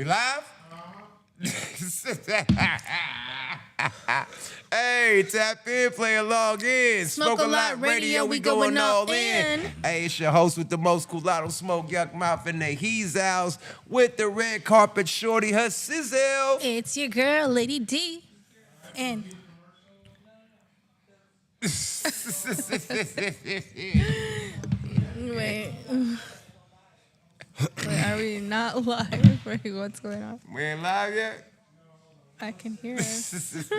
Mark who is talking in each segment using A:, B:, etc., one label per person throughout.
A: We live? Hey, tap in, play along in.
B: Smoke a lot radio, we going all in.
A: Hey, it's your host with the most culatto smoke, yuck mouth in the he's house with the red carpet shorty, her sizzle.
B: It's your girl, Lady D. And wait, are we not live? Wait, what's going on?
A: We ain't live yet?
B: I can hear us.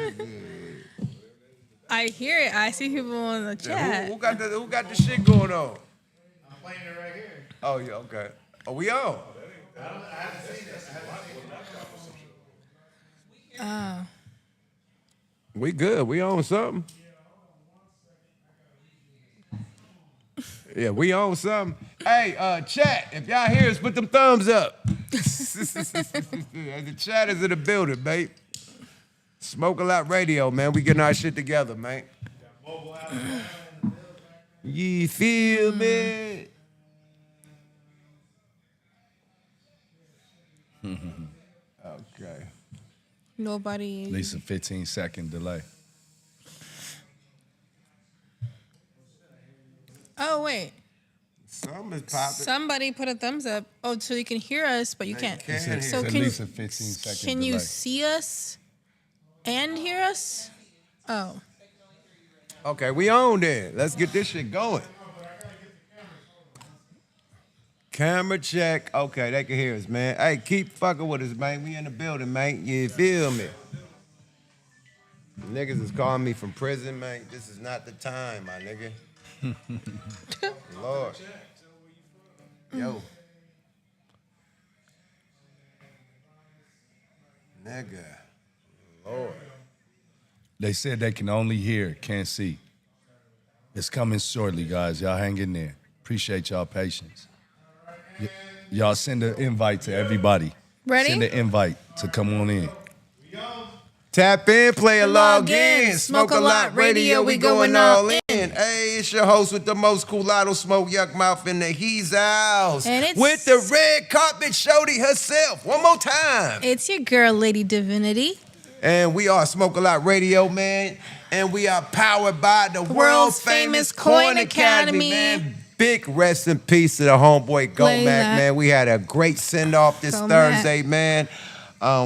B: I hear it. I see people in the chat.
A: Who got the shit going on?
C: I'm playing it right here.
A: Oh, yeah, okay. Oh, we on?
C: I haven't seen this.
A: We good. We on something. Yeah, we on something. Hey, chat, if y'all hear us, put them thumbs up. The chat is in the building, mate. Smoke a lot radio, man. We getting our shit together, man. You feel me? Okay.
B: Nobody.
D: At least a 15-second delay.
B: Oh, wait.
A: Something is popping.
B: Somebody put a thumbs up. Oh, so you can hear us, but you can't.
A: can't
D: It's
B: So
D: at
B: can,
D: least a 15-second delay.
B: can you see us and hear us? Oh.
A: Okay, we on then. Let's get this shit going. Camera check. Okay, they can hear us, man. Hey, keep fucking with us, man. We in the building, man. You feel me? Niggas is calling me from prison, man. This is not the time, my nigga. Lord. Yo. Nigga. Lord.
D: They said they can only hear, can't see. It's coming shortly, guys. Y'all hang in there. Appreciate y'all patience. Y'all send an invite to everybody.
B: Ready?
D: Send an invite to come on in.
A: Tap in, play along in. Smoke a lot radio, we going all in. Hey, it's your host with the most culatto smoke, yuck mouth in the he's house.
B: And it's-
A: with the red carpet shorty herself. One more time.
B: It's your girl, Lady Divinity.
A: And we are Smoke a Lot Radio, man. And we are powered by the world's famous
B: Coin
A: Coin Academy,
B: Academy.
A: man. Big rest in peace to the homeboy GOMACK, man. We had a great send-off this
B: GOMACK.
A: Thursday, man.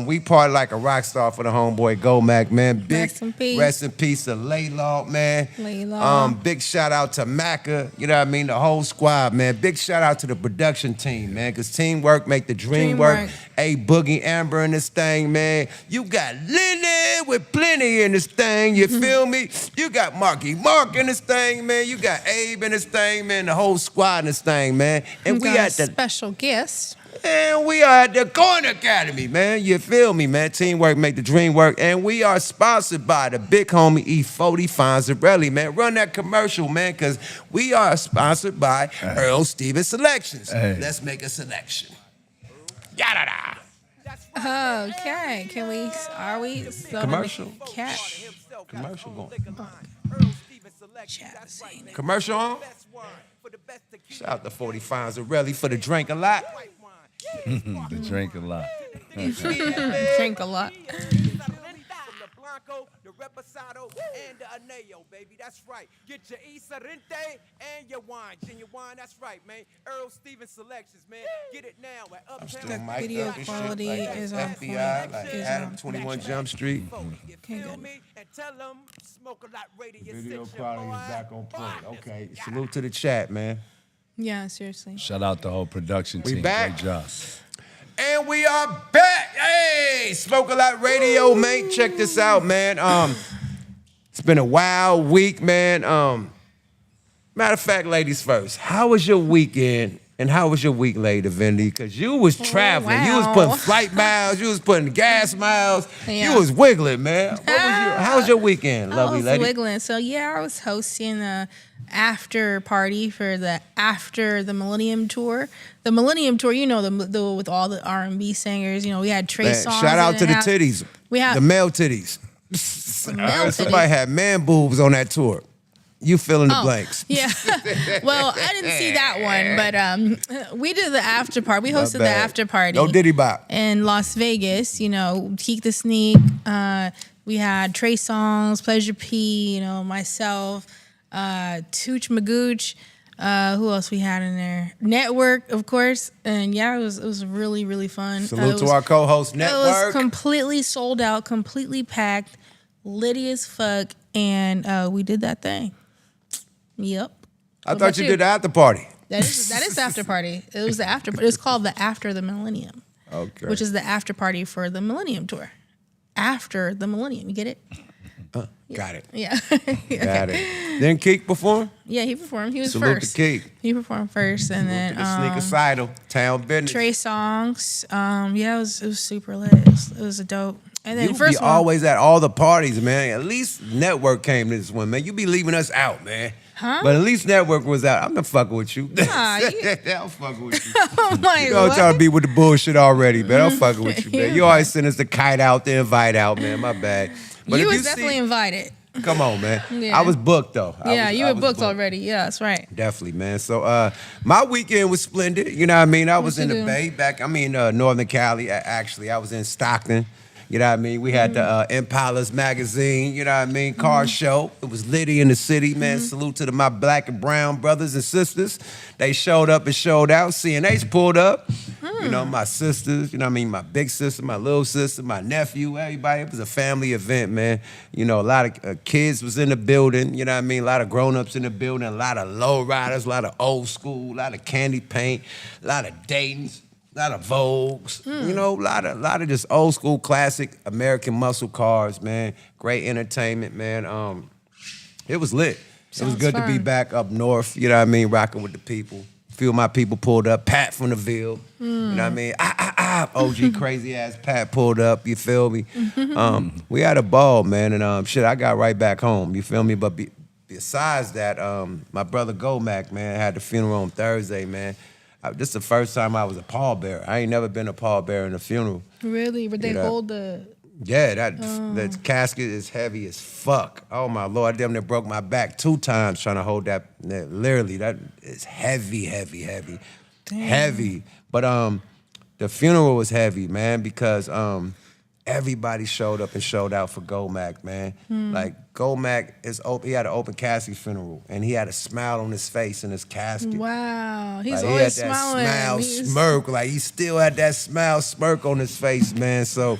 A: We party like a rock star for the homeboy GOMACK, man. Big
B: Rest in peace.
A: to Laylaw, man.
B: Laylaw.
A: Big shout out to Macca, you know what I mean? The whole squad, man. Big shout out to the production team, man, because teamwork make the dream work.
B: Dreamwork.
A: Hey, Boogie Amber in this thing, man. You got Lenny with plenty in this thing, you feel me? You got Marky Mark in this thing, man. You got Abe in this thing, man. The whole squad in this thing, man. And we
B: got
A: at
B: a
A: the
B: special guest.
A: And we are at the Coin Academy, man. You feel me, man? Teamwork make the dream work. And we are sponsored by the big homie E40 Fonzarelli, man. Run that commercial, man, because we are sponsored by Earl Stevens Selections.
D: Hey.
A: Let's make a selection. Yada-da.
B: Okay, can we? Are we? So
A: Commercial.
B: Cat.
A: Commercial going.
B: Chat scene.
A: Commercial on? Shout out to 40 Fonzarelli for the drink a lot.
D: The drink a lot.
B: Drink a lot.
E: The reposado and the aneo, baby. That's right. Get your Isarente and your wine. Genuine wine, that's right, man. Earl Stevens Selections, man. Get it now at Uptown.
B: The video quality is on point.
A: FBI, like
B: Is
A: Adam
B: on
A: 21 Jump Street.
E: You
B: Okay,
E: feel
B: good.
E: me? And tell them Smoke a Lot Radio.
A: Video
E: Station,
A: quality
E: boy.
A: is back on point. Okay, salute to the chat, man.
B: Yeah, seriously.
D: Shout out the whole production
A: We
D: team.
A: back?
D: Great job.
A: And we are back. Hey, Smoke a Lot Radio, man. Check this out, man. It's been a wild week, man. Matter of fact, ladies first. How was your weekend? And how was your week, Lady Divinity? Because you was traveling. You was
B: wow.
A: putting flight miles. You was putting gas miles.
B: Yeah.
A: You was wiggling, man. How was your weekend, lovely
B: I was
A: lady?
B: wiggling. So yeah, I was hosting a after party for the after the Millennium Tour. The Millennium Tour, you know, the with all the R&B singers. You know, we had Trey
A: Man,
B: Songz.
A: shout out
B: in
A: to
B: and
A: the
B: out.
A: titties.
B: We have
A: the male titties.
B: male
A: Somebody
B: titties.
A: had man boobs on that tour. You fill in the blanks.
B: Yeah. Well, I didn't see that one, but we did the after party. We hosted the
A: bad.
B: after party.
A: No Diddy Bop.
B: In Las Vegas, you know, Keek the Sneak. We had Trey Songz, Pleasure P, you know, myself, Tooch Magooch. Who else we had in there? Network, of course. And yeah, it was really, really fun.
A: Salute to our co-host, Network.
B: It was completely sold out, completely packed, litty as fuck, and we did that thing. Yep.
A: I thought you did the after party.
B: That is the after party. It was the after. It's called the After the Millennium.
A: Okay.
B: Which is the after party for the Millennium Tour. After the Millennium, you get it?
A: Got it.
B: Yeah.
A: Got it. Then Keek perform?
B: Yeah, he performed. He was
A: Salute
B: first.
A: to Keek.
B: He performed first, and then
A: Sneaker Sidle, Town Business.
B: Trey Songz. Yeah, it was super lit. It was a dope. And then
A: You
B: first
A: be
B: one,
A: always at all the parties, man. At least Network came to this one, man. You be leaving us out, man.
B: Huh?
A: But at least Network was out. I'm not fucking with you.
B: Nah,
A: I'm fucking with you.
B: I'm like,
A: You know,
B: what?
A: trying to be with the bullshit already, man. I'm fucking with you, man. You always send us the kite out, the invite out, man. My bad. But
B: You
A: if
B: was definitely invited.
A: come on, man.
B: Yeah.
A: I was booked though.
B: You were booked already. Yeah, that's right.
A: Definitely, man. So my weekend was splendid. You know what I mean? I was in
B: you
A: the
B: do?
A: Bay back. Northern Cali. Actually, I was in Stockton. You know what I mean? We had the Impala's magazine, you know what I mean? Car show. It was litty in the city, man. Salute to my black and brown brothers and sisters. They showed up and showed out. CNH pulled up. You know, my sisters, you know what I mean? My big sister, my little sister, my nephew, everybody. It was a family event, man. You know, a lot of kids was in the building, you know what I mean? A lot of grown-ups in the building, a lot of low riders, a lot of old school, a lot of candy paint, a lot of Dayton's. A lot of Vogues, you know, a lot of just old school classic American muscle cars, man. Great entertainment, man. It was lit. It was
B: Sounds
A: good to be
B: fun.
A: back up north, you know what I mean, rocking with the people. A few of my people pulled up. Pat from the Ville, you know what I mean? OG crazy ass Pat pulled up, you feel me? We had a ball, man, and shit, I got right back home, you feel me? But besides that, my brother GOMACK, man, had the funeral on Thursday, man. This is the first time I was a pallbearer. I ain't never been a pallbearer in a funeral.
B: Really? Would they
A: know.
B: hold the...
A: Yeah, that casket is heavy as fuck. Oh my Lord, I damn near broke my back 2 times trying to hold that. Literally, that is heavy.
B: Damn.
A: Heavy. But the funeral was heavy, man, because everybody showed up and showed out for GOMACK, man. Like GOMACK is open. He had an open casket funeral, and he had a smile on his face in his casket.
B: Wow. He's
A: Like,
B: always
A: he had that
B: smiling.
A: smile,
B: He's-
A: smirk. Like he still had that smile, smirk on his face, man. So,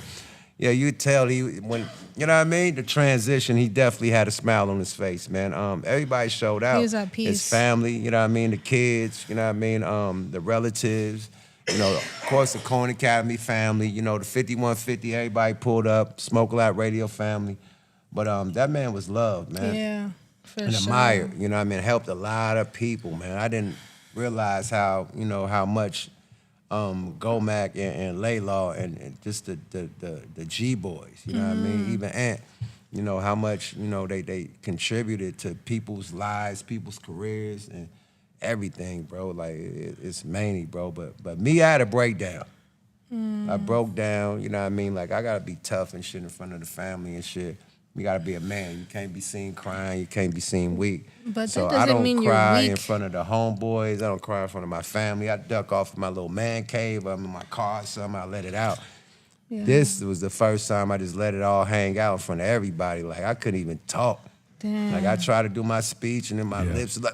A: yeah, you tell when you know what I mean. The transition, he definitely had a smile on his face, man. Everybody showed out.
B: He was at peace.
A: His family, you know what I mean. The kids, you know what I mean. The relatives, you know, of course, the Coin Academy family. You know, the 5150. Everybody pulled up. Smoke a Lot Radio family. But that man was loved, man.
B: Yeah, for
A: And
B: sure.
A: admired, you know what I mean? Helped a lot of people, man. I didn't realize how much GOMACK and Laylaw and just the G-boys, you know what I mean? Even Ant, you know, how much, you know, they contributed to people's lives, people's careers, and everything, bro. Like, it's many, bro. But me, I had a breakdown. I broke down, you know what I mean? Like, I got to be tough and shit in front of the family and shit. You gotta be a man. You can't be seen crying. You can't be seen weak.
B: But
A: so
B: that
A: I
B: doesn't
A: don't
B: mean you're
A: cry
B: weak.
A: in front of the homeboys. I don't cry in front of my family. I duck off in my little man cave. I'm in my car or something. I let it out.
B: Yeah.
A: This was the first time I just let it all hang out in front of everybody. Like, I couldn't even talk.
B: Damn.
A: Like, I tried to do my speech, and then my lips were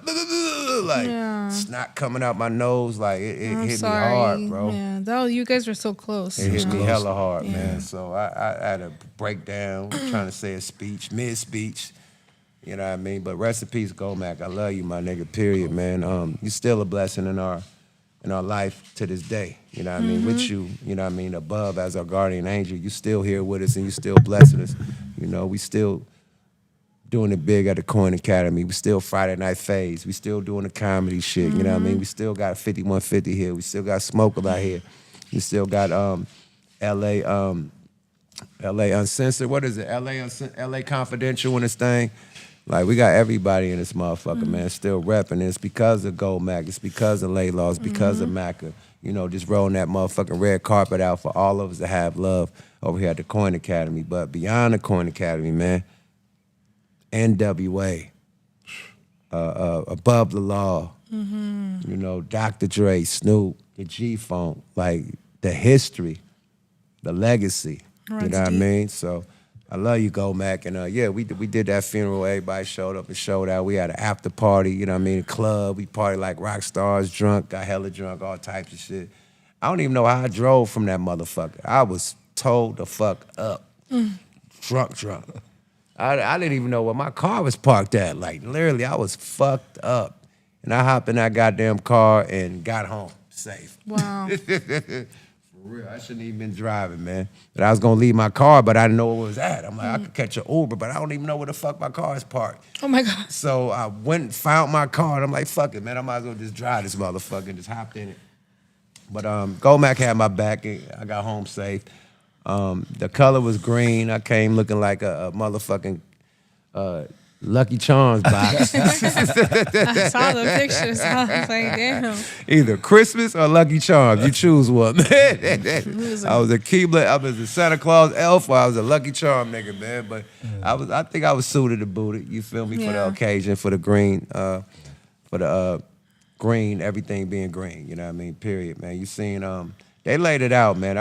A: like
B: Yeah.
A: snot coming out my nose. Like, it
B: I'm
A: hit
B: sorry.
A: me hard, bro.
B: Yeah, though you guys were so close.
A: It hit
B: you
A: me
B: know?
A: hella hard,
B: Yeah.
A: man. So I had a breakdown trying to say a speech, mid-speech. You know what I mean? But rest in peace, GOMACK. I love you, my nigga, period, man. You're still a blessing in our life to this day. You know what I mean? With you, you know what I mean, above as our guardian angel, you still here with us and you still blessing us. You know, we still doing it big at the Coin Academy. We still Friday Night Phase. We still doing the comedy shit, you know what I mean? We still got 5150 here. We still got Smoke out here. We still got LA Uncensored. What is it? LA Confidential and this thing. Like, we got everybody in this motherfucker, man, still repping. It's because of GOMACK. It's because of Laylaw. It's because of Macca. You know, just rolling that motherfucking red carpet out for all of us to have love over here at the Coin Academy. But beyond the Coin Academy, man, NWA. Above the Law, you know, Dr. Dre, Snoop, the G-Funk, like the history, the legacy. You
B: Runs
A: know what I
B: deep.
A: mean? So I love you, GOMACK. And yeah, we did that funeral. Everybody showed up and showed out. We had an after party, you know what I mean? A club. We partied like rock stars, drunk, got hella drunk, all types of shit. I don't even know how I drove from that motherfucker. I was told the fuck up. Drunk. I didn't even know where my car was parked at. Like, literally, I was fucked up. And I hopped in that goddamn car and got home safe.
B: Wow.
A: For real, I shouldn't even been driving, man. But I was gonna leave my car, but I didn't know where it was at. I'm like, I could catch an Uber, but I don't even know where the fuck my car is parked.
B: Oh my God.
A: So I went and found my car, and I'm like, fuck it, man. I might as well just drive this motherfucker and just hopped in it. But GOMACK had my back. And I got home safe. The color was green. I came looking like a motherfucking Lucky Charms box.
B: I saw the pictures. I was like, damn.
A: Either Christmas or Lucky Charms. You choose one, man. I was a Keebler, I was a Santa Claus elf, or I was a Lucky Charm nigga, man. But I think I was suited to boot it. You feel me? For the
B: Yeah.
A: occasion, for the green, green, everything being green. You know what I mean? Period, man. You seen they laid it out, man.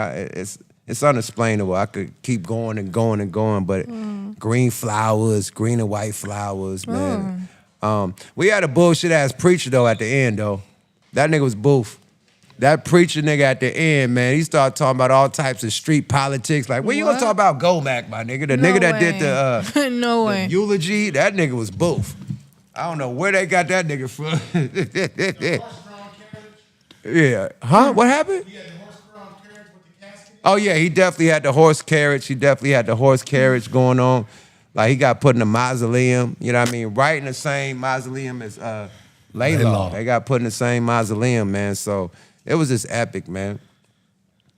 A: It's unexplainable. I could keep going and going and going, but green flowers, green and white flowers, man. We had a bullshit ass preacher though at the end though. That nigga was boof. That preacher nigga at the end, man, he started talking about all types of street politics. Like, when you gonna
B: What?
A: talk about GOMACK, my nigga? The
B: No
A: nigga that did
B: way. No
A: the
B: way.
A: eulogy, that nigga was boof. I don't know where they got that nigga from. Yeah. Huh? What happened?
C: He had the horse-drawn carriage with the casket.
A: Oh yeah, he definitely had the horse carriage. He definitely had the horse carriage going on. Like, he got put in a mausoleum. You know what I mean? Right in the same mausoleum as Laylaw.
D: Laylaw.
A: They got put in the same mausoleum, man. So it was just epic, man.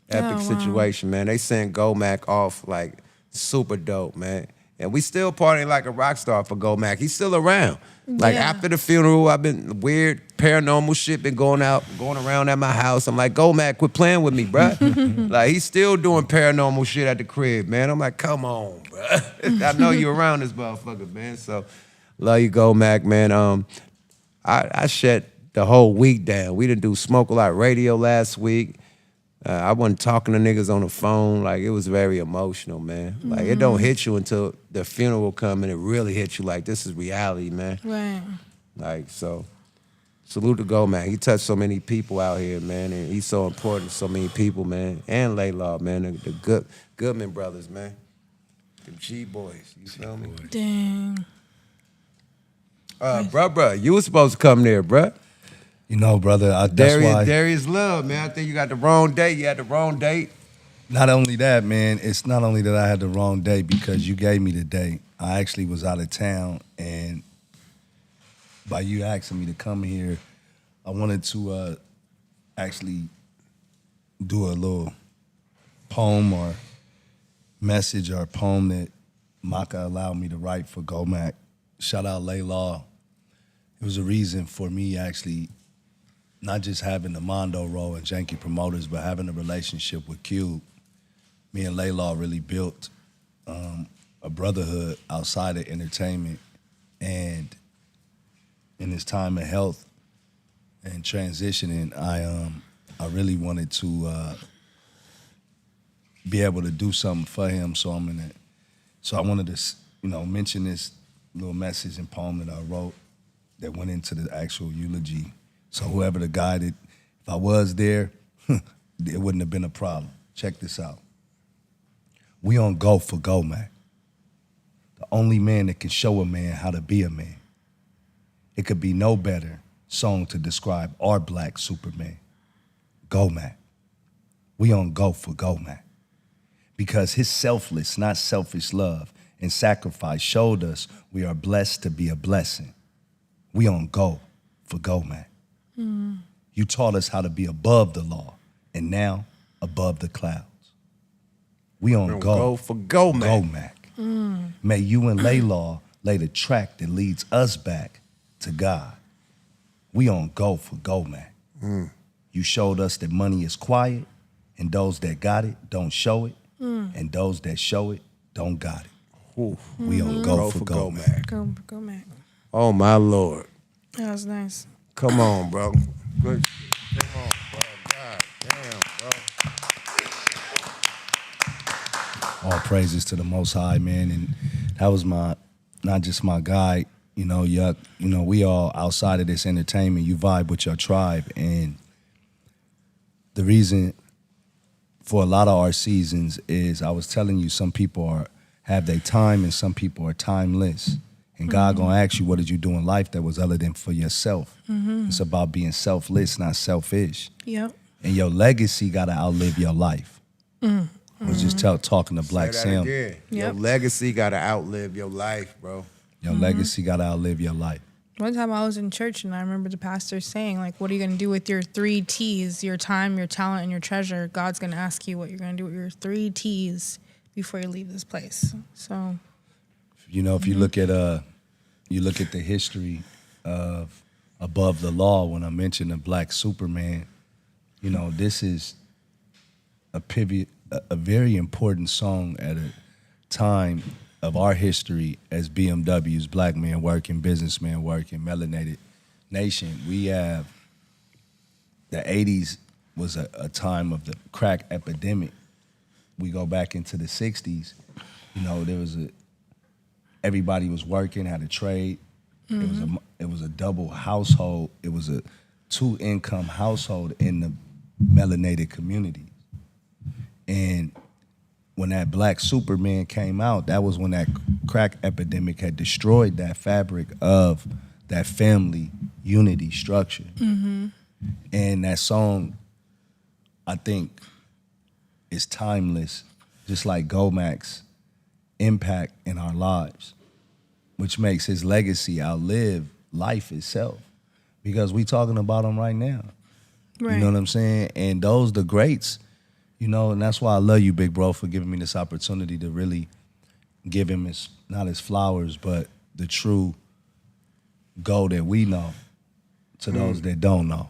A: Epic
B: Oh, wow.
A: situation, man. They sent GOMACK off like super dope, man. And we still partying like a rock star for GOMACK. He's still around. Like,
B: Yeah.
A: after the funeral, I've been weird paranormal shit been going around at my house. I'm like, GOMACK, quit playing with me, bruh. Like, he's still doing paranormal shit at the crib, man. I'm like, come on, bruh. I know you around this motherfucker, man. So, love you, GOMACK, man. I shut the whole week down. We didn't do Smoke a Lot Radio last week. I wasn't talking to niggas on the phone. Like, it was very emotional, man. Like, it don't hit you until the funeral come and it really hits you. Like, this is reality, man.
B: Right.
A: Like, so, salute to GOMACK. He touched so many people out here, man, and he's so important to so many people, man. And Laylaw, man, the Goodman brothers, man. The G-boys, you feel me?
B: Dang.
A: Bruh, you was supposed to come there, bruh.
D: You know, brother, that's why.
A: Darius Love, man. I think you got the wrong date. You had the wrong date.
D: Not only that, man, it's not only that I had the wrong date because you gave me the date. I actually was out of town, and by you asking me to come here, I wanted to actually do a little poem or message or poem that Maka allowed me to write for GOMACK. Shout out Laylaw. It was a reason for me actually not just having the Mondo role and Janky Promoters, but having a relationship with Cube. Me and Laylaw really built a brotherhood outside of entertainment. And in this time of health and transitioning, I really wanted to be able to do something for him. So I wanted to, mention this little message and poem that I wrote that went into the actual eulogy. So whoever the guy that, if I was there, it wouldn't have been a problem. Check this out. We on go for GOMACK. The only man that can show a man how to be a man. It could be no better song to describe our black Superman. GOMACK. We on go for GOMACK. Because his selfless, not selfish love and sacrifice showed us we are blessed to be a blessing. We on go for GOMACK. You taught us how to be above the law and now above the clouds. We on go
A: for GOMACK.
D: GOMACK. May you and Laylaw lay the track that leads us back to God. We on go for GOMACK. You showed us that money is quiet, and those that got it don't show it, and those that show it don't got it.
A: Ooh.
D: We on go for GOMACK.
B: Go Mac.
A: Oh, my Lord.
B: That was nice.
A: Come on, bro. Good. Come on, bro. God damn, bro.
D: All praises to the Most High, man. And that was not just my guy, Yuck. We all outside of this entertainment, you vibe with your tribe. And the reason for a lot of our seasons is I was telling you, some people have their time and some people are timeless. And God gonna ask you, what did you do in life that was other than for yourself? It's about being selfless, not selfish.
B: Yep.
D: And your legacy gotta outlive your life. I was just talking to Black
A: Say that
D: Sam.
A: again. Your
B: Yep.
A: legacy gotta outlive your life, bro.
D: Your legacy gotta outlive your life.
B: One time I was in church and I remember the pastor saying, like, what are you going to do with your 3 T's, your time, your talent, and your treasure? God's going to ask you what you're going to do with your 3 T's before you leave this place. So,
D: If you look at the history of Above the Law, when I mentioned the Black Superman, this is a pivot, a very important song at a time of our history as BMWs, black men working, businessmen working, melanated nation. We have the 80s was a time of the crack epidemic. We go back into the 60s, there was everybody was working, had a trade. It was a double household. It was a 2-income household in the melanated community. And when that Black Superman came out, that was when that crack epidemic had destroyed that fabric of that family unity structure. And that song, I think, is timeless, just like GOMACK's impact in our lives, which makes his legacy outlive life itself. Because we talking about him right now.
B: right.
D: You know what I'm saying? And those the greats, and that's why I love you, big bro, for giving me this opportunity to really give him not his flowers, but the true goal that we know to those that don't know.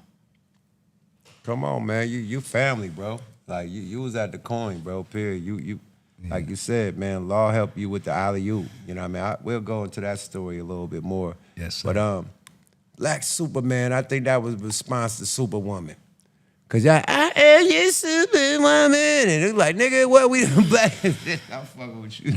A: Come on, man. You family, bro. Like you was at the coin, bro. Period. You like you said, man. Law help you with the alley-oop. You know what I mean? We'll go into that story a little bit more.
D: Yes, sir.
A: But Black Superman, I think that was a response to Superwoman. Cause y'all, I am your Superwoman, and it's like, nigga, what we black? I'm fucking with you.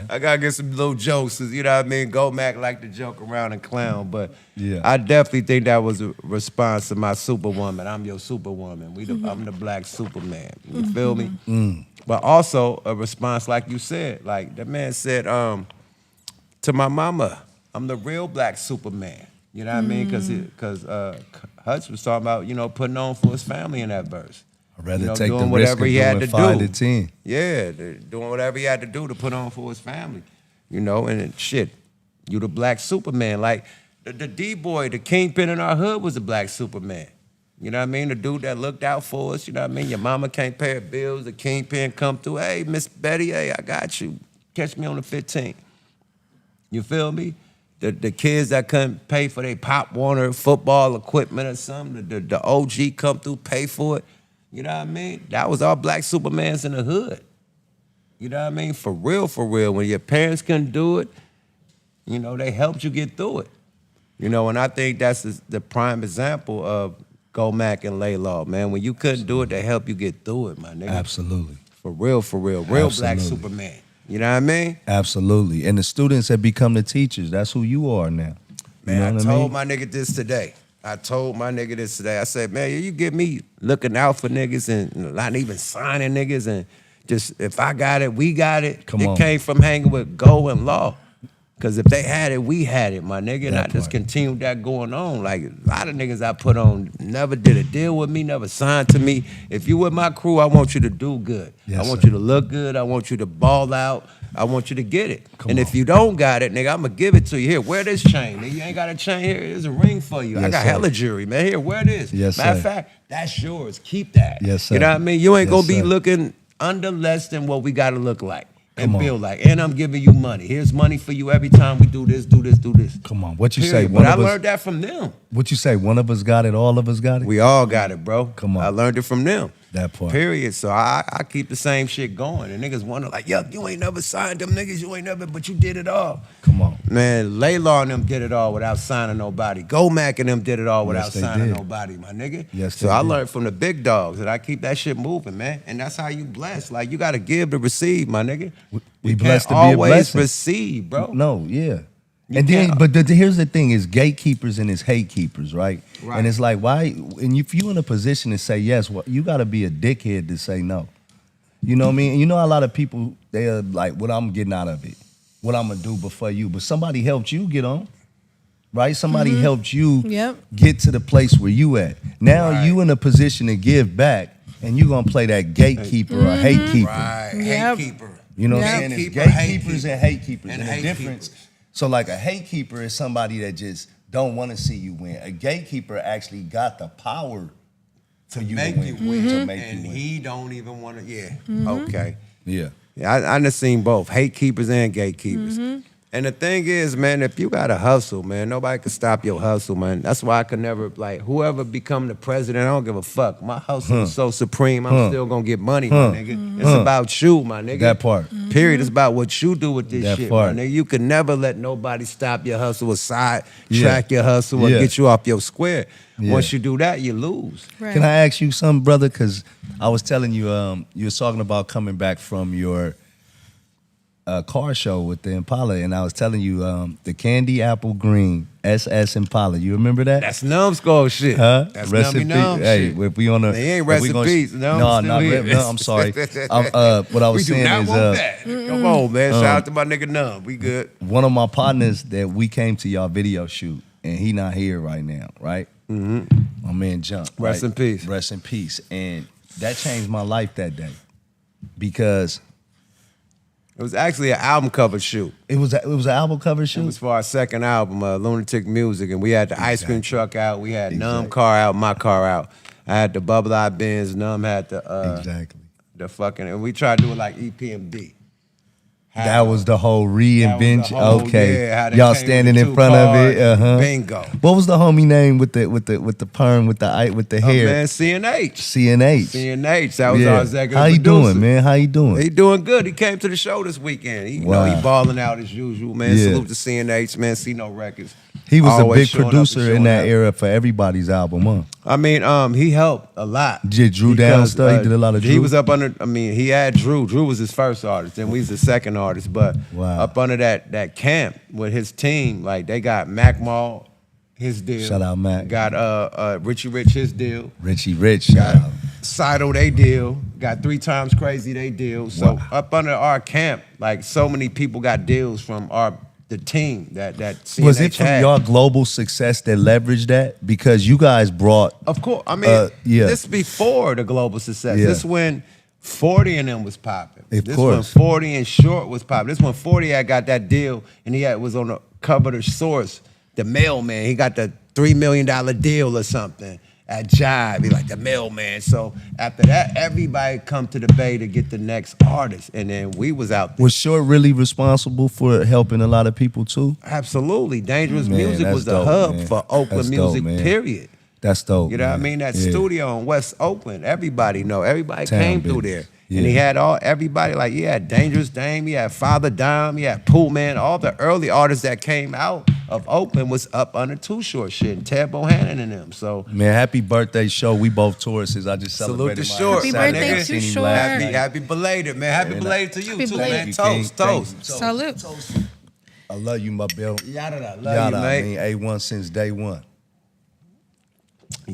A: I gotta get some little jokes, you know what I mean? GOMACK like to joke around and clown, but
D: Yeah.
A: I definitely think that was a response to my Superwoman. I'm your Superwoman. I'm the Black Superman. You feel me? But also a response, like you said, like that man said, to my mama, I'm the real Black Superman. You know what I mean? Because Hutch was talking about, putting on for his family in that verse.
D: I'd rather
A: doing
D: take the risk
A: whatever
D: of
A: he had
D: doing
A: to
D: 5
A: do.
D: to 10.
A: Yeah, doing whatever he had to do to put on for his family. And shit, you the Black Superman. Like the D-boy, the kingpin in our hood was the Black Superman. You know what I mean? The dude that looked out for us, you know what I mean? Your mama can't pay her bills, the kingpin come through, hey, Miss Betty, hey, I got you. Catch me on the 15th. You feel me? The kids that couldn't pay for their Pop Warner football equipment or something, the OG come through, pay for it. You know what I mean? That was our Black Supermans in the hood. You know what I mean? For real, for real. When your parents couldn't do it, they helped you get through it. And I think that's the prime example of GOMACK and Laylaw, man. When you couldn't do it, they help you get through it, my nigga.
D: Absolutely.
A: For real, for real. Real Black
D: Absolutely.
A: Superman. You know what I mean?
D: Absolutely. And the students have become the teachers. That's who you are now.
A: Man,
D: you know
A: I
D: what
A: told
D: mean?
A: my nigga this today. I said, man, you get me looking out for niggas and not even signing niggas and just, if I got it, we got it.
D: Come
A: it
D: on.
A: came from hanging with Go and Law. Because if they had it, we had it, my nigga. And I
D: That
A: just
D: part.
A: continued that going on. Like, a lot of niggas I put on never did a deal with me, never signed to me. If you with my crew, I want you to do good.
D: Yes,
A: I want
D: sir.
A: you to look good. I want you to ball out. I want you to get it.
D: Come
A: and
D: on.
A: if you don't got it, nigga, I'm going to give it to you. Here, wear this chain. Nigga, you ain't got a chain here. There's a ring for you. I
D: Yes,
A: got
D: sir.
A: hella jewelry, man. Here, wear this.
D: Yes,
A: Matter of
D: sir.
A: fact, that's yours. Keep that.
D: Yes, sir.
A: You know what I mean? You ain't
D: Yes,
A: going to be
D: sir.
A: looking under less than what we got to look like. And
D: Come on.
A: feel like, and I'm giving you money. Here's money for you every time we do this, do this, do this.
D: Come on. What you say?
A: Period.
D: One
A: But I
D: of us,
A: learned that from them.
D: what you say? One of us got it, all of us got it?
A: We all got it, bro.
D: Come on.
A: I learned it from them.
D: That part.
A: Period. So I keep the same shit going. And niggas wonder like, yo, you ain't never signed them niggas. You ain't never, but you did it all.
D: Come on.
A: Man, Laylaw and them did it all without signing nobody. GOMACK and them did it all without
D: Yes, they
A: signing
D: did.
A: nobody, my nigga.
D: Yes,
A: so
D: they
A: I
D: did.
A: learned from the big dogs that I keep that shit moving, man. And that's how you bless. Like, you got to give to receive, my nigga.
D: We
A: You
D: blessed
A: can't
D: to be a
A: always
D: blessing.
A: receive, bro.
D: No, yeah.
A: You
D: And then,
A: can't-
D: but here's the thing: is gatekeepers and it's hate keepers, right?
A: Right.
D: And it's like, why? And if you in a position to say yes, well, you got to be a dickhead to say no. You know what I mean? And you know, a lot of people they are like, "What I'm getting out of it? What I'm gonna do before you?" But somebody helped you get on, right? Somebody helped you
B: Yep.
D: get to the place where you at. Now
A: Right.
D: you in a position to give back, and you gonna play that gatekeeper or hate keeper.
A: Right.
B: Yep.
A: Hate keeper.
D: You know what
B: Yeah.
D: I'm saying? It's
A: Gatekeeper, hate
D: gatekeepers
A: keeper.
D: and hate keepers.
A: And
D: And,
A: hate
D: the difference.
A: keepers.
D: So like a hate keeper is somebody that just don't want to see you win. A gatekeeper actually got the power for you
A: Make
D: to win.
A: you win.
D: To make
A: And
D: you win.
A: he don't even want to, yeah. Okay.
D: Yeah.
A: Yeah, I done seen both, hate keepers and gatekeepers. And the thing is, man, if you got to hustle, man, nobody can stop your hustle, man. That's why I could never, like, whoever become the president, I don't give a fuck. My hustle is so supreme, I'm still going to get money, my nigga. It's about you, my nigga.
D: That part.
A: Period. It's about what you do with this
D: That
A: shit,
D: part.
A: my nigga. You can never let nobody stop your hustle or side
D: Yeah.
A: track your hustle or
D: Yeah.
A: get you off your square.
D: Yeah.
A: Once you do that, you lose.
B: Right.
D: Can I ask you something, brother? Because I was telling you, you was talking about coming back from your car show with the Impala, and I was telling you the Candy Apple Green SS Impala. You remember that?
A: That's numbskull shit.
D: Huh?
A: That's
D: Rest in
A: nummy numb
D: peace. Hey,
A: shit.
D: if we on a,
A: They ain't
D: if
A: rest
D: we
A: in
D: gonna-
A: peace. No,
D: no,
A: I'm
D: not
A: still
D: rip.
A: here.
D: No, I'm sorry. What I was
A: We do
D: saying
A: not
D: is,
A: want that. Come on, man. Shout out to my nigga Numb. We good.
D: one of my partners that we came to y'all video shoot, and he not here right now, right? My man Jump.
A: Rest
D: right?
A: in peace.
D: Rest in peace. And that changed my life that day because
A: It was actually an album cover shoot.
D: it was an album cover
A: It
D: shoot.
A: was for our second album, Lunatic Music, and we had the ice cream truck out. We had Numb
D: Exactly.
A: car out, my car out. I had the Bubble Eye Benz. Numb had
D: Exactly.
A: the fucking, and we tried to do it like EPMD.
D: That was the whole reinvention.
A: That was the whole-
D: Okay,
A: yeah, how they
D: y'all
A: came
D: standing
A: with
D: in
A: two
D: front of it.
A: cars. Bingo.
D: What was the homie name with the perm with the hair?
A: Man, CNH.
D: CNH.
A: CNH. That was our executive
D: How you
A: producer.
D: doing, man? How you doing?
A: He doing good. He came to the show this weekend. He, you know,
D: Wow.
A: he balling out as usual, man.
D: Yeah.
A: Salute to CNH, man. See no records.
D: He was a
A: Always
D: big
A: showing up and
D: producer in
A: showing
D: that
A: out.
D: era for everybody's album, huh?
A: I mean, he helped a lot.
D: Did Drew down stuff? He did a lot of
A: He
D: Drew?
A: was up under. I mean, he had Drew. Drew was his first artist, and we was the second artist. But
D: Wow.
A: up under that camp with his team, like they got Mac Mall, his deal.
D: Shout out Mac.
A: Got Richie Rich, his deal.
D: Richie Rich, shout out.
A: Sido, they deal. Got 3 Times Crazy, they deal. So
D: Wow.
A: up under our camp, like so many people got deals from the team that CNH
D: Was it from
A: had.
D: y'all global success that leveraged that? Because you guys brought
A: Of course. I mean,
D: yeah.
A: this before the global success.
D: Yeah.
A: This when 40 and them was popping.
D: Of
A: This
D: course.
A: when 40 and Short was popping. This when 40 had got that deal and was on the cover of the Source, the mailman. He got the $3 million deal or something at Jive. He like the mailman. So after that, everybody come to the Bay to get the next artist. And then we was out there.
D: Was Short really responsible for helping a lot of people too?
A: Absolutely. Dangerous
D: Man,
A: Music
D: that's
A: was the
D: dope,
A: hub
D: man.
A: for Oakland
D: That's dope,
A: music,
D: man.
A: period.
D: That's dope.
A: You know what I
D: man.
A: mean? That
D: Yeah.
A: studio in West Oakland, everybody know. Everybody
D: Town
A: came through
D: business.
A: there. And he
D: Yeah.
A: had everybody, like, he had Dangerous Dame, he had Father Dime, he had Pool Man. All the early artists that came out of Oakland was up under Too Short shit, and Ted Bohannon and them. So
D: Man, happy birthday show. We both Tauruses. I just
A: Salute
D: celebrated
A: to
D: my
A: Short.
B: Happy
D: Saturday.
B: birthday
D: I
B: to
D: seen him
B: Short.
D: last night.
A: happy belated, man. Happy
D: Yeah,
A: belated to you,
B: Happy
A: too,
B: belated.
A: man.
D: Thank you, King.
A: Toast.
D: Thank
A: Toast.
B: Salute.
D: I love you, my Bill.
A: Yada, love
D: Yada,
A: you,
D: I
A: mate.
D: mean, A1 since day one.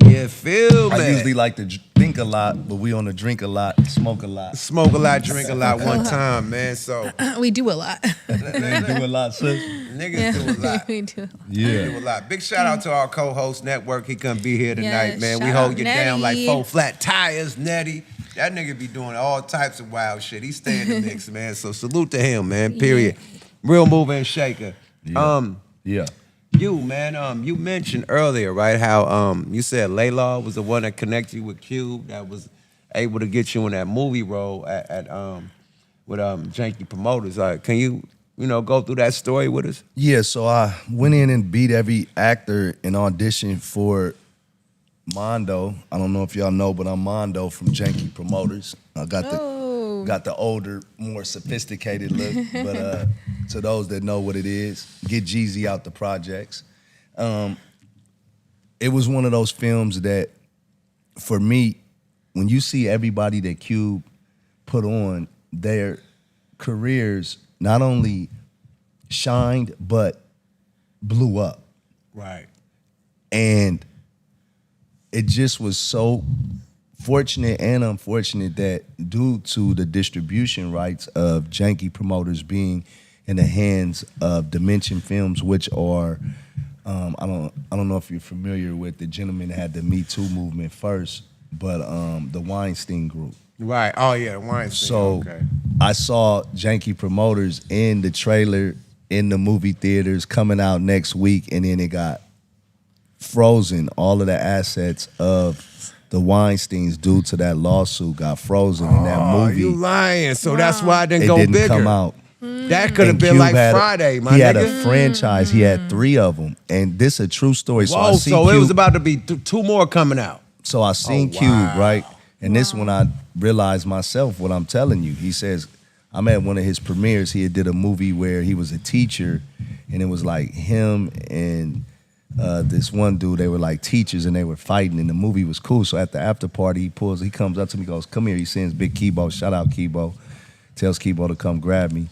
A: Yeah, feel, man.
D: I usually like to think a lot, but we on the drink a lot, smoke a lot.
A: Smoke a lot, drink a lot one time, man. So
B: We do a lot.
D: Do a lot, sis.
A: niggas do a lot.
B: we do.
D: Yeah.
A: Do a lot. Big shout out to our co-host network. He couldn't be here tonight,
B: Yes,
A: man. We
B: shout
A: hold
B: out
A: you down like
B: Nettie.
A: 4 flat tires, Nettie. That nigga be doing all types of wild shit. He stay in the mix, man. So salute to him, man. Period. Real mover and shaker.
D: Yeah. Yeah.
A: You, man, you mentioned earlier, right, how you said Laylaw was the one that connected you with Cube, that was able to get you in that movie role with Janky Promoters. Can you go through that story with us?
D: Yeah, so I went in and beat every actor and auditioned for Mondo. I don't know if y'all know, but I'm Mondo from Janky Promoters. I got the older, more sophisticated look. But to those that know what it is, get Jeezy out the projects. It was one of those films that, for me, when you see everybody that Cube put on, their careers not only shined, but blew up.
A: Right.
D: And it just was so fortunate and unfortunate that due to the distribution rights of Janky Promoters being in the hands of Dimension Films, which are, I don't know if you're familiar with the gentleman that had the Me Too movement first, but the Weinstein Group.
A: Right. Oh yeah, the Weinstein.
D: So
A: okay.
D: I saw Janky Promoters in the trailer in the movie theaters coming out next week, and then it got frozen. All of the assets of the Weinsteins due to that lawsuit got frozen in that movie.
A: You lying? So that's why it didn't
D: It
A: go
D: didn't
A: bigger.
D: come out.
A: That could have
D: And
A: been
D: Cube
A: like
D: had
A: Friday, my
D: He
A: nigga.
D: had a franchise. He had 3 of them, and this is a true story. So I
A: Whoa,
D: see
A: so it
D: Cube,
A: was about to be 2 more coming out.
D: So I seen
A: Oh,
D: Cube,
A: wow.
D: right? And this when I realized myself what I'm telling you. He says, I'm at one of his premieres. He had did a movie where he was a teacher, and it was like him and this one dude. They were like teachers, and they were fighting, and the movie was cool. So at the after party, he comes up to me, goes, "Come here." He sends Big Kibo, shout out Kibo, tells Kibo to come grab me.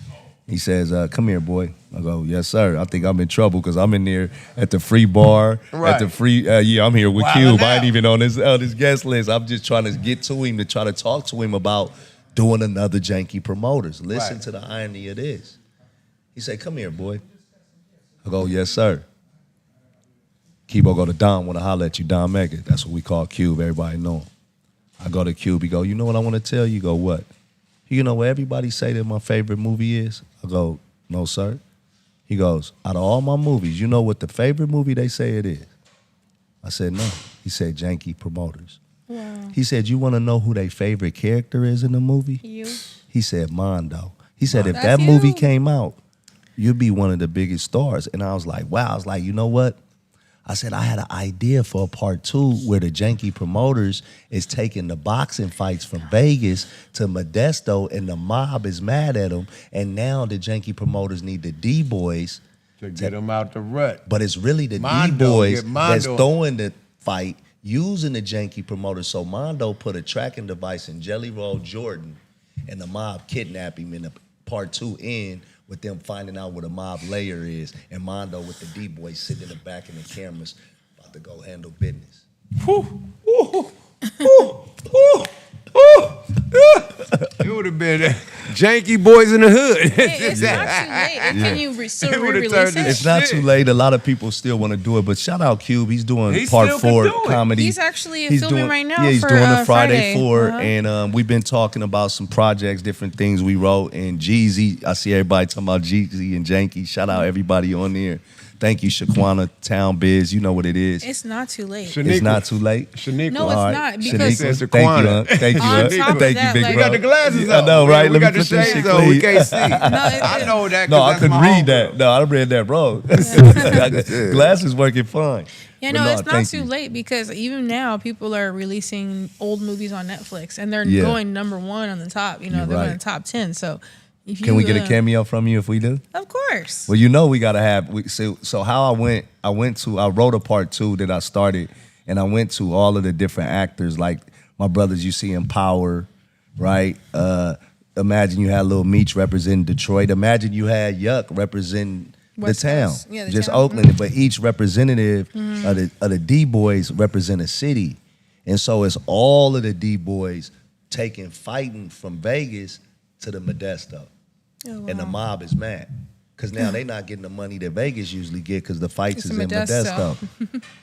D: He says, "Come here, boy." I go, "Yes, sir." I think I'm in trouble because I'm in there at the free bar,
A: Right.
D: at the free. Yeah, I'm here with
A: Wildin'
D: Cube. I
A: out.
D: ain't even on this guest list. I'm just trying to get to him to try to talk to him about doing another Janky Promoters. Listen
A: Right.
D: to the irony of this. He said, "Come here, boy." I go, "Yes, sir." Kibo go to Don, want to holler at you, Don Mega. That's what we call Cube. Everybody know him. I go to Cube. He go, "You know what I want to tell you?" Go, "What?" "You know what everybody say that my favorite movie is?" I go, "No, sir." He goes, "Out of all my movies, you know what the favorite movie they say it is?" I said, "No." He said, "Janky Promoters."
B: Wow.
D: He said, "You want to know who their favorite character is in the movie?"
B: You.
D: He said, "Mondo." He said, "If
B: That's
D: that
B: you.
D: movie came out, you'd be one of the biggest stars." And I was like, wow. I was like, you know what? I said, I had an idea for a part 2 where the Janky Promoters is taking the boxing fights from Vegas to Modesto, and the mob is mad at them. And now the Janky Promoters need the D-boys,
A: To get them out the rut.
D: but it's really the
A: Mondo,
D: D-boys
A: get Mondo.
D: that's throwing the fight using the Janky Promoters. So Mondo put a tracking device in Jelly Roll Jordan, and the mob kidnapped him in the part 2 end, with them finding out where the mob layer is, and Mondo with the D-boys sitting in the back of the cameras about to go handle business.
A: It would have been Janky Boys in the Hood.
B: Hey, it's not too late. Can you still
A: It would've
B: re-release
A: turned
B: it?
D: It's not
A: Shit.
D: too late. A lot of people still want to do it, but shout out Cube. He's doing
A: He
D: part
A: still can
D: 4
A: do it.
D: comedy.
B: He's actually
D: He's
B: filming
D: doing-
B: right now
D: Yeah, he's
B: for,
D: doing the Friday
B: Friday.
D: 4,
B: Uh-huh.
D: and we've been talking about some projects, different things we wrote. And Jeezy, I see everybody talking about Jeezy and Janky. Shout out everybody on there. Thank you, Shaquana, Town Biz. You know what it is.
B: It's not too late.
D: It's not too late.
A: Shaniqua.
B: No, it's
D: All right.
B: not, because-
D: Shaniqua,
A: Says
D: thank you,
A: Shaquana.
D: huh? Thank you,
B: On
D: huh?
B: top of
D: Thank
B: that,
D: you, big
B: like-
A: We
D: bro.
A: got the glasses
D: I
A: on.
D: know, right?
A: We
D: Let
A: got
D: me
A: the
D: put this
A: shades
D: shit
A: on. We
D: clean.
A: can't see.
B: it-
A: I know that. 'cause
D: No, I
A: that's
D: couldn't
A: my
D: read
A: homegirl.
D: that. No, I read that wrong. Glasses working fine.
B: Yeah,
D: But
B: no, it's not
D: thank
B: too
D: you.
B: late, because even now people are releasing old movies on Netflix, and they're
D: Yeah.
B: going #1 on the top. You know,
D: You're
B: they're going
D: right.
B: to top 10. So, if
D: Can
B: you,
D: we get a cameo from you if we do?
B: Of course.
D: Well, you know we gotta have. So how I wrote a part 2 that I started, and I went to all of the different actors, like my brothers you see in Power, right? Imagine you had Lil Meech representing Detroit. Imagine you had Yuck representing
B: West
D: the town,
B: Coast. Yeah, the
D: just
B: town.
D: Oakland. But each representative of the D boys represent a city, and so it's all of the D boys taking fighting from Vegas to the Modesto.
B: Oh,
D: And the
B: wow.
D: mob is mad because now they not getting the money that Vegas usually get because the fights
B: It's
D: is in
B: Modesto.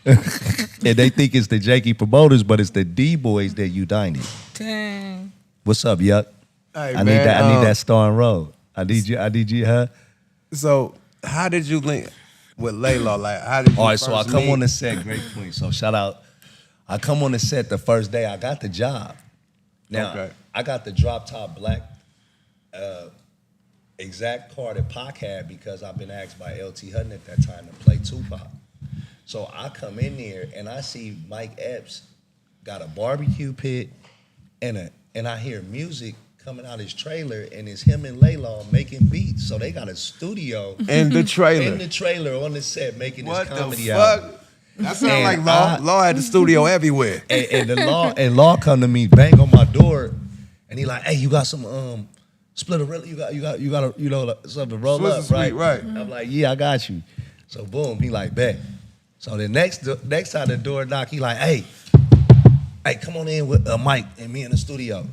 D: Modesto. And they think it's the Janky Promoters, but it's the D boys that united.
B: Dang.
D: What's up, Yuck?
A: Hey,
D: I need
A: man,
D: that. I need that starring role. I need you, huh?
A: So, how did you link with Layla? Like, how did you
D: All right, so I
A: first
D: come
A: meet?
D: on the set, great queen. So shout out. I come on the set the first day. I got the job. Now
A: Okay.
D: I got the drop top black exact car that Pac had because I've been asked by LT Hutton at that time to play Tupac. So I come in there and I see Mike Epps got a barbecue pit and I hear music coming out his trailer, and it's him and Laylaw making beats. So they got a studio
A: In the trailer.
D: in the trailer on the set making
A: What
D: this
A: the
D: comedy
A: fuck?
D: album.
A: That sound like
D: And
A: Law. Law had the studio everywhere.
D: And Law come to me, bang on my door, and he like, hey, you got some Splitterella? You got something to roll
A: Swiss
D: up,
A: Sweet,
D: right?
A: right.
D: I'm like, yeah, I got you. So boom, he like, bet. So the next time the door knock, he like, hey, come on in with Mike and me in the studio.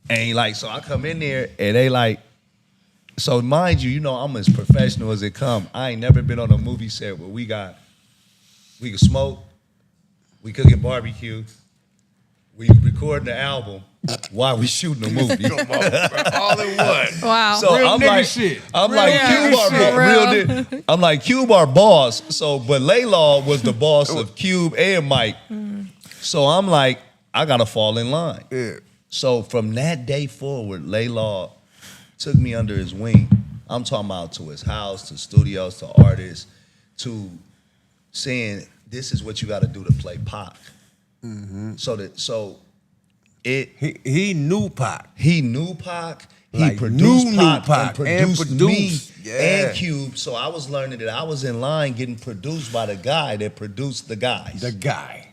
D: And he like, so I come in there and they like, so mind you, I'm as professional as it come. I ain't never been on a movie set where we can smoke, we cooking barbecue, we recording the album while we shooting a movie.
A: Come on, bro. All in one.
B: Wow.
D: So
A: Real
D: I'm
A: nigga
D: like,
A: shit.
D: I'm
A: Real
D: like,
B: nigga
D: Cube our
B: shit.
D: boss.
B: Real.
D: Real nigga. I'm like, Cube our boss. So, but Laylaw was the boss of Cube and Mike. So I'm like, I gotta fall in line.
A: Yeah.
D: So from that day forward, Laylaw took me under his wing. I'm talking about to his house, to studios, to artists, to saying this is what you got to do to play Pac. So
A: He knew Pac.
D: he knew Pac. He
A: Like,
D: produced
A: knew
D: Pac,
A: Pac
D: and produced me
A: Yeah.
D: and Cube. So I was learning that I was in line getting produced by the guy that produced the guys.
A: The guy.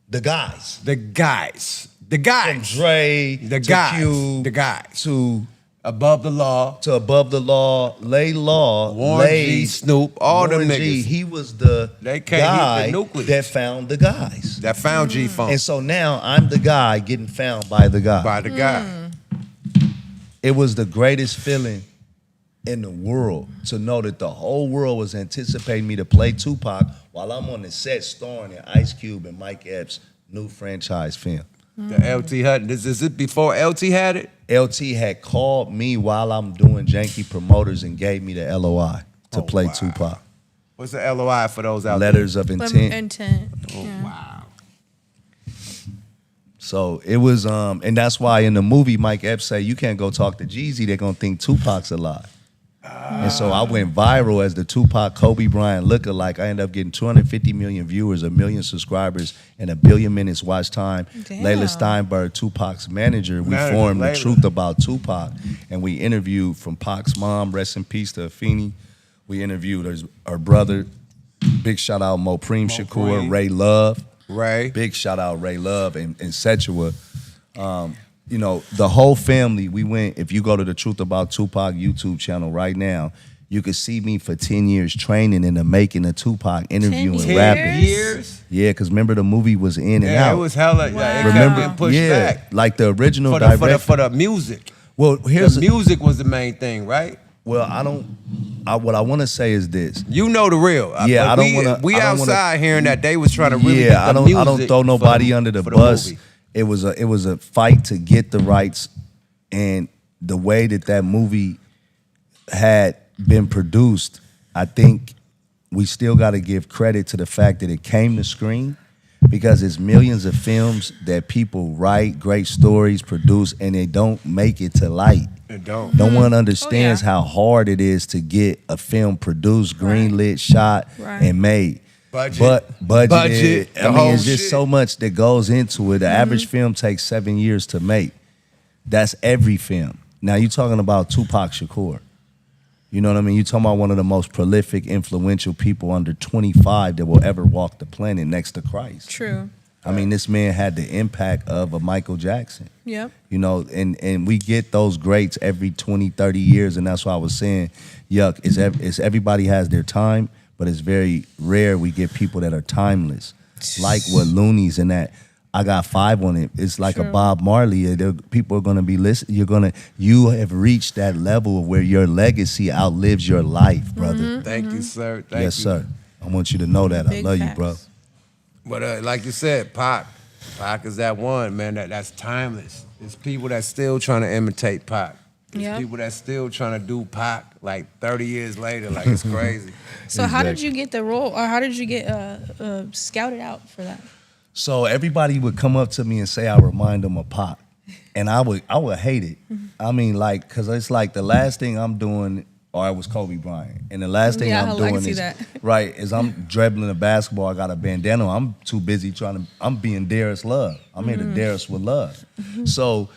D: The guys.
A: The guys. The
D: From
A: guys.
D: Dre
A: The
D: to
A: guys.
D: Cube
A: The guys.
D: to
A: Above the law.
D: Above the Law, Laylaw,
A: Warren G,
D: Lays,
A: Snoop, all them
D: Warren G.
A: niggas.
D: He was the
A: They can't
D: guy
A: eat the nucleus.
D: that found the guys.
A: That found G-Funk
D: And so now I'm the guy getting found by the guy.
A: by the guy.
D: It was the greatest feeling in the world to know that the whole world was anticipating me to play Tupac while I'm on the set starring in Ice Cube and Mike Epps' new franchise film.
A: The LT had is it before LT had it?
D: LT had called me while I'm doing Janky Promoters and gave me the LOI to play
A: wow.
D: Tupac.
A: What's the LOI for those out
D: Letters of intent.
B: Intent.
A: there?
B: Yeah.
A: Wow.
D: So it was, and that's why in the movie Mike Epps say you can't go talk to Jeezy, they're gonna think Tupac's alive. And so I went viral as the Tupac Kobe Bryant lookalike. I ended up getting 250 million viewers, 1 million subscribers, and 1 billion minutes watch time.
B: Damn.
D: Layla Steinberg, Tupac's manager, we
A: Manager,
D: formed The
A: Layla.
D: Truth About Tupac, and we interviewed from Pac's mom, rest in peace to Afeni. We interviewed her brother, big shout out Mopreem Shakur,
A: Mopreem.
D: Ray Love.
A: Ray.
D: Big shout out Ray Love and Setua. The whole family, we went, if you go to the Truth About Tupac YouTube channel right now, you could see me for 10 years training in the making of Tupac, interviewing,
B: 10
D: rapping.
A: years?
D: Yeah, because remember the movie was in and
A: Yeah,
D: out.
A: it was hella.
B: Wow.
A: It
D: Remember,
A: kept getting pushed
D: yeah,
A: back.
D: like the original
A: For
D: director.
A: the music.
D: Well, here's
A: The music was the main thing, right?
D: what I want to say is this.
A: You know the real.
D: Yeah,
A: But
D: I don't wanna-
A: We
D: I don't wanna-
A: outside hearing that they was trying to really.
D: Yeah,
A: get
D: I
A: the
D: don't
A: music
D: throw nobody
A: for
D: under the
A: for
D: bus.
A: movie.
D: It was a fight to get the rights, and the way that movie had been produced, I think we still got to give credit to the fact that it came to screen, because it's millions of films that people write great stories, produce, and they don't make it to light.
A: It don't.
D: No one understands
B: Oh, yeah.
D: how hard it is to get a film produced, greenlit, shot,
B: Right.
D: and made.
A: Budget.
D: Budget.
A: The
D: I mean,
A: whole
D: it's just
A: shit.
D: so much that goes into it. The average film takes 7 years to make. That's every film. Now you're talking about Tupac Shakur. You know what I mean? You're talking about one of the most prolific, influential people under 25 that will ever walk the planet next to Christ.
B: True.
D: I mean, this man had the impact of a Michael Jackson.
B: Yep.
D: And we get those greats every 20, 30 years, and that's why I was saying, it's everybody has their time, but it's very rare we get people that are timeless, like what Looney's and that. I got 5 on it. It's like a
B: True.
D: Bob Marley. People are gonna be listening. You have reached that level of where your legacy outlives your life, brother.
A: Thank you, sir. Thank
D: Yes,
A: you.
D: sir. I want you to know that. I
B: Big
D: love you,
B: facts.
D: bro.
A: But like you said, Pac is that one, man, that's timeless. There's people that's still trying to imitate Pac. There's
B: Yep.
A: people that's still trying to do Pac like 30 years later. Like, it's crazy.
B: So how did
D: Exactly.
B: you get the role, or how did you get scouted out for that?
D: So everybody would come up to me and say I remind them of Pop, and I would hate it. I mean, like, cause it's like the last thing I'm doing or it was Kobe Bryant. And the last thing
B: Yeah,
D: I'm
B: I
D: doing
B: can see
D: is
B: that.
D: right is I'm dribbling a basketball. I got a bandana. I'm too busy I'm being Darius Love. I'm here to Darius with love. So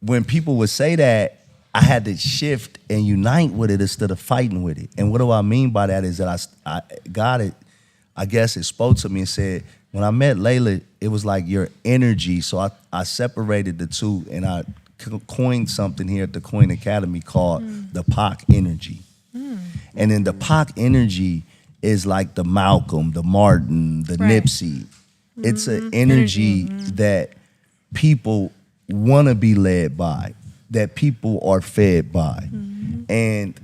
D: when people would say that, I had to shift and unite with it instead of fighting with it. And what do I mean by that is that I got it. I guess it spoke to me and said, when I met Layla, it was like your energy. So I separated the two and I coined something here at the Coin Academy called the Pac energy. And then the Pac energy is like the Malcolm, the Martin, the
B: Right.
D: Nipsey. It's an energy that people want to be led by, that people are fed by. And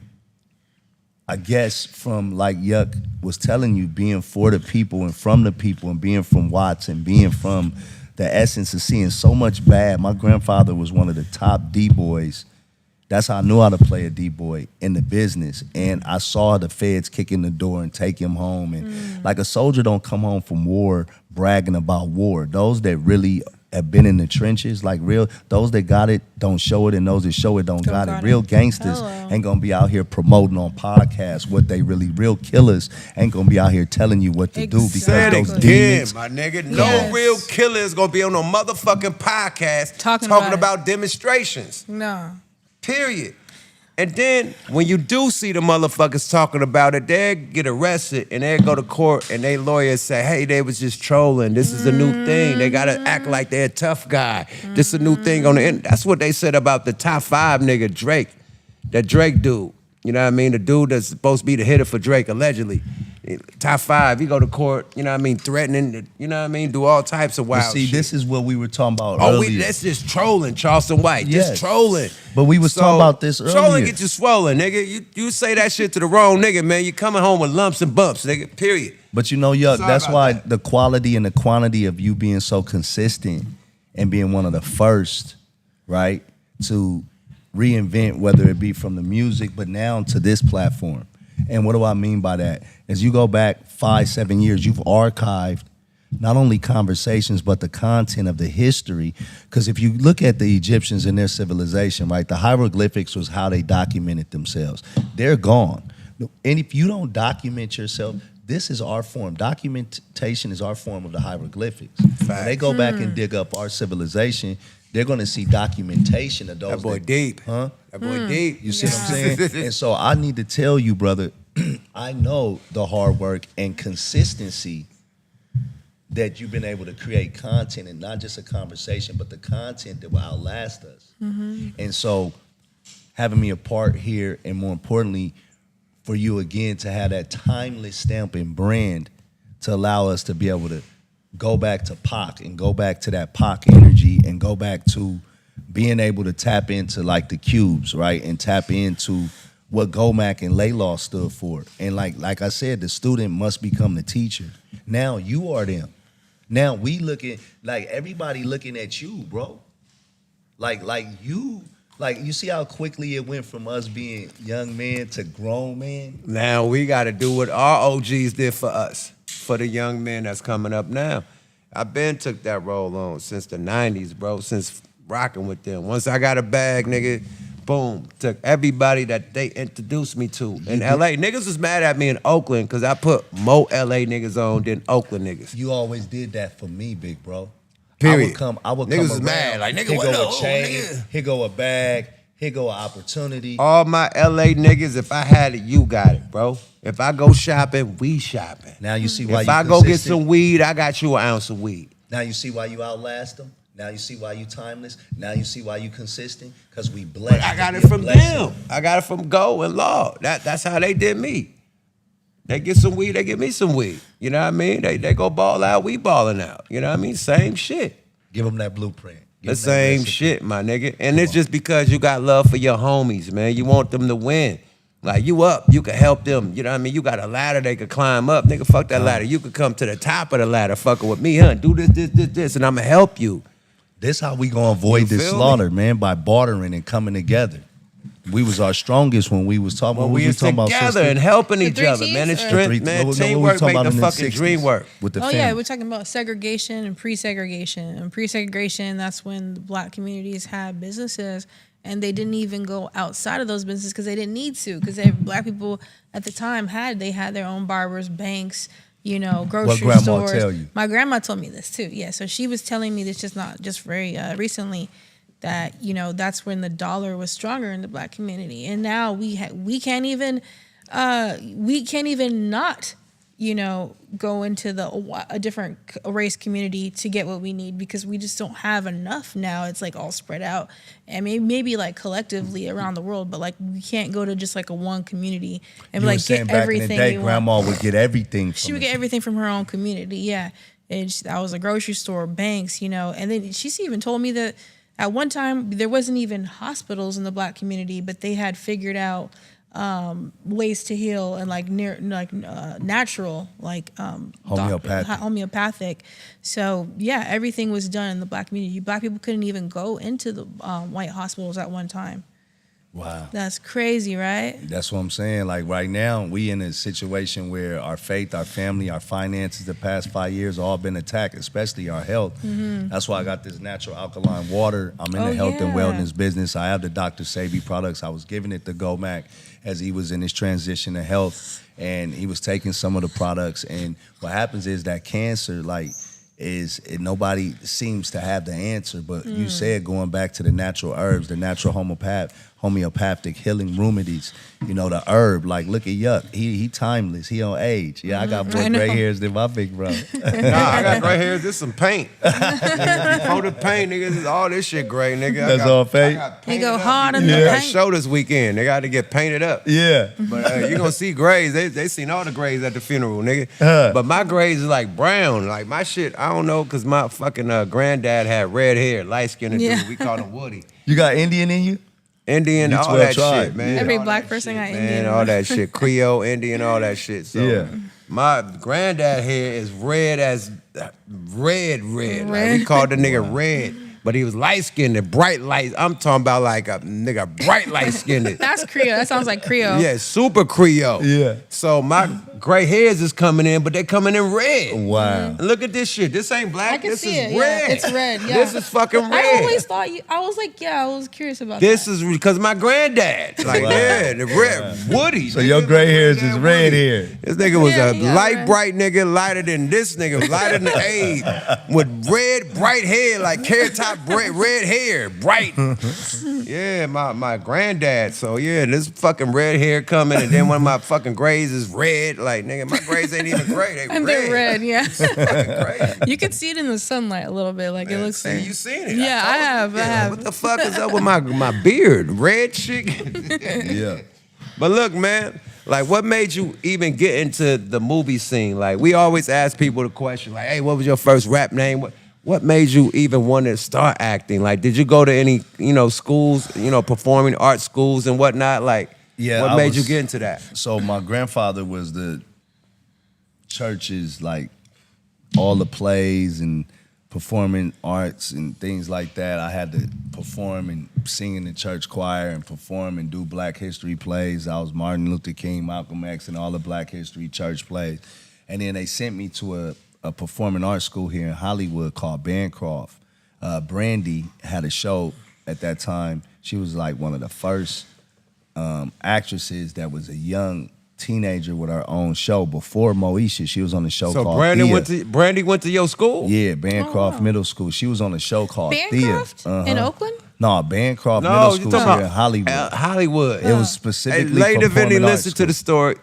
D: I guess from like Yuck was telling you, being for the people and from the people and being from Watts and being from the essence of seeing so much bad. My grandfather was one of the top D-boys. That's how I knew how to play a D-boy in the business. And I saw the feds kick in the door and take him home. And like a soldier don't come home from war bragging about war. Those that really have been in the trenches, like real, those that got it don't show it, and those that show it don't got it. Real gangsters
B: Hello.
D: ain't gonna be out here promoting on podcasts what they really, real killers ain't gonna be out here telling you what to do because
A: Say it
B: Exactly.
D: those
A: again,
D: demons.
A: my nigga. No
B: Yes.
A: real killer is gonna be on no motherfucking podcast
B: Talking
A: about demonstrations.
B: No.
A: Period. And then when you do see the motherfuckers talking about it, they get arrested and they go to court and they lawyers say, hey, they was just trolling. This is a new thing. They gotta act like they're a tough guy. This is a new thing on the internet. That's what they said about the top 5 nigga, Drake. That Drake dude. You know what I mean? The dude that's supposed to be the hitter for Drake, allegedly. Top 5, he go to court, you know what I mean, threatening, you know what I mean, do all types of
D: But
A: wild
D: see,
A: shit.
D: this is what we were talking about
A: Oh,
D: earlier.
A: that's just trolling, Charleston White.
D: Yes.
A: Just trolling.
D: But we was talking about this
A: Trolling
D: earlier.
A: get you swollen, nigga. You say that shit to the wrong nigga, man. You coming home with lumps and bumps, nigga. Period.
D: But you know, Yuck,
A: Sorry
D: that's
A: about
D: why
A: that.
D: the quality and the quantity of you being so consistent and being one of the first, right, to reinvent, whether it be from the music, but now to this platform. And what do I mean by that? As you go back 5-7 years, you've archived not only conversations, but the content of the history. Because if you look at the Egyptians and their civilization, right, the hieroglyphics was how they documented themselves. They're gone. And if you don't document yourself, this is our form. Documentation is our form of the hieroglyphics. When they go back and dig up our civilization, they're going to see documentation of those.
A: That boy deep.
D: Huh?
A: That boy deep.
D: You see what I'm saying? And so I need to tell you, brother, I know the hard work and consistency that you've been able to create content, and not just a conversation, but the content that will outlast us. And so having me a part here, and more importantly, for you again to have that timeless stamp and brand to allow us to be able to go back to Pac and go back to that Pac energy and go back to being able to tap into like the cubes, right? And tap into what GOMACK and Laylaw stood for. And like I said, the student must become the teacher. Now you are them. Now we looking, like everybody looking at you, bro. Like you see how quickly it went from us being young men to grown men?
A: Now we got to do what our OGs did for us, for the young men that's coming up now. I've been took that role on since the 90s, bro, since rocking with them. Once I got a bag, nigga, boom, took everybody that they introduced me to in L.A. Niggas was mad at me in Oakland because I put more L.A. niggas on than Oakland niggas.
D: You always did that for me, big bro.
A: Period.
D: I would
A: Niggas
D: come
A: was
D: around.
A: mad, like, nigga,
D: here
A: what
D: go
A: up?
D: a chain,
A: Nigga.
D: here go a bag, here go an opportunity.
A: All my L.A. niggas, if I had it, you got it, bro. If I go shopping, we shopping.
D: Now you see why
A: If
D: you
A: I go get
D: consistent.
A: some weed, I got you an ounce of weed.
D: Now you see why you outlast them. Now you see why you timeless. Now you see why you consistent. Because we blessed.
A: But I got
D: to
A: it
D: be a
A: from
D: blessing.
A: them. I got it from Go and Law. That's how they did me. They get some weed, they give me some weed. You know what I mean? They go ball out, we balling out. You know what I mean? Same shit.
D: Give them that blueprint. Give
A: The
D: 'em that
A: same
D: recipe.
A: shit, my nigga. And it's just because you got love for your homies, man. You want them to win. Like, you up, you can help them. You know what I mean? You got a ladder they could climb up. Nigga, fuck that ladder. You could come to the top of the ladder fucking with me, huh? Do this, and I'm going to help you.
D: This how we gonna avoid
A: You
D: this
A: feel me?
D: slaughter, man, by bartering and coming together. We was our strongest when we was talking.
A: When
D: what
A: we was
D: talking about,
A: together
D: sister?
A: and helping
B: The
A: each
B: three
A: other,
B: T's,
A: man. It's
B: or-
A: strength, man.
D: What we
A: Teamwork
D: talking
A: make
D: about
A: the
D: in
A: fucking
D: 60s
A: dream work.
D: with the
B: Oh
D: family.
B: yeah, we're talking about segregation and pre-segregation. And pre-segregation, that's when the black communities had businesses and they didn't even go outside of those businesses because they didn't need to, because Black people at the time had their own barbers, banks, you know, grocery
D: grandma
B: stores.
D: tell you?
B: My grandma told me this too. Yeah, so she was telling me this just very recently, that, you know, that's when the dollar was stronger in the Black community, and now we can't even not, you know, go into a different race community to get what we need, because we just don't have enough now. It's like all spread out, and maybe like collectively around the world, but like we can't go to just like a one community and
D: You
B: like
D: were saying
B: get
D: back
B: everything.
D: in the day,
B: we want.
D: grandma would get everything.
B: She would get everything from her own community. Yeah, that was a grocery store, banks, you know, and then she even told me that at one time there wasn't even hospitals in the Black community, but they had figured out ways to heal, and like natural, like homeopathic. So yeah, everything was done in the Black community. Black people couldn't even go into the white hospitals at one time.
D: Wow.
B: That's crazy, right?
D: That's what I'm saying. Like right now, we in a situation where our faith, our family, our finances the past 5 years all been attacked, especially our health.
B: Mm-hmm.
D: That's why I got this natural alkaline water. I'm in the health and wellness business. I have the Dr. Sebi products. I was giving it to GOMACK as he was in his transition to health, and he was taking some of the products. And what happens is that cancer, nobody seems to have the answer, but you said going back to the natural herbs, the natural homeopathic healing remedies, you know, the herb, like look at Yuck, he timeless, he on age. Yeah, I got more gray hairs than my big bro.
A: Nah, I got gray hairs. This some paint. Before the paint, nigga, all this shit gray, nigga.
D: That's all fake?
B: They go hard in
A: I
B: the
A: got
B: paint.
A: show this weekend. They got to get painted up.
D: Yeah.
A: But you gonna see grays. They seen all the grays at the funeral, nigga. But my grays is like brown. Like my shit, I don't know, cause my fucking granddad had red hair, light skinned dude. We called him Woody.
D: You got Indian in you?
A: Indian,
D: You
A: all
D: 12
A: that
D: tribe.
A: shit, man.
B: Every
A: All
B: Black
A: that
B: person
A: shit,
B: got
A: man.
B: Indian.
A: All that shit, Creole, Indian, all that shit. So
D: Yeah.
A: my granddad hair is red as red. Like we called the nigga red. But he was light-skinned and bright light. I'm talking about like a nigga bright light-skinned.
B: That's Creole. That sounds like Creole.
A: Yeah, super Creole.
D: Yeah.
A: So my gray hairs is coming in, but they coming in red.
D: Wow.
A: And look at this shit. This ain't black.
B: I can
A: this
B: see
A: is
B: it.
A: red.
B: Yeah, it's red. Yeah.
A: This is fucking red.
B: I always thought I was like, I was curious about
A: This
B: that.
A: is because my granddad. Like,
D: Wow.
A: yeah, the red Woody.
D: So
A: nigga.
D: your gray
A: My
D: hairs is
A: granddad
D: red
A: Woody.
D: hair.
A: This nigga was
B: Yeah,
A: a
B: he got
A: light,
B: red.
A: bright nigga, lighter than this nigga, lighter than Abe, with red, bright hair, like carrot top red hair, bright. Yeah, my granddad. So yeah, this fucking red hair coming, and then one of my fucking grays is red. Like, nigga, my grays ain't even gray. They
B: And they're red, yeah.
A: Fucking crazy.
B: You can see it in the sunlight a little bit. Like it looks
A: See,
B: like.
A: you seen it?
B: Yeah, I
A: told you.
B: have.
A: What the fuck is up with my beard? Red shit.
D: Yeah.
A: But look, man, like what made you even get into the movie scene? Like we always ask people the question, like, hey, what was your first rap name? What made you even want to start acting? Like, did you go to any, schools, performing arts schools and whatnot? Like,
D: Yeah,
A: what
D: I
A: made you
D: was-
A: get into that?
D: So my grandfather was the church's, like, all the plays and performing arts and things like that. I had to perform and sing in the church choir and perform and do Black History plays. I was Martin Luther King, Malcolm X, and all the Black History church plays. And then they sent me to a performing arts school here in Hollywood called Bancroft. Brandy had a show at that time. She was like one of the first actresses that was a young teenager with her own show before Moesha. She was on a show
A: So
D: called
A: Brandy went to your school?
D: Yeah, Bancroft
B: wow.
D: Middle School. She was on a show called
B: Bancroft
D: Thea.
B: in Oakland?
D: No, Bancroft
A: No,
D: Middle
A: you
D: School
A: talking
D: here in
A: about
D: Hollywood.
A: Hollywood.
D: It was
A: Hey,
D: specifically
A: later,
D: for
A: Vinny,
D: performing arts
A: listen to the
D: school.
A: story.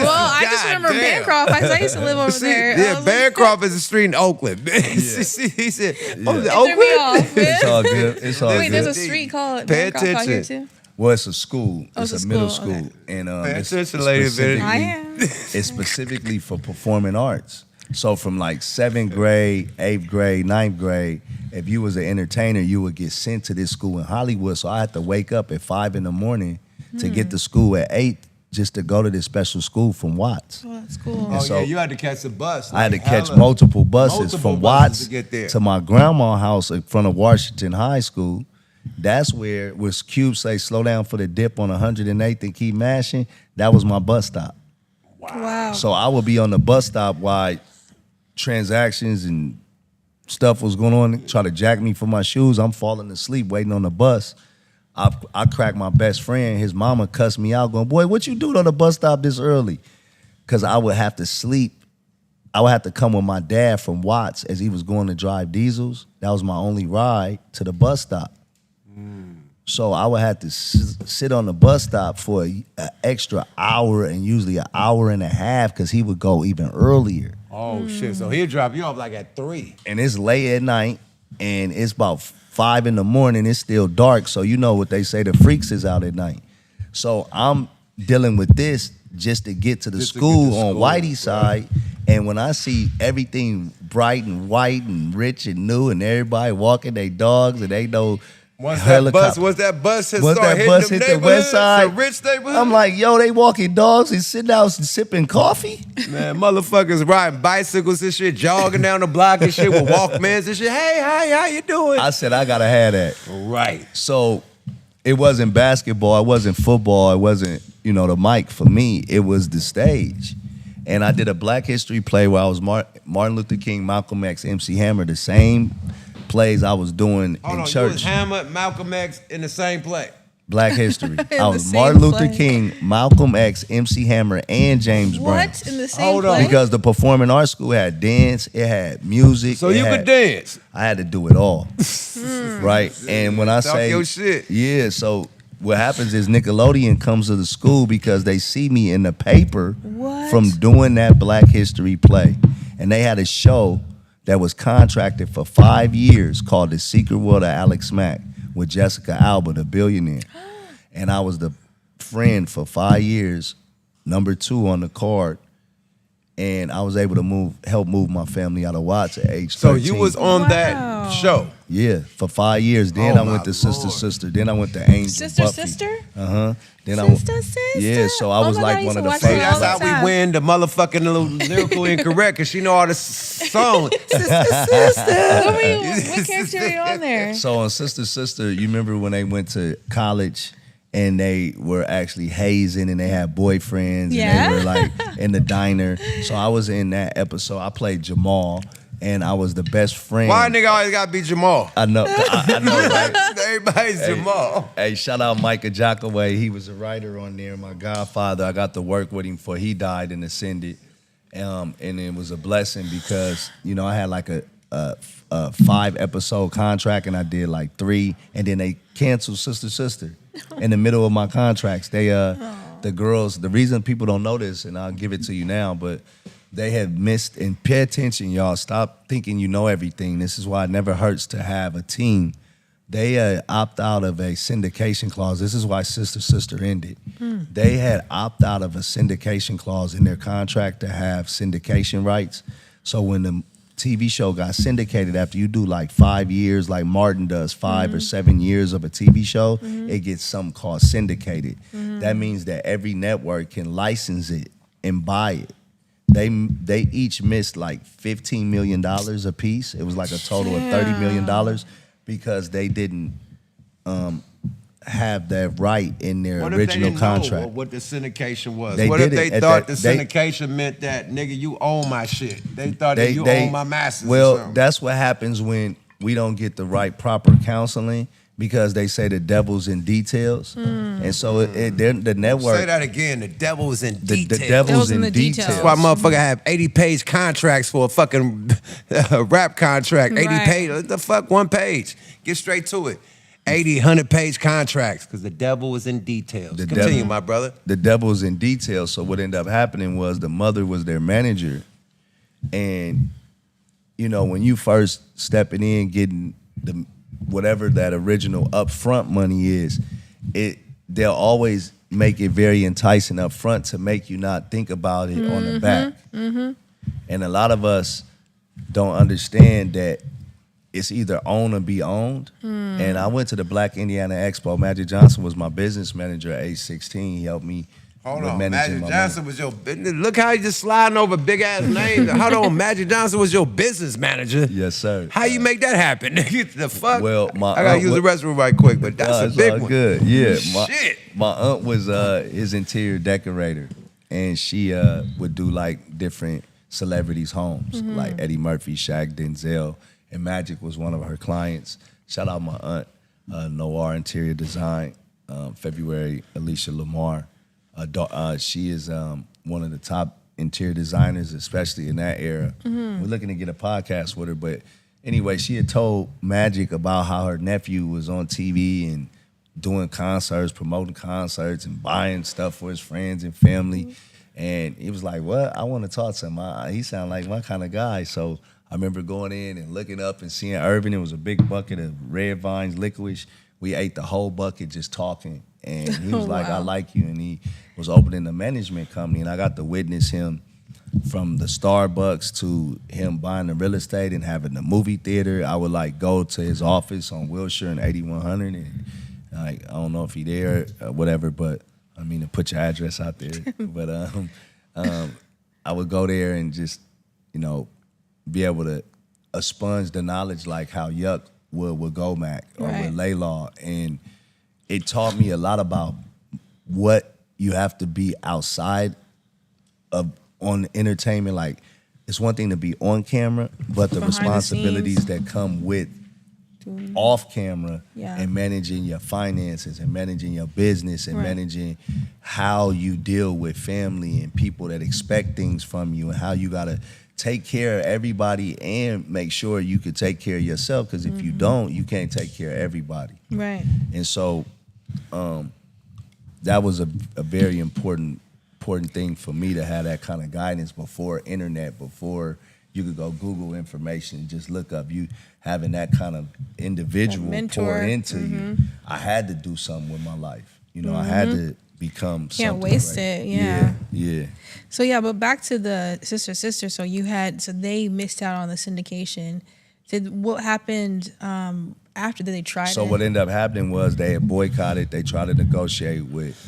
B: Well, I just remember
A: damn.
B: Bancroft. I used to live over
A: See,
B: there. I
A: yeah,
B: was like,
A: Bancroft is a street in Oakland. He said, oh,
B: It threw me
A: Oakland?
B: off,
D: It's
B: man.
D: all good. It's all
B: Wait,
D: good.
B: there's a street called
A: Pay
B: Bancroft out here
A: attention.
B: too?
D: Well, it's a school.
B: Oh,
D: It's
B: it's
D: a
B: a
D: middle
B: school,
D: school.
B: okay.
D: And
A: Pay
D: it's
A: attention, lady,
D: specifically-
B: I am.
D: It's specifically for performing arts. So from like 7th grade, 8th grade, 9th grade, if you was an entertainer, you would get sent to this school in Hollywood. So I had to wake up at 5 in the morning to get to school at 8 just to go to this special school from Watts.
B: Oh, that's cool.
A: Oh,
D: so-
A: yeah, you had to catch the bus.
D: I had to
A: like,
D: catch
A: hella-
D: multiple buses
A: multiple
D: from
A: buses
D: Watts
A: to get there.
D: to my grandma's house in front of Washington High School. That's where Cube say slow down for the dip on 108th and keep mashing. That was my bus stop.
B: Wow.
D: So I would be on the bus stop while transactions and stuff was going on, try to jack me for my shoes. I'm falling asleep waiting on the bus. I cracked my best friend. His mama cussed me out going, boy, what you doing on the bus stop this early? Because I would have to sleep. I would have to come with my dad from Watts as he was going to drive diesels. That was my only ride to the bus stop. So I would have to sit on the bus stop for an extra hour and usually an hour and a half because he would go even earlier.
A: Oh shit! So he'll drop you off like at 3.
D: And it's late at night and it's about 5 in the morning. It's still dark. So you know what they say, the freaks is out at night. So I'm dealing with this just to get to the school on Whitey's side. And when I see everything bright and white and rich and new and everybody walking their dogs and they know
A: Once that bus hit
D: the west side,
A: the rich neighborhood,
D: I'm like, yo, they walking dogs and sitting out and sipping coffee.
A: man, motherfuckers riding bicycles and shit, jogging down the block and shit with Walkmans and shit. Hey, hi, how you doing?
D: I said, I gotta have that.
A: Right.
D: So it wasn't basketball, it wasn't football, it wasn't, the mic for me. It was the stage. And I did a Black History play where I was Martin Luther King, Malcolm X, MC Hammer, the same plays I was doing in church.
A: You was Hammer, Malcolm X in the same play.
D: Black History. I was
B: same
D: Martin Luther
B: play.
D: King, Malcolm X, MC Hammer, and James Brown.
B: What? In the same
A: Hold on.
B: play?
D: Because the performing arts school had dance, it had music.
A: So you could dance.
D: I had to do it all. Right? And when I
A: Talk
D: say
A: your shit.
D: Yeah, so what happens is Nickelodeon comes to the school because they see me in the paper
B: What?
D: from doing that Black History play. And they had a show that was contracted for 5 years called The Secret World of Alex Mack with Jessica Alba, the billionaire. And I was the friend for 5 years, number 2 on the card. And I was able to help move my family out of Watts at age 13.
A: So you was on that
B: Wow.
A: show.
D: Yeah, for 5 years. Then
A: Oh,
D: I went
A: my
D: to Sister
A: Lord.
D: Sister. Then I went to Angel
B: Sister,
D: Buffy.
B: sister?
D: Uh-huh. Then
B: Sister, sister?
D: Yeah, so I
B: Oh
D: was
B: my
D: like
B: God, I
D: one
B: used
D: of
B: to
D: the
B: watch
D: first.
B: that all
A: That's
B: the
A: how
B: time.
A: we win the motherfucking Lyrical Incorrect, because she know all the songs. Sister,
B: What were you? What character were you on there?
D: So on Sister Sister, you remember when they went to college and they were actually hazing and they had boyfriends
B: Yeah.
D: and they were like in the diner. So I was in that episode. I played Jamal and I was the best friend.
A: Why nigga always gotta be Jamal?
D: I know, I know, right?
A: Everybody's Jamal.
D: Hey, shout out Micah Jockaway. He was a writer on there. My godfather, I got to work with him before he died and ascended. And it was a blessing because, I had like a 5-episode contract and I did like 3. And then they canceled Sister Sister in the middle of my contracts. They, the girls, the reason people don't know this, and I'll give it to you now, but they had missed, and pay attention, y'all. Stop thinking you know everything. This is why it never hurts to have a team. They opt out of a syndication clause. This is why Sister Sister ended. They had opt out of a syndication clause in their contract to have syndication rights. So when the TV show got syndicated, after you do like 5 years, like Martin does 5 or 7 years of a TV show, it gets something called syndicated. That means that every network can license it and buy it. They each missed like $15 million a piece. It was like a total of $30 million because they didn't have that right in their
A: What if they
D: original
A: didn't
D: contract.
A: know what the syndication was?
D: They
A: What if
D: did
A: they
D: it at
A: thought
D: that-
A: the
D: they-
A: syndication meant that, nigga, you own my shit? They thought that you own my masters or
D: Well,
A: something.
D: that's what happens when we don't get the right proper counseling because they say the devil's in details. And so the network...
A: Say that again. The devil is in
D: The
A: detail.
D: devil's in details.
A: That's why motherfucker have 80-page contracts for a fucking rap contract. 80
B: Right.
A: page. What the fuck? 1 page. Get straight to it. 80, 100-page contracts because the devil is in details.
D: The
A: Continue,
D: devil-
A: my brother.
D: The devil's in details. So what ended up happening was the mother was their manager. And, when you first stepping in, getting the whatever that original upfront money is, they'll always make it very enticing up front to make you not think about it on the back. And a lot of us don't understand that it's either own or be owned. And I went to the Black Indiana Expo. Magic Johnson was my business manager at age 16. He helped me
A: Hold
D: with
A: on.
D: managing
A: Magic
D: my
A: Johnson was your business. Look how you just sliding over big ass names. Hold on. Magic Johnson was your business manager.
D: money. Yes, sir.
A: How you make that happen? The fuck?
D: Well, my
A: I gotta
D: aunt
A: use the
D: wa-
A: restroom right quick, but that's
D: Nah,
A: a
D: it's
A: big
D: all
A: one.
D: good. Yeah.
A: Shit.
D: My aunt was his interior decorator, and she would do like different celebrities' homes, like Eddie Murphy, Shaq, Denzel, and Magic was one of her clients. Shout out my aunt. Noir Interior Design. February, Alicia Lamar. She is one of the top interior designers, especially in that era. We're looking to get a podcast with her, but anyway, she had told Magic about how her nephew was on TV and doing concerts, promoting concerts, and buying stuff for his friends and family. And he was like, "What? I want to talk to him. He sounded like my kind of guy." So I remember going in and looking up and seeing Urban. It was a big bucket of Red Vines licorice. We ate the whole bucket just talking. And he was like, "I like you." And he was opening a management company. And I got to witness him from the Starbucks to him buying the real estate and having the movie theater. I would like go to his office on Wilshire and 8100. And like, I don't know if he there or whatever, but I mean, to put your address out there. But I would go there and just, be able to expunge the knowledge like how Yuck would with GOMACK or with Laylaw. And it taught me a lot about what you have to be outside of on entertainment. Like, it's one thing to be on camera, but the responsibilities that come with off camera and managing your finances and managing your business and managing how you deal with family and people that expect things from you and how you got to take care of everybody and make sure you could take care of yourself, because if you don't, you can't take care of everybody.
B: Right.
D: And so that was a very important thing for me to have that kind of guidance before internet, before you could go Google information and just look up. You having that kind of individual pour into you. I had to do something with my life. I had to become
B: Can't
D: something.
B: waste it. Yeah.
D: Yeah.
B: So but back to the sister. So they missed out on the syndication. What happened after? Did they try?
D: So what ended up happening was they had boycotted. They tried to negotiate with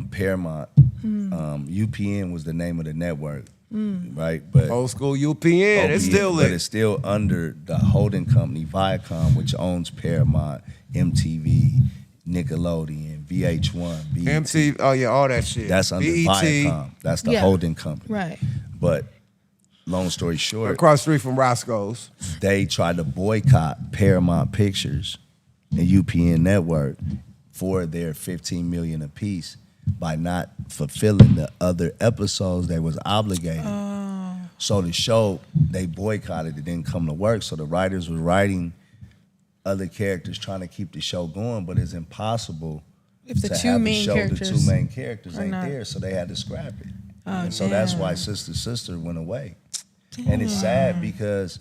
D: Paramount. UPN was the name of the network, right? But
A: Old school UPN, it's still lit.
D: But it's still under the holding company Viacom, which owns Paramount, MTV, Nickelodeon, VH1, BET.
A: MTV, oh yeah, all that shit.
D: That's under
A: BET.
D: Viacom. That's the holding company.
B: Right.
D: But long story short,
A: Across the street from Roscoe's.
D: they tried to boycott Paramount Pictures and UPN Network for their $15 million apiece by not fulfilling the other episodes they was obligated. So the show, they boycotted. It didn't come to work. So the writers were writing other characters trying to keep the show going, but it's impossible
B: if the
D: to
B: two
D: have
B: main
D: the show.
B: characters
D: The two main characters ain't
B: not
D: there, so they had to scrap it.
B: Oh,
D: and so that's
B: damn.
D: why Sister went away. And it's sad because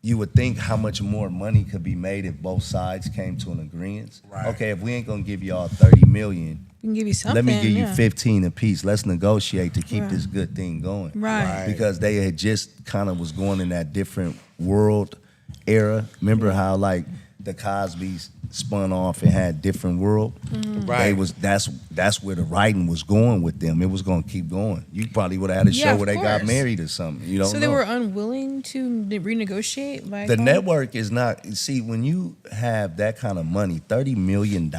D: you would think how much more money could be made if both sides came to an agreement.
A: Right.
D: Okay, if we ain't gonna give y'all $30 million,
B: We can give you something.
D: let me give you
B: yeah.
D: 15 apiece. Let's negotiate to keep
B: Right.
D: this good thing going.
B: Right.
D: Because they had just kind of was going in that different world era. Remember how like the Cosby's spun off and had different world?
A: Right.
D: That's where the writing was going with them. It was gonna keep going. You probably would have had a
B: Yeah,
D: show
B: of
D: where they got
B: course.
D: married or something. You don't
B: So
D: know.
B: they were unwilling to renegotiate.
D: The network is not. See, when you have that kind of money, $30 million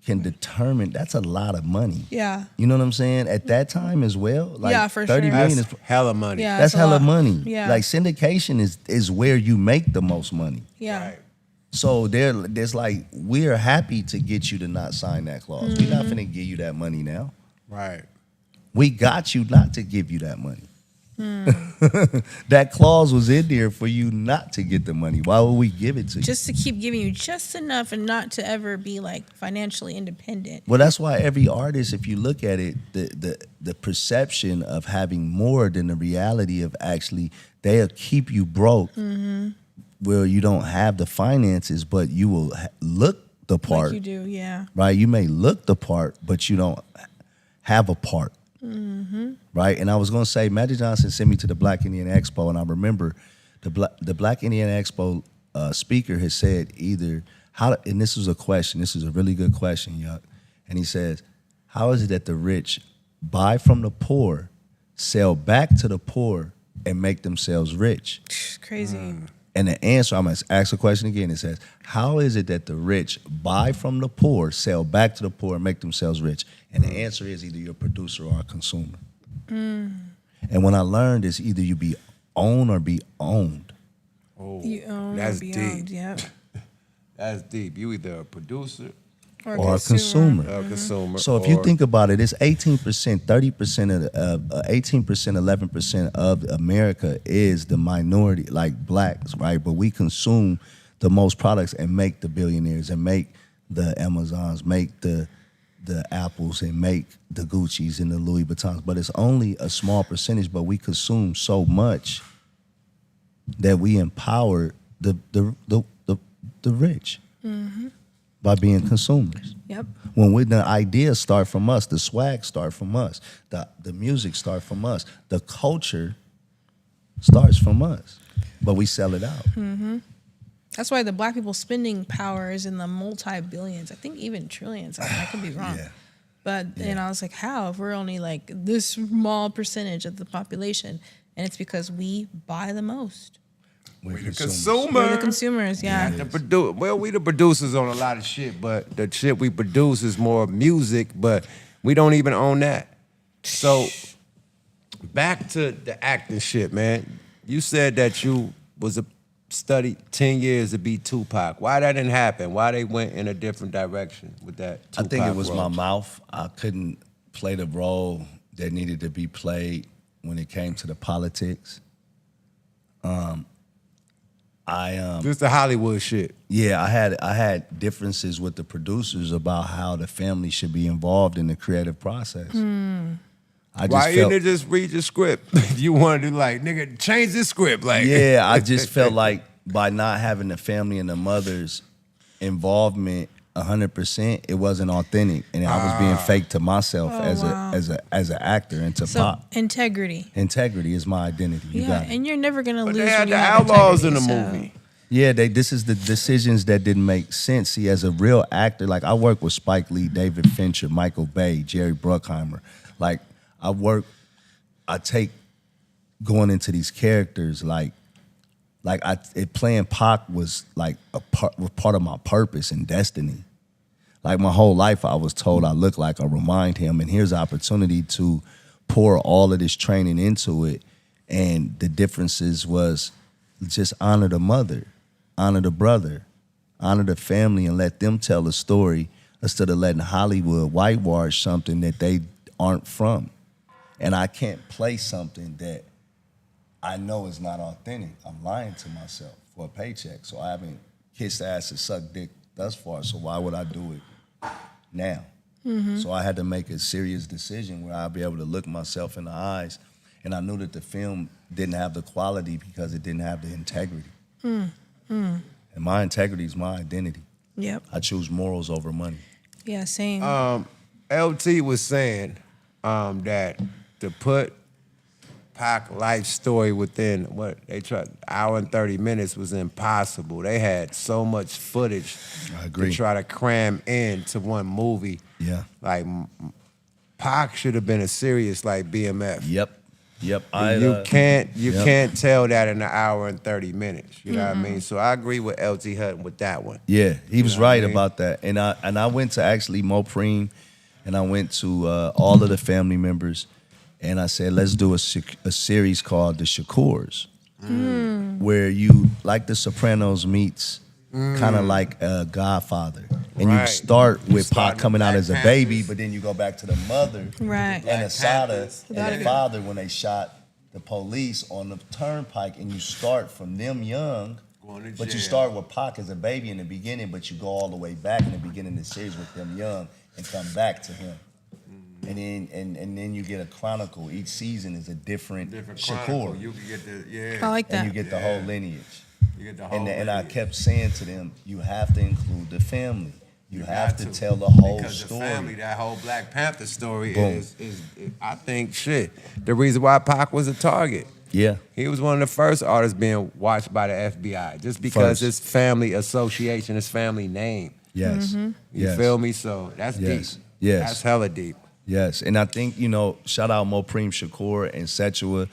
D: can determine. That's a lot of money.
B: Yeah.
D: You know what I'm saying? At that time as well. Like
B: Yeah, for
D: 30
B: sure.
D: million
A: That's
D: is
A: hella money.
B: Yeah.
D: that's
B: a
D: hella
B: lot.
D: money.
B: Yeah.
D: Like syndication is where you make the most money.
B: Yeah.
A: Right.
D: So there's like, we're happy to get you to not sign that clause. We're not finna give you that money now.
A: Right.
D: We got you not to give you that money. That clause was in there for you not to get the money. Why would we give it to you?
B: Just to keep giving you just enough and not to ever be like financially independent.
D: Well, that's why every artist, if you look at it, the perception of having more than the reality of actually, they'll keep you broke where you don't have the finances, but you will look the part.
B: Like you do, yeah.
D: Right? You may look the part, but you don't have a part. Right? And I was going to say, Magic Johnson sent me to the Black Indian Expo, and I remember the Black Indian Expo speaker has said either, and this was a question, this is a really good question, Yuck, and he says, how is it that the rich buy from the poor, sell back to the poor, and make themselves rich?
B: It's crazy.
D: And the answer, I'm going to ask the question again. It says, how is it that the rich buy from the poor, sell back to the poor, and make themselves rich? And the answer is either you're a producer or a consumer. And when I learned it's either you be owned or be owned.
A: Oh,
B: You own
A: that's
B: or be
A: deep.
B: owned, yeah.
A: That's deep. You either a producer
D: or a consumer.
A: or a consumer.
D: So if you
A: or-
D: think about it, it's 18%, 30% of 18%, 11% of America is the minority, like blacks, right? But we consume the most products and make the billionaires and make the Amazons, make the Apples and make the Gucci's and the Louis Vuittons. But it's only a small percentage, but we consume so much that we empower the rich by being consumers.
B: Yep.
D: When the ideas start from us, the swag start from us, the music start from us, the culture starts from us, but we sell it out.
B: That's why the black people spending power is in the multi-billions. I think even trillions. I could be wrong.
D: Yeah.
B: But and I was like, how? If we're only like this small percentage of the population, and it's because we buy the most.
D: We're
A: the
D: consumers.
A: consumer.
B: We're the consumers, yeah.
A: We the producers on a lot of shit, but the shit we produce is more music, but we don't even own that. So back to the acting shit, man. You said that you was studied 10 years to be Tupac. Why that didn't happen? Why they went in a different direction with that Tupac
D: I think it was
A: role?
D: my mouth. I couldn't play the role that needed to be played when it came to the politics.
A: Just the Hollywood shit.
D: Yeah, I had differences with the producers about how the family should be involved in the creative process. I just
A: Why
D: felt,
A: didn't they just read your script? You wanted to like, nigga, change this script. Like,
D: yeah, I just felt like by not having the family and the mother's involvement 100%, it wasn't authentic, and I was being fake to myself as an actor and to
B: So
D: pop.
B: integrity.
D: Integrity is my identity. You
B: Yeah,
D: got it.
B: and you're never gonna
A: But
B: lose.
A: they had
B: when you
A: the
B: have
A: Outlaws in the
B: integrity,
A: movie.
D: Yeah, this is the decisions that didn't make sense. See, as a real actor, like I work with Spike Lee, David Fincher, Michael Bay, Jerry Bruckheimer. Like I take going into these characters playing Pac was like was part of my purpose and destiny. Like my whole life, I was told I look like I remind him, and here's the opportunity to pour all of this training into it. And the differences was just honor the mother, honor the brother, honor the family, and let them tell a story instead of letting Hollywood whitewash something that they aren't from. And I can't play something that I know is not authentic. I'm lying to myself for a paycheck. So I haven't kissed ass and sucked dick thus far, so why would I do it now? So I had to make a serious decision where I'd be able to look myself in the eyes, and I knew that the film didn't have the quality because it didn't have the integrity. And my integrity is my identity.
B: Yep.
D: I choose morals over money.
B: Yeah. Same.
A: LT was saying that to put Pac life story within what they tried hour and 30 minutes was impossible. They had so much footage
D: I agree.
A: to try to cram into one movie.
D: Yeah.
A: Like Pac should have been a serious like BMF.
D: Yep.
A: You can't tell that in an hour and 30 minutes. You know what I mean? So I agree with LT Hutton with that one.
D: Yeah, he was
A: know what I
D: right
A: mean?
D: about that. And I went to actually Mopreme, and I went to all of the family members, and I said, let's do a series called The Shakurs, where you, like The Sopranos meets kind of like a Godfather. And you
A: Right.
D: start
A: You
D: with
A: start
D: Pac
A: with
D: coming out
A: Black
D: as a
A: Panthers.
D: baby, but then you go back to the mother
B: Right.
D: and Asada and
B: Gotta
D: the
B: go.
D: father when they shot the police on the turnpike, and you start from them young.
A: Going to
D: But you
A: jail.
D: start with Pac as a baby in the beginning, but you go all the way back in the beginning of the series with them young and come back to him. And then you get a chronicle. Each season is a different
A: chronicle.
D: Shakur.
A: You can get the
B: I like
D: And
B: that.
D: you get the whole lineage.
A: You get the whole
D: And I
A: lineage.
D: kept saying to them, you have to include the family. You have to
A: got
D: tell the whole
A: because
D: story.
A: the family, that whole Black Panther story
D: Boom.
A: is I think shit. The reason why Pac was a target.
D: Yeah.
A: He was one of the first artists being watched by the FBI just because
D: First.
A: his family association, his family name.
D: Yes.
A: You
D: Yes.
A: feel me? So that's
D: Yes.
A: deep.
D: Yes.
A: That's hella deep.
D: Yes, and I think, shout out Mopreme Shakur and Setua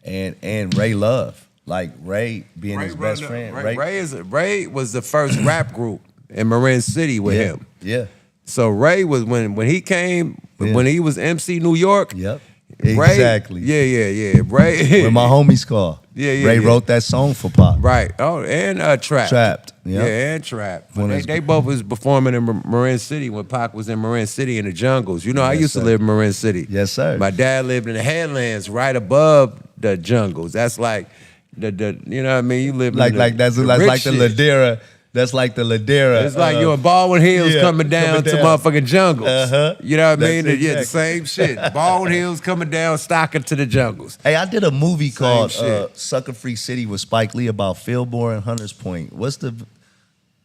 D: and Ray Love. Like Ray being his best friend.
A: Ray was the first rap group in Marin City with him.
D: Yeah.
A: So Ray was when he came,
D: Yeah.
A: when he was MC New York,
D: Yep. Exactly.
A: Yeah. Ray.
D: When my homies call.
A: Yeah.
D: Ray wrote that song for Pop.
A: Right. Oh, and Trapped.
D: Trapped.
A: Yeah,
D: Yeah.
A: and Trapped. They both was performing in Marin City when Pac was in Marin City in the jungles. You know, I
D: Yes,
A: used to
D: sir.
A: live in Marin City.
D: Yes, sir.
A: My dad lived in the headlands right above the jungles. That's like the you know what I mean? You live in
D: That's
A: rich
D: like the
A: shit.
D: Ladera. That's like the Ladera.
A: It's like you in Baldwin Hills coming down to motherfucking jungles. You know what I mean?
D: That's
A: Yeah, the
D: exactly.
A: same shit. Baldwin Hills coming down, Stockton to the jungles.
D: Hey, I did a movie called
A: shit.
D: Sucker Free City with Spike Lee about Fillmore and Hunters Point.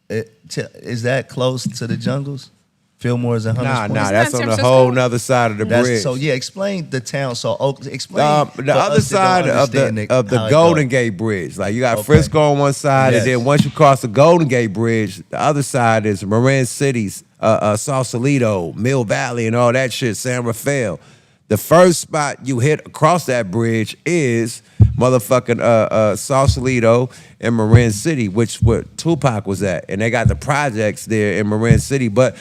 D: Is that close to the jungles? Fillmore's and Hunters Point?
A: Nah,
B: Isn't
A: that's
B: that
A: on
B: San
A: the
B: Francisco?
A: whole nother side of the bridge.
D: So yeah, explain the town. So explain
A: The
D: for
A: other
D: us that don't
A: side of
D: understand
A: the
D: how it
A: Golden
D: goes.
A: Gate Bridge. Like you got
D: Okay.
A: Frisco on one side,
D: Yes.
A: and then once you cross the Golden Gate Bridge, the other side is Marin City's, Sausalito, Mill Valley, and all that shit, San Rafael. The first spot you hit across that bridge is motherfucking Sausalito and Marin City, which where Tupac was at. And they got the projects there in Marin City, but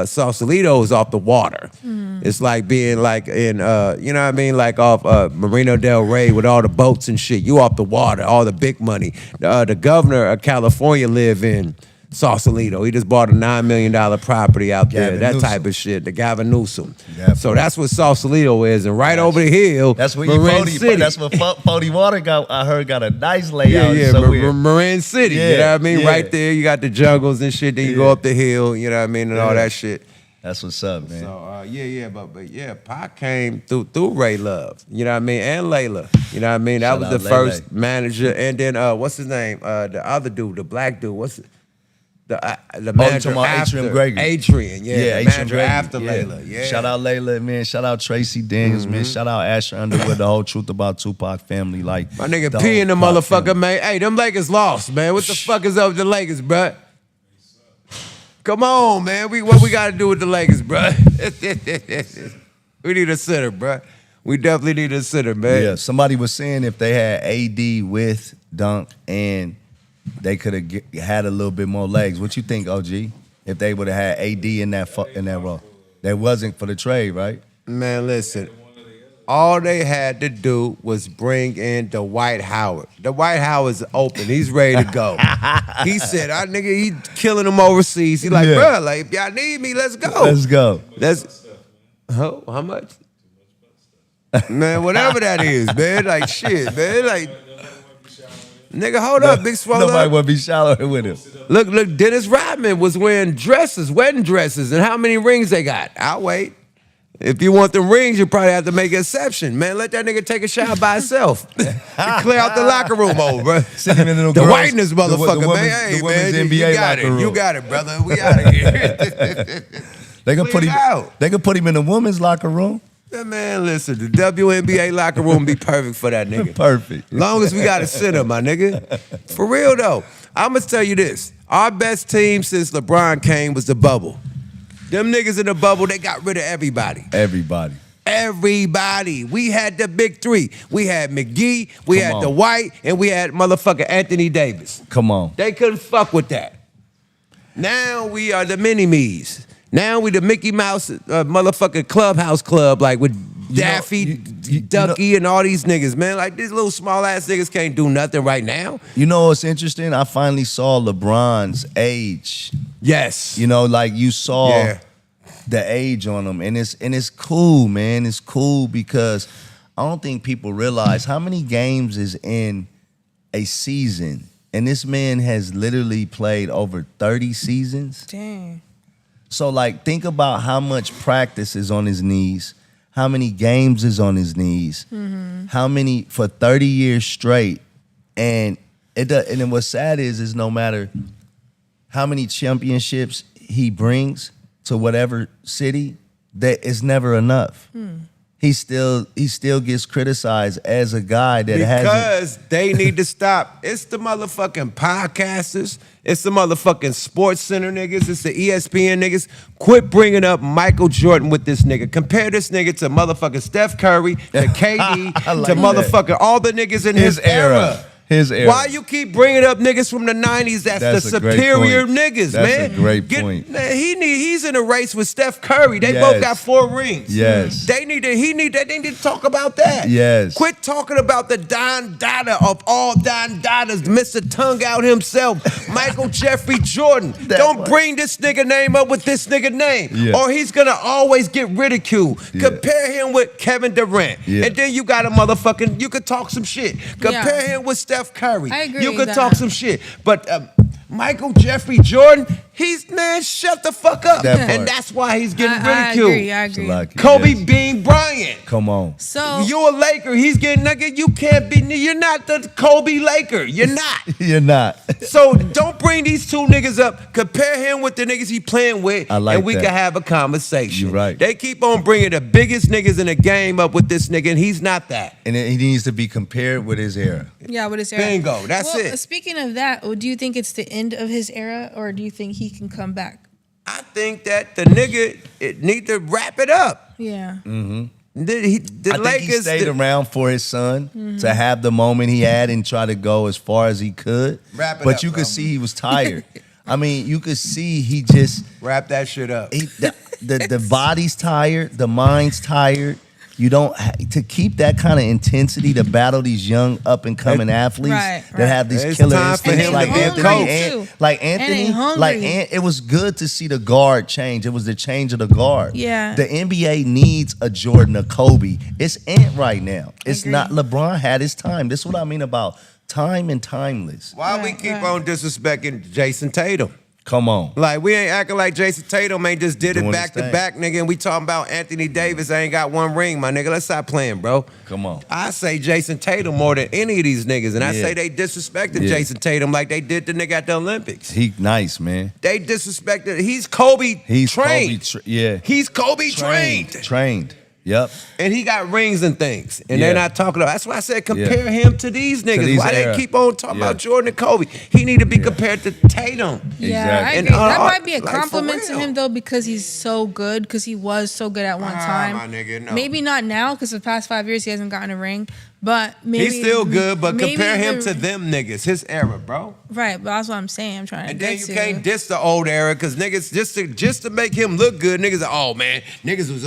A: Sausalito is off the water. It's like being like in, you know what I mean, like off Marino Del Rey with all the boats and shit. You off the water, all the big money. The governor of California live in Sausalito. He just bought a $9 million property out there,
D: Gavin
A: that
D: Newsom.
A: type of shit, the Gavin Newsom.
D: Yeah,
A: So that's what Sausalito is. And right over the hill,
D: That's where
A: Marin City.
D: That's where Fody Water got. I heard got a nice layout.
A: Yeah,
D: So weird.
A: Marin City. You
D: Yeah,
A: know what I mean?
D: yeah.
A: Right there, you got the jungles and shit. Then you go
D: Yeah.
A: up the hill, you know what I mean, and all
D: Yeah.
A: that shit.
D: That's what's up, man.
A: So but yeah, Pac came through Ray Love, you know what I mean, and Layla, you know what I mean. That
D: Shout
A: was
D: out
A: the
D: Lele.
A: first manager, and then what's his name? The other dude, the black dude, what's it? The manager
D: talking about
A: after
D: Adrian Gregory.
A: Adrian, the
D: Adrian
A: manager
D: Gregory,
A: after Layla, yeah.
D: Shout out Layla, man. Shout out Tracy Daniels, man. Shout out Asher Underwood, the whole truth about Tupac family. Like
A: My nigga
D: the
A: P in the
D: whole Pac
A: motherfucker,
D: family.
A: man. Hey, them Lakers lost, man. What the fuck is up with the Lakers, bruh? Come on, man. What we got to do with the Lakers, bruh? We need a center, bruh. We definitely need a center, man.
D: Yeah, somebody was saying if they had AD with Dunk and they could have had a little bit more legs. What you think, OG? If they would have had AD in that role, that wasn't for the trade, right?
A: Man, listen. All they had to do was bring in Dwight Howard. Dwight Howard's open. He's ready to go. He said, nigga, he killing them overseas. He like,
D: Yeah.
A: bruh, like, if y'all need me, let's go.
D: Let's go.
A: How much? Man, whatever that is, man. Like, shit, man. Like, nigga, hold up, Big Swallow.
D: Nobody would be showering with him.
A: Look, Dennis Rodman was wearing dresses, wedding dresses, and how many rings they got? I'll wait. If you want the rings, you probably have to make an exception. Man, let that nigga take a shower by himself. Clear out the locker room over, bro.
D: Sitting in the
A: The
D: girls-
A: whiteness motherfucker,
D: the
A: man. Hey,
D: the women's
A: man,
D: NBA
A: you got
D: locker
A: it.
D: room.
A: You got it, brother. We out of here.
D: They could put
A: Clean
D: him
A: out.
D: They could put him in the women's locker room.
A: Yeah, man, listen, the WNBA locker room be perfect for that nigga.
D: Perfect.
A: Long as we got a center, my nigga. For real, though. I'm going to tell you this. Our best team since LeBron came was the bubble. Them niggas in the bubble, they got rid of everybody.
D: Everybody.
A: Everybody. We had the big three. We had McGee, we
D: Come
A: had
D: on.
A: the White, and we had motherfucker Anthony Davis.
D: Come on.
A: They couldn't fuck with that. Now we are the mini-me's. Now we the Mickey Mouse motherfucking clubhouse club, like with Daffy, Ducky, and all these niggas, man. Like these little small ass niggas can't do nothing right now.
D: You know what's interesting? I finally saw LeBron's age.
A: Yes.
D: You know, like you saw
A: Yeah.
D: the age on him, and it's cool, man. It's cool because I don't think people realize how many games is in a season, and this man has literally played over 30 seasons.
B: Dang.
D: So, like, think about how much practice is on his knees, how many games is on his knees, how many for 30 years straight, and then what's sad is no matter how many championships he brings to whatever city, that is never enough. He still gets criticized as a guy that hasn't.
A: Because they need to stop. It's the motherfucking podcasters. It's the motherfucking Sports Center niggas. It's the ESPN niggas. Quit bringing up Michael Jordan with this nigga. Compare this nigga to motherfucking Steph Curry, to KD,
D: I like
A: to
D: that.
A: motherfucking all the niggas in his era.
D: His era.
A: Why you keep bringing up niggas from the 90s that's the
D: a great
A: superior
D: point.
A: niggas,
D: That's
A: man?
D: a great point.
A: Man, he's in a race with Steph Curry. They
D: Yes.
A: both got 4 rings.
D: Yes.
A: They need to talk about that.
D: Yes.
A: Quit talking about the Don Dada of all Don Dadas, Mr. Tongue Out himself, Michael Jeffrey Jordan. Don't bring this nigga name up with this nigga name,
D: Yeah.
A: or he's gonna always get ridiculed.
D: Yeah.
A: Compare him with Kevin Durant,
D: Yeah.
A: and then you got a motherfucking. You could talk some shit. Compare him with Steph Curry.
B: I agree
A: You
B: with
A: could
B: that.
A: talk some shit, but Michael Jeffrey Jordan, man, shut the fuck up,
D: That part.
A: and that's why he's getting
B: I
A: ridiculed.
B: agree. I agree.
D: Salaki,
A: Kobe
D: yes.
A: Bean Bryant.
D: Come on.
B: So
A: You a Laker. He's getting nigga. You can't be. You're not the Kobe Laker. You're not.
D: You're not.
A: So don't bring these 2 niggas up. Compare him with the niggas he playing with,
D: I like
A: and we
D: that.
A: can have a conversation.
D: You're right.
A: They keep on bringing the biggest niggas in the game up with this nigga, and he's not that.
D: And he needs to be compared with his era.
B: yeah, what is
A: Bingo. That's
B: well,
A: it.
B: Speaking of that, do you think it's the end of his era, or do you think he can come back?
A: I think that the nigga need to wrap it up.
B: Yeah.
A: The
D: I think
A: Lakers.
D: he stayed around for his son to have the moment he had and try to go as far as he could.
A: Wrap it
D: but
A: up,
D: you
A: bro.
D: could see he was tired. I mean, you could see he just
A: Wrap that shit up.
D: the body's tired, the mind's tired. You don't to keep that kind of intensity to battle these young up and coming athletes
B: Right,
D: that
B: right.
D: have these
A: It's
D: killer
A: time for
D: instincts
A: him
D: like
A: to be a
D: Anthony.
A: coach.
D: Like
B: And
D: Anthony,
B: they hungry.
D: like it was good to see the guard change. It was the change of the guard.
B: Yeah.
D: The NBA needs a Jordan, a Kobe. It's Ant right now. It's
B: Agree.
D: not LeBron had his time. This is what I mean about time and timeless.
A: Why we
B: Right,
A: keep
B: right.
A: on disrespecting Jason Tatum?
D: Come on.
A: Like, we ain't acting like Jason Tatum ain't just did
D: Doing
A: it
D: his
A: back to
D: thing.
A: back, nigga, and we talking about Anthony Davis ain't got 1 ring, my nigga. Let's stop playing, bro.
D: Come on.
A: I say Jason Tatum more than any of these niggas, and I
D: Yeah.
A: say they disrespected
D: Yeah.
A: Jason Tatum like they did the nigga at the Olympics.
D: He nice, man.
A: They disrespected. He's Kobe
D: He's
A: trained.
D: Kobe yeah.
A: He's Kobe trained.
D: Trained. Yep.
A: And he got rings and things. And
D: Yeah.
A: they're not talking about. That's why I said compare him to these niggas.
D: these
A: Why
D: era.
A: they keep on talking
D: Yeah.
A: about Jordan and Kobe? He need to be compared to Tatum.
B: Yeah,
D: Exactly.
B: I
A: And,
B: agree. That might be a
A: like, for
B: compliment to
A: real.
B: him though, because he's so good. Because he was so good at one time.
A: my nigga, no.
B: Maybe not now, because the past 5 years he hasn't gotten a ring. But maybe
A: He's still good, but
B: maybe
A: compare him
B: the-
A: to them niggas, his era, bro.
B: Right, but that's what I'm saying. I'm trying to
A: And
B: get
A: then you
B: to.
A: can't diss the old era, cause niggas just to make him look good, niggas are, oh man, niggas was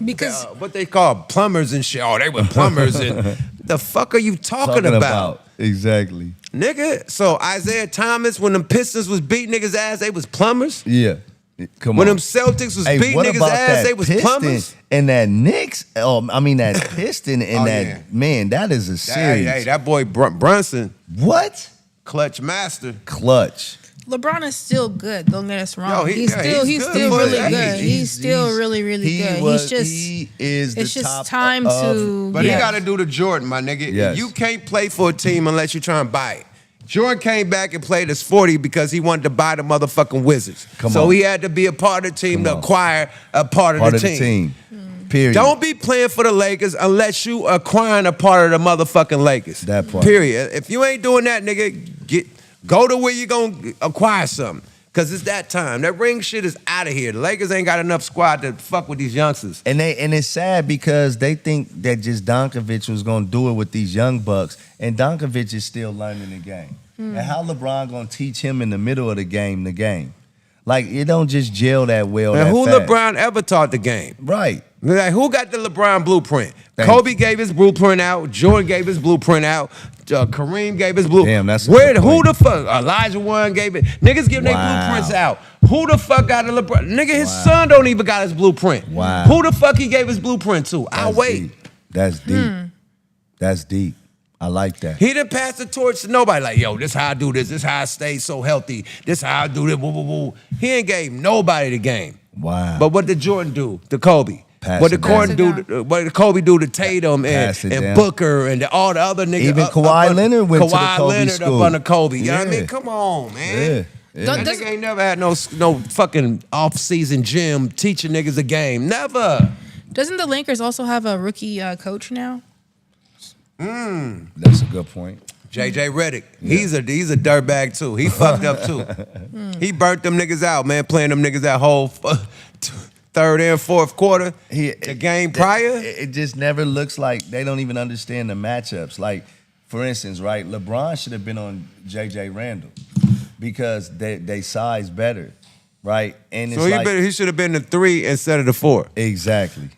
B: Because-
A: what they call plumbers and shit. Oh, they were plumbers and the fuck are you talking about?
D: Exactly.
A: Nigga? So Isaiah Thomas, when them Pistons was beating niggas ass, they was plumbers.
D: Yeah. Come
A: When
D: on.
A: them Celtics was
D: Hey,
A: beating
D: what
A: niggas
D: about
A: ass,
D: that
A: they was
D: Piston
A: plumbers.
D: and that Knicks? Oh, I mean that Piston and
A: Oh,
D: that
A: yeah.
D: man. That is a series.
A: Hey, that boy Brunson,
D: What?
A: clutch master.
D: Clutch.
B: LeBron is still good. Don't get us wrong.
A: Yo,
B: he's still
A: he's good.
B: really
A: He's-
B: good. He's still really good.
D: He is the
B: it's just
D: top
B: time
D: of-
B: to.
A: But
B: yeah.
A: he got to do the Jordan, my nigga.
D: Yes.
A: You can't play for a team unless you try and buy it. Jordan came back and played as 40 because he wanted to buy the motherfucking Wizards.
D: Come
A: so
D: on.
A: he had to be a part of the team
D: Come
A: to
D: on.
A: acquire a part of
D: part
A: the
D: of the
A: team.
D: team. Period.
A: Don't be playing for the Lakers unless you acquiring a part of the motherfucking Lakers.
D: That part.
A: Period. If you ain't doing that, nigga, go to where you gonna acquire something. Cause it's that time. That ring shit is out of here. The Lakers ain't got enough squad to fuck with these youngsters.
D: And it's sad because they think that just Donkovic was gonna do it with these young bucks, and Donkovic is still learning the game. And how LeBron gonna teach him in the middle of the game? Like it don't just gel that well.
A: And
D: that
A: who
D: fast.
A: LeBron ever taught the game?
D: Right.
A: Like, who got the LeBron blueprint?
D: Thank
A: Kobe gave his blueprint out. Jordan gave his blueprint out. Kareem gave his blueprint.
D: Damn, that's a
A: where.
D: good
A: Who
D: point.
A: the fuck? Elijah Warren gave it. Niggas giving their
D: Wow.
A: blueprints out. Who the fuck got a LeBron? Nigga, his
D: Wow.
A: son don't even got his blueprint.
D: Wow.
A: Who the fuck he gave his blueprint to? I'll
D: That's
A: wait.
D: deep. That's deep. That's deep. I like that.
A: He didn't pass the torch to nobody. Like, yo, this how I do this. This how I stay so healthy. This how I do this. Woo, woo, woo. He ain't gave nobody the game.
D: Wow.
A: But what did Jordan do to Kobe?
D: Pass
A: What
D: it
A: did
D: down.
A: Jordan do? What did Kobe do to Tatum
D: Pass it
A: and
D: down.
A: Booker and all the other niggas?
D: Even
A: up
D: Kawhi
A: under-
D: Leonard went to the
A: Kawhi
D: Kobe
A: Leonard
D: school.
A: up under Kobe. You know what I
D: Yeah.
A: mean? Come on, man.
D: Yeah.
B: Don't-
A: That nigga ain't never had no fucking off-season gym teaching niggas a game. Never.
B: Doesn't the Lakers also have a rookie coach now?
D: That's a good point.
A: JJ Redick, he's a dirtbag too. He fucked up too. He burnt them niggas out, man, playing them niggas that whole third and fourth quarter. The game prior.
D: It just never looks like they don't even understand the matchups. Like for instance, right? LeBron should have been on J.J. Randall because they size better, right? And it's
A: So he should have been the 3 instead of the 4.
D: Exactly.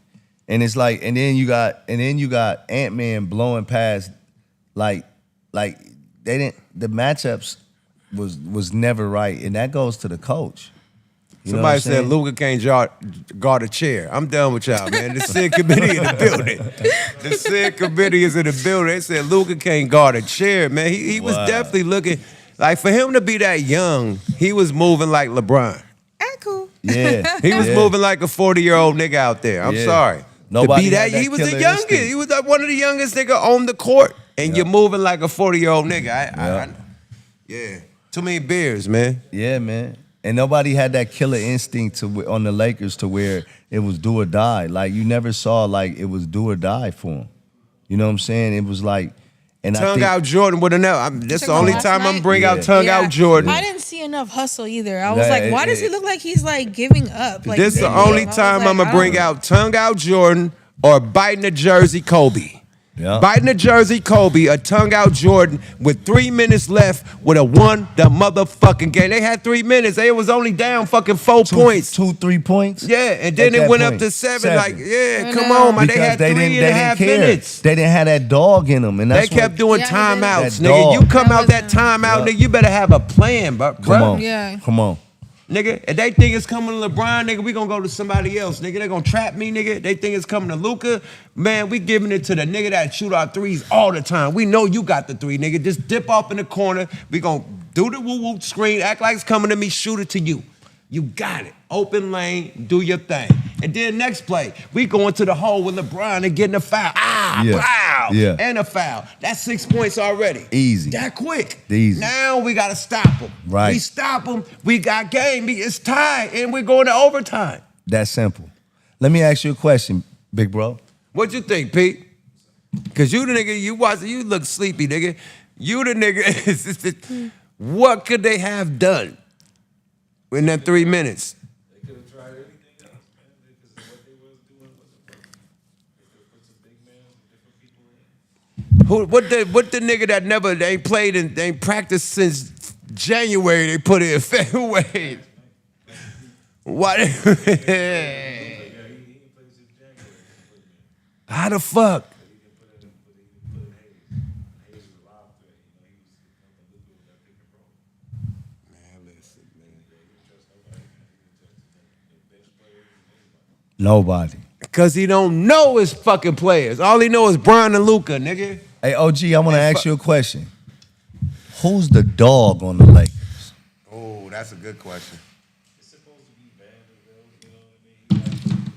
D: And it's like, and then you got Ant-Man blowing past, like they didn't. The matchups was never right, and that goes to the coach.
A: Somebody said Luka can't guard a chair. I'm done with y'all, man. The Sid committee in the building. The Sid committee is in the building. They said Luka can't guard a chair, man. He was definitely looking like, for him to be that young, he was moving like LeBron.
B: Cool.
D: Yeah,
A: He was moving like a 40-year-old nigga out there. I'm sorry.
D: Nobody
A: to be
D: had that
A: he was the
D: killer
A: youngest.
D: instinct.
A: He was like one of the youngest nigga on the court, and you're moving like a 40-year-old nigga. Yeah. Too many beers, man.
D: Yeah, man. And nobody had that killer instinct on the Lakers to where it was do or die. Like, you never saw, like, it was do or die for them. You know what I'm saying? It was like, and
A: Tongue out Jordan would have never. That's the only time I'm bring out tongue out Jordan.
B: I didn't see enough hustle either. I was like, why does he look like he's like giving up? Like,
A: this is the only time I'm gonna bring out tongue out Jordan or biting a jersey Kobe.
D: Yeah.
A: Biting a jersey Kobe, a tongue out Jordan with 3 minutes left with a the motherfucking game. They had 3 minutes. They was only down fucking 4 points.
D: 3 points?
A: Yeah, and then it went up to 7. Like, yeah, come on, man. They had
D: they
A: 3.5
D: care.
A: minutes.
D: They didn't have that dog in them. And
A: They kept doing
B: Yeah,
A: timeouts,
D: that
A: nigga.
D: dog.
A: You come out that timeout, nigga, you better have a plan, bro.
D: Come on.
B: Yeah.
D: Come on.
A: Nigga, if they think it's coming to LeBron, nigga, we gonna go to somebody else, nigga. They gonna trap me, nigga. They think it's coming to Luka. Man, we giving it to the nigga that shoot our threes all the time. We know you got the 3, nigga. Just dip off in the corner. We gonna do the woo-woo screen, act like it's coming to me, shoot it to you. You got it. Open lane, do your thing. And then next play, we going to the hole with LeBron and getting a foul. Wow.
D: Yeah.
A: And a foul. That's 6 points already.
D: Easy.
A: That quick.
D: Easy.
A: Now we got to stop them.
D: Right.
A: We stop them. We got game. It's tied, and we're going to overtime.
D: That simple. Let me ask you a question, big bro.
A: What you think, Pete? Because you the nigga, you look sleepy, nigga. You the nigga. What could they have done in that 3 minutes?
F: They could have tried anything else, man, because what they was doing wasn't perfect. They could have put some big men, some different people in.
A: What the nigga that they ain't played and they ain't practiced since January, they put it in February. Why? How the fuck?
D: Nobody.
A: Because he don't know his fucking players. All he know is Brian and Luka, nigga.
D: Hey, OG, I want to ask you a question. Who's the dog on the Lakers?
A: Oh, that's a good question.
F: It's supposed to be Vanderbilt, you know what I mean?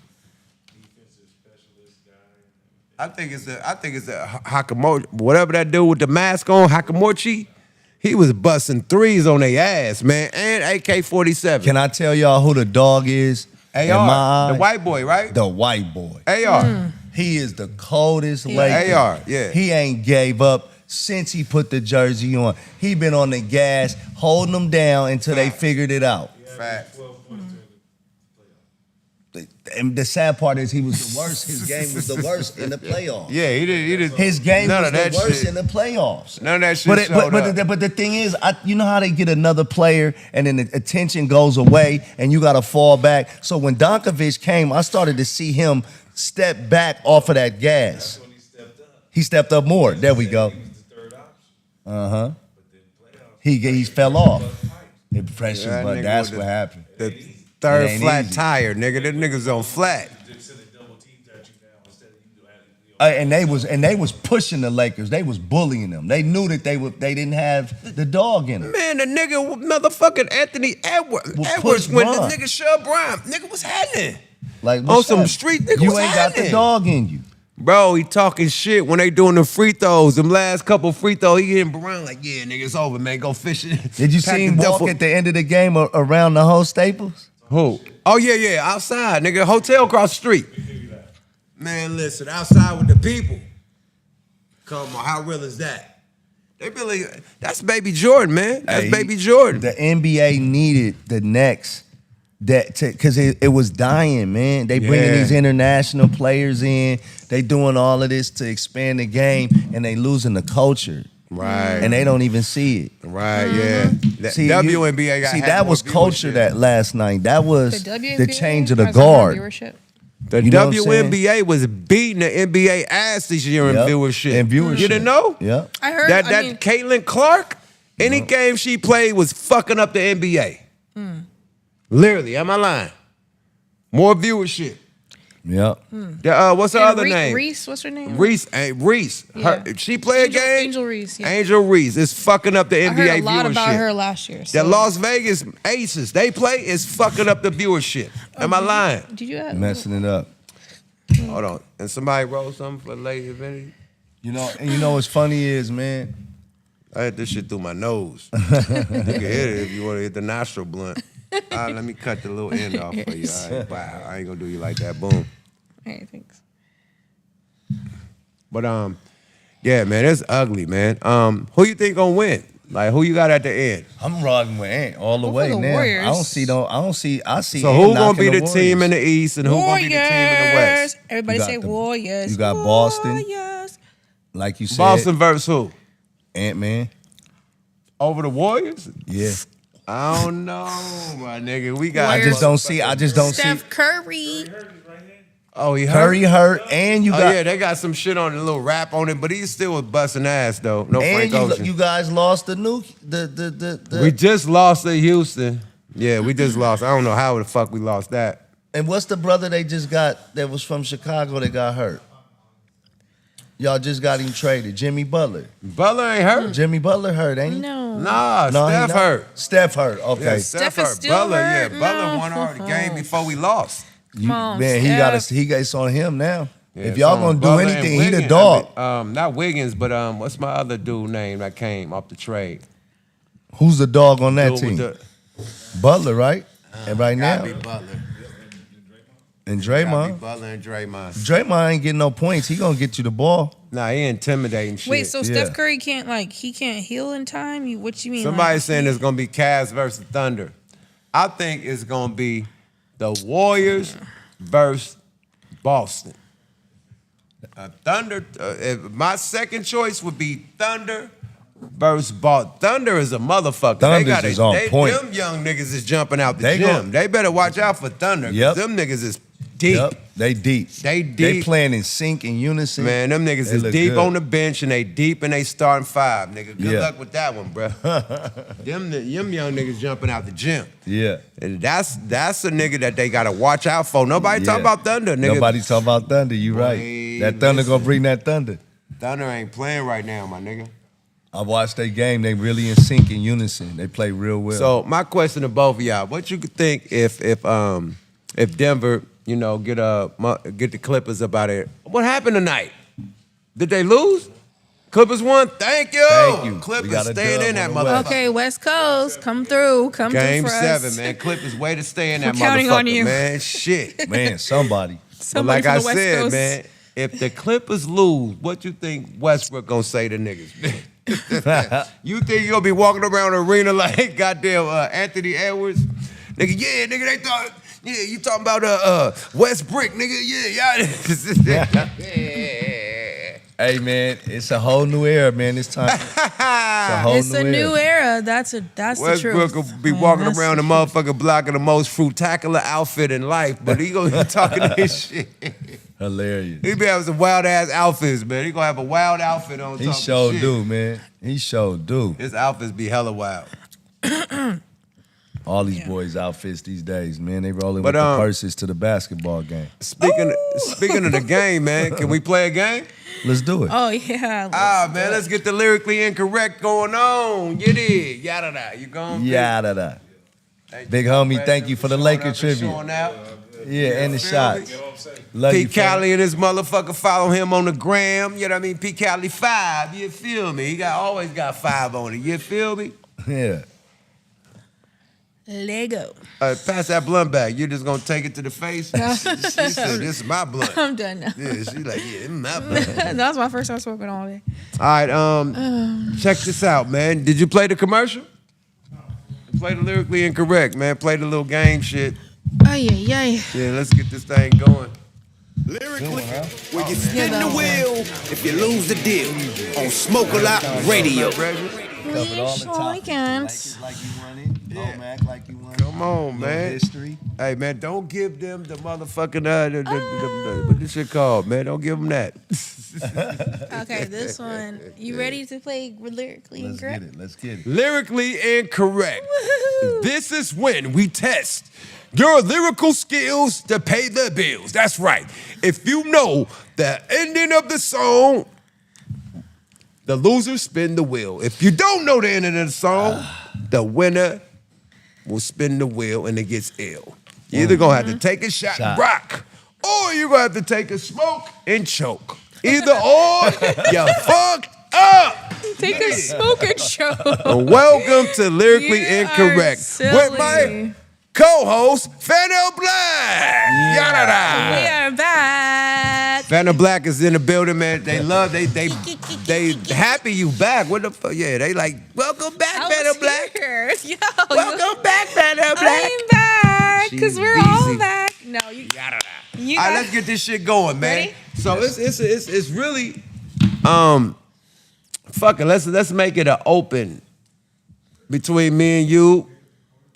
F: He's like defensive specialist guy.
A: I think it's a Hakamochi. Whatever that dude with the mask on, Hakamochi, he was busting threes on their ass, man. And AK-47.
D: Can I tell y'all who the dog is? In my
A: AR,
D: eyes?
A: the white boy, right?
D: The white boy.
A: AR.
D: He is the coldest Laker.
A: AR, yeah.
D: He ain't gave up since he put the jersey on. He been on the gas, holding them down until they figured it out.
A: Fact.
D: And the sad part is he was the worst. His game was the worst in the playoffs.
A: Yeah, he did.
D: His game
A: None
D: was
A: of that
D: the worst
A: shit.
D: in the playoffs.
A: None of that shit showed up.
D: But the thing is, you know how they get another player and then the attention goes away and you got to fall back. So when Donkovic came, I started to see him step back off of that gas.
F: When he stepped up,
D: He stepped up more. There we go.
F: he was the third option.
D: Uh-huh.
F: But then playoffs,
D: He fell off. It pressure,
A: That
D: but
A: nigga
D: that's
A: with
D: what happened.
A: The
D: It
A: third
D: ain't
A: flat
D: easy.
A: tire, nigga. Them niggas on flat.
F: they said they double teamed at you now instead of you
D: And they was pushing the Lakers. They was bullying them. They knew that they didn't have the dog in them.
A: Man, the nigga, motherfucking Anthony Edwards
D: push
A: when the
D: Bron.
A: nigga shoved Bron. Nigga was happening.
D: Like
A: On
D: what's
A: some
D: up?
A: street nigga
D: You
A: was
D: ain't got the
A: happening.
D: dog in you.
A: Bro, he talking shit when they doing the free throws. Them last couple free throws, he hitting Brown like, yeah, nigga, it's over, man. Go fishing.
D: Did you
A: Pack
D: see him
A: the
D: walk
A: duffel.
D: at the end of the game around the whole Staples?
A: Who? Oh, yeah, outside, nigga. Hotel across the street. Man, listen, outside with the people. Come on, how real is that? They really, that's Baby Jordan, man. That's
D: Hey,
A: Baby Jordan.
D: The NBA needed the next that because it was dying, man. They bringing these international players in. They doing all of this to expand the game, and they losing the culture.
A: Right.
D: And they don't even see it.
A: Right, yeah.
D: See,
A: WNBA got
D: that
A: more
D: was culture
A: viewership.
D: that last night. That was
B: The WNBA
D: the change of the
B: has more
D: guard.
B: viewership.
A: The
D: You know what I'm saying?
A: WNBA was beating the NBA ass this year in
D: Yep.
A: viewership.
D: In viewership.
A: You didn't know?
D: Yeah.
B: I heard.
A: That
B: I mean,
A: Caitlin Clark, any game she played was fucking up the NBA.
B: Hmm.
A: Literally, am I lying? More viewership.
D: Yep.
A: What's her
B: and
A: other name?
B: Reese, what's her name?
A: Reese. Reese. Her,
B: Yeah.
A: she play a game.
B: Angel Reese. Yeah.
A: Angel Reese is fucking up the
B: I
A: NBA
B: heard a lot
A: viewership.
B: about her last year.
A: The
B: So.
A: Las Vegas Aces, they play is fucking up the viewership. Am I lying?
B: Did you have?
D: Messing it up.
A: Hold on. And somebody wrote something for Lady Infinity?
D: You know what's funny is, man,
A: I had this shit through my nose. You can hit it if you want to hit the nostril blunt. All right, let me cut the little end off for you. All right, wow, I ain't gonna do you like that. Boom.
B: Hey, thanks.
A: But yeah, man, it's ugly, man. Who you think gonna win? Like, who you got at the end?
D: I'm riding with Ant all the
B: Go for
D: way
B: the
D: now.
B: Warriors.
D: I see.
A: So
D: Ant
A: who gonna
D: knocking
A: be the team in
D: Warriors.
A: the East and who gonna be the team in the West?
B: Everybody
D: You got
B: say
D: the-
B: Warriors.
D: you got Boston.
B: Warriors.
D: Like you said,
A: Boston versus who?
D: Ant-Man.
A: Over the Warriors?
D: Yeah.
A: I don't know, my nigga. We got.
D: I just don't see.
B: Steph Curry.
A: Oh, he hurt.
D: Curry hurt, and you
A: Oh
D: got
A: yeah, they got some shit on a little rap on it, but he still was busting ass though. No
D: and
A: Frank Ocean.
D: you guys lost the new the
A: We just lost to Houston. Yeah, we just lost. I don't know how the fuck we lost that.
D: and what's the brother they just got that was from Chicago that got hurt? Y'all just got him traded, Jimmy Butler.
A: Butler ain't hurt.
D: Jimmy Butler hurt, ain't he?
B: No.
A: Nah,
D: No, he
A: Steph
D: not.
A: hurt.
D: Steph hurt. Okay.
A: Yeah,
B: Steph
A: Steph
B: is
A: hurt.
B: still
A: Butler,
B: hurt?
A: yeah, Butler
B: No.
A: won our game before we lost.
D: You-
B: Come on,
D: man,
B: Steph.
D: it's on him now.
A: Yeah,
D: if
A: it's
D: y'all
A: on
D: gonna do
A: Butler and
D: anything, he the
A: Wiggins.
D: dog.
A: I mean, not Wiggins, but what's my other dude name that came off the trade?
D: Who's the dog on that
A: Dude
D: team?
A: with
D: Butler, right? And right now,
A: Gotta be Butler.
D: and
A: Gotta be
D: Draymond.
A: Butler and Draymond.
D: Draymond ain't getting no points. He gonna get you the ball.
A: Nah, he intimidating shit.
B: Wait, so
D: Yeah.
B: Steph Curry can't he can't heal in time? What you mean?
A: Somebody's saying it's gonna be Cavs versus Thunder. I think it's gonna be the Warriors versus Boston. Thunder. My second choice would be Thunder versus Boston. Thunder is a motherfucker.
D: Thunders is on point.
A: Them young niggas is jumping out the
D: They
A: gym.
D: gon-
A: They better watch out for Thunder. 'Cause
D: Yep.
A: Them niggas is deep.
D: Yep, they deep.
A: They
D: They
A: deep.
D: playing in sync and unison.
A: Man, them niggas
D: They
A: is
D: look
A: deep
D: good.
A: on the bench and they deep and they starting five, nigga. Good
D: Yeah.
A: luck with that one, bro. them young niggas jumping out the gym.
D: Yeah.
A: And that's a nigga that they gotta watch out for. Nobody talk
D: Yeah.
A: about Thunder, nigga.
D: Nobody talk about Thunder. You right.
A: Boy,
D: That Thunder
A: listen.
D: gonna bring that Thunder.
A: Thunder ain't playing right now, my nigga.
D: I watched their game. They really in sync and unison. They play real well.
A: So my question to both of y'all: what you could think if Denver, get the Clippers up out of here? What happened tonight? Did they lose? Clippers won. Thank you.
D: Thank you. We
A: Clippers
D: got a
A: staying
D: dub
A: in that
D: on the way.
A: motherfucker.
B: Okay, West Coast, come through. Come
A: Game
B: through for
A: 7,
B: us.
A: man. Clippers way to stay in that
B: We're counting
A: motherfucker,
B: on you.
A: man. Shit.
D: man, somebody.
A: But
B: Somebody
A: like
B: from
A: I
B: the West
A: said,
B: Coast.
A: man, if the Clippers lose, what you think Westbrook gonna say to niggas? You think you gonna be walking around the arena like goddamn Anthony Edwards? Nigga, yeah, nigga, they thought, yeah, you talking about Westbrook, nigga, yeah.
D: Hey man, it's a whole new era, man. It's time.
B: It's a new era. That's the
A: Westbrook
B: truth.
A: will be
B: Man,
A: walking
B: that's
A: around the motherfucking block in the most fruitacular outfit in life, but he gonna be talking this shit.
D: Hilarious.
A: He be having some wild ass outfits, man. He gonna have a wild outfit on.
D: He
A: talking
D: sure
A: shit.
D: do, man. He sure do.
A: His outfits be hella wild.
D: All these boys' outfits these days, man. They rolling
A: But,
D: with the purses to the basketball game.
A: Speaking of the game, man, can we play a game?
D: Let's do it.
B: Oh yeah.
A: Man, let's get the Lyrically Incorrect going on. You did. Yada da. You going?
D: Yada da. Big homie, thank you for the Laker tribute. Yeah, and the
A: feel
D: shots.
A: me?
D: Love
A: P.
D: you, fam.
A: Cali and his motherfucker, follow him on the gram. You know what I mean? P. Cali 5. You feel me? He always got 5 on it. You feel me?
D: Yeah.
B: Lego.
A: Pass that blunt back. You're just gonna take it to the face. She said, "This is my blunt."
B: I'm done now.
A: Yeah, she like, "Yeah, it's my blunt."
B: That was my first time smoking all day.
A: All right, check this out, man. Did you play the commercial? Play the Lyrically Incorrect, man. Play the little game shit.
B: Ay, ay, ay.
A: Yeah, let's get this thing going.
E: Lyrically, where you
B: Yeah,
E: spin the
B: that one.
E: wheel if you lose the deal on Smoke a Lot Radio.
D: Covered all the topics.
B: Weekends.
D: Like you want it. GOMACK like you want it.
A: Come on,
D: Little
A: man.
D: history.
A: Hey, man, don't give them the motherfucking, what this shit called, man? Don't give them that.
B: Okay, this one. You ready to play Lyrically
D: Let's
B: Incorrect?
D: get it. Let's get it.
A: Lyrically Incorrect.
B: Woohoo.
A: This is when we test your lyrical skills to pay the bills. That's right. If you know the ending of the song, the loser spin the wheel. If you don't know the ending of the song, the winner will spin the wheel and it gets ill. You're either gonna have to take a shot and rock, or you're gonna have to take a smoke and choke. Either or, you fucked up.
B: Take a smoke and show.
A: Welcome to Lyrically
B: You are
A: Incorrect
B: silly.
A: with my co-host, Fanta Black.
B: We
A: Yada.
B: are back.
A: Fanta Black is in the building, man. They happy you back. What the fuck? Yeah, they like, welcome back,
B: I
A: Fanta
B: was
A: Black.
B: here. Yo,
A: Welcome back, Fanta Black.
B: I'm back because
A: She's
B: we're all
A: busy.
B: back. No, you.
A: Yada.
B: You
A: All right,
B: got-
A: let's get this shit going, man.
B: Ready?
A: So it's really, fuck it. Let's make it an open between me and you,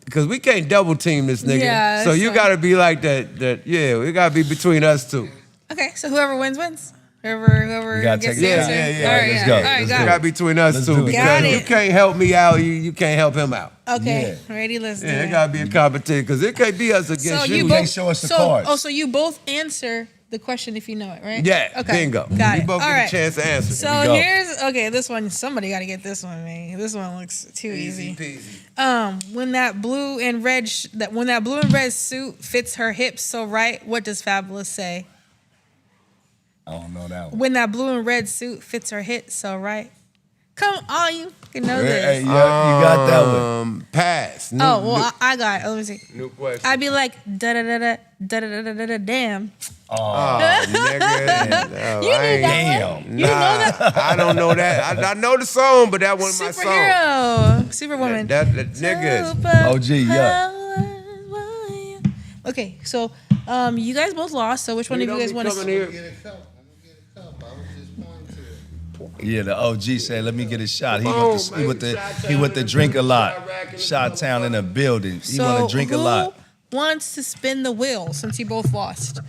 A: because we can't double team this nigga.
B: Yeah,
A: so you
B: so-
A: gotta be like that. Yeah, we gotta be between us two.
B: Okay, so whoever wins wins. Whoever
D: You gotta
B: gets
D: take
B: the
D: it.
B: answer.
A: Yeah.
B: All right,
D: Let's
B: yeah.
D: go.
B: All right,
D: Let's
B: got
A: It
B: it.
A: gotta be between us
D: Let's
A: two
D: do it.
A: because
B: Got
A: you
B: it.
A: can't help me out. You can't help him out.
B: Okay, ready? Let's do
A: Yeah,
B: it.
A: it gotta be a competition because it can't be us against
B: So
A: you.
B: you
D: can't
B: both
D: show us the
B: so,
D: cards.
B: Oh, so you both answer the question if you know it, right?
A: Yeah,
B: Okay.
A: bingo.
B: Got
A: We
B: it.
A: both
B: All
A: get
B: right.
A: a chance to answer.
B: So
D: we go.
B: here's this one. Somebody got to get this one, man. This one looks too easy.
A: peasy.
B: When that blue and red suit fits her hips so right, what does Fabulous say?
D: I don't know that one.
B: When that blue and red suit fits her hips so right. Come on, you can know
D: Hey,
B: this.
D: you got that one.
A: Pass. New,
B: Oh well, I got it. Let me see.
A: new question.
B: I'd be like da da da da da da da da da damn.
A: Oh, nigga. No,
B: You
A: I
B: knew
A: ain't-
B: that one.
D: Damn.
B: You know that
A: I don't know that. I know the song, but that wasn't my song.
B: superhero, Superwoman.
A: That nigga.
D: OG, yeah.
B: Okay, so you guys both lost. So which one of you guys want to?
C: Get a cup. I'm gonna get a cup. I was just pointing to it.
D: Yeah, the OG said, "Let me get a shot." He
A: Oh,
D: went
A: man,
D: to
A: Chi-Town
D: he went to
A: in the
D: drink a
A: building,
D: lot.
A: Chirac in the
D: Shot Town in the building. He want to drink a
B: who
D: lot.
B: wants to spin the wheel since you both lost?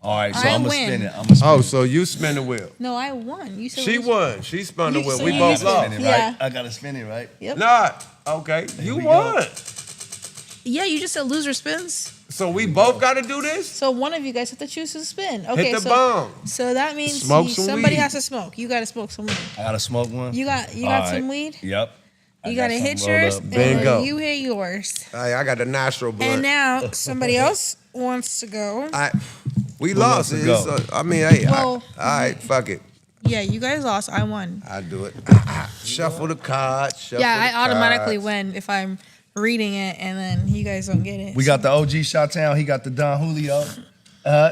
D: All right, so
B: I
D: I'm gonna
B: win.
D: spin it. I'm gonna spin
A: Oh,
D: it.
A: so you spin the wheel.
B: No, I won. You said
A: She
B: we-
A: won. She spun the
B: You-
A: wheel.
B: so
A: We
B: you
A: both
B: spin
A: lost.
D: Spin it,
B: Yeah.
D: right? I gotta spin it, right?
B: Yep.
A: Nah. Okay. You
D: we
A: won.
D: go.
B: Yeah, you just said loser spins.
A: So we both got to do this?
B: So one of you guys have to choose to spin. Okay,
A: Hit the
B: so
A: bomb.
B: so that means
A: Smoke some
B: somebody
A: weed.
B: has to smoke. You got to smoke some weed.
D: I gotta smoke one.
B: You got
D: All
B: some
D: right.
B: weed.
D: Yep. I
B: You got to
D: something
B: hit
D: rolled
B: yours,
D: up.
B: and
A: Bingo.
B: then you hit yours.
A: I got the nostril blood.
B: And now somebody else wants to go.
A: We
D: Who
A: lost.
D: wants to
A: It's,
D: go?
A: I mean, hey,
B: Well,
A: all right, fuck it.
B: Yeah, you guys lost. I won.
A: I do it. Shuffle the cards. Shuffle
B: Yeah,
A: the
B: I automatically
A: cards.
B: win if I'm reading it, and then you guys don't get it.
D: We got the OG Shot Town. He got the Don Julio.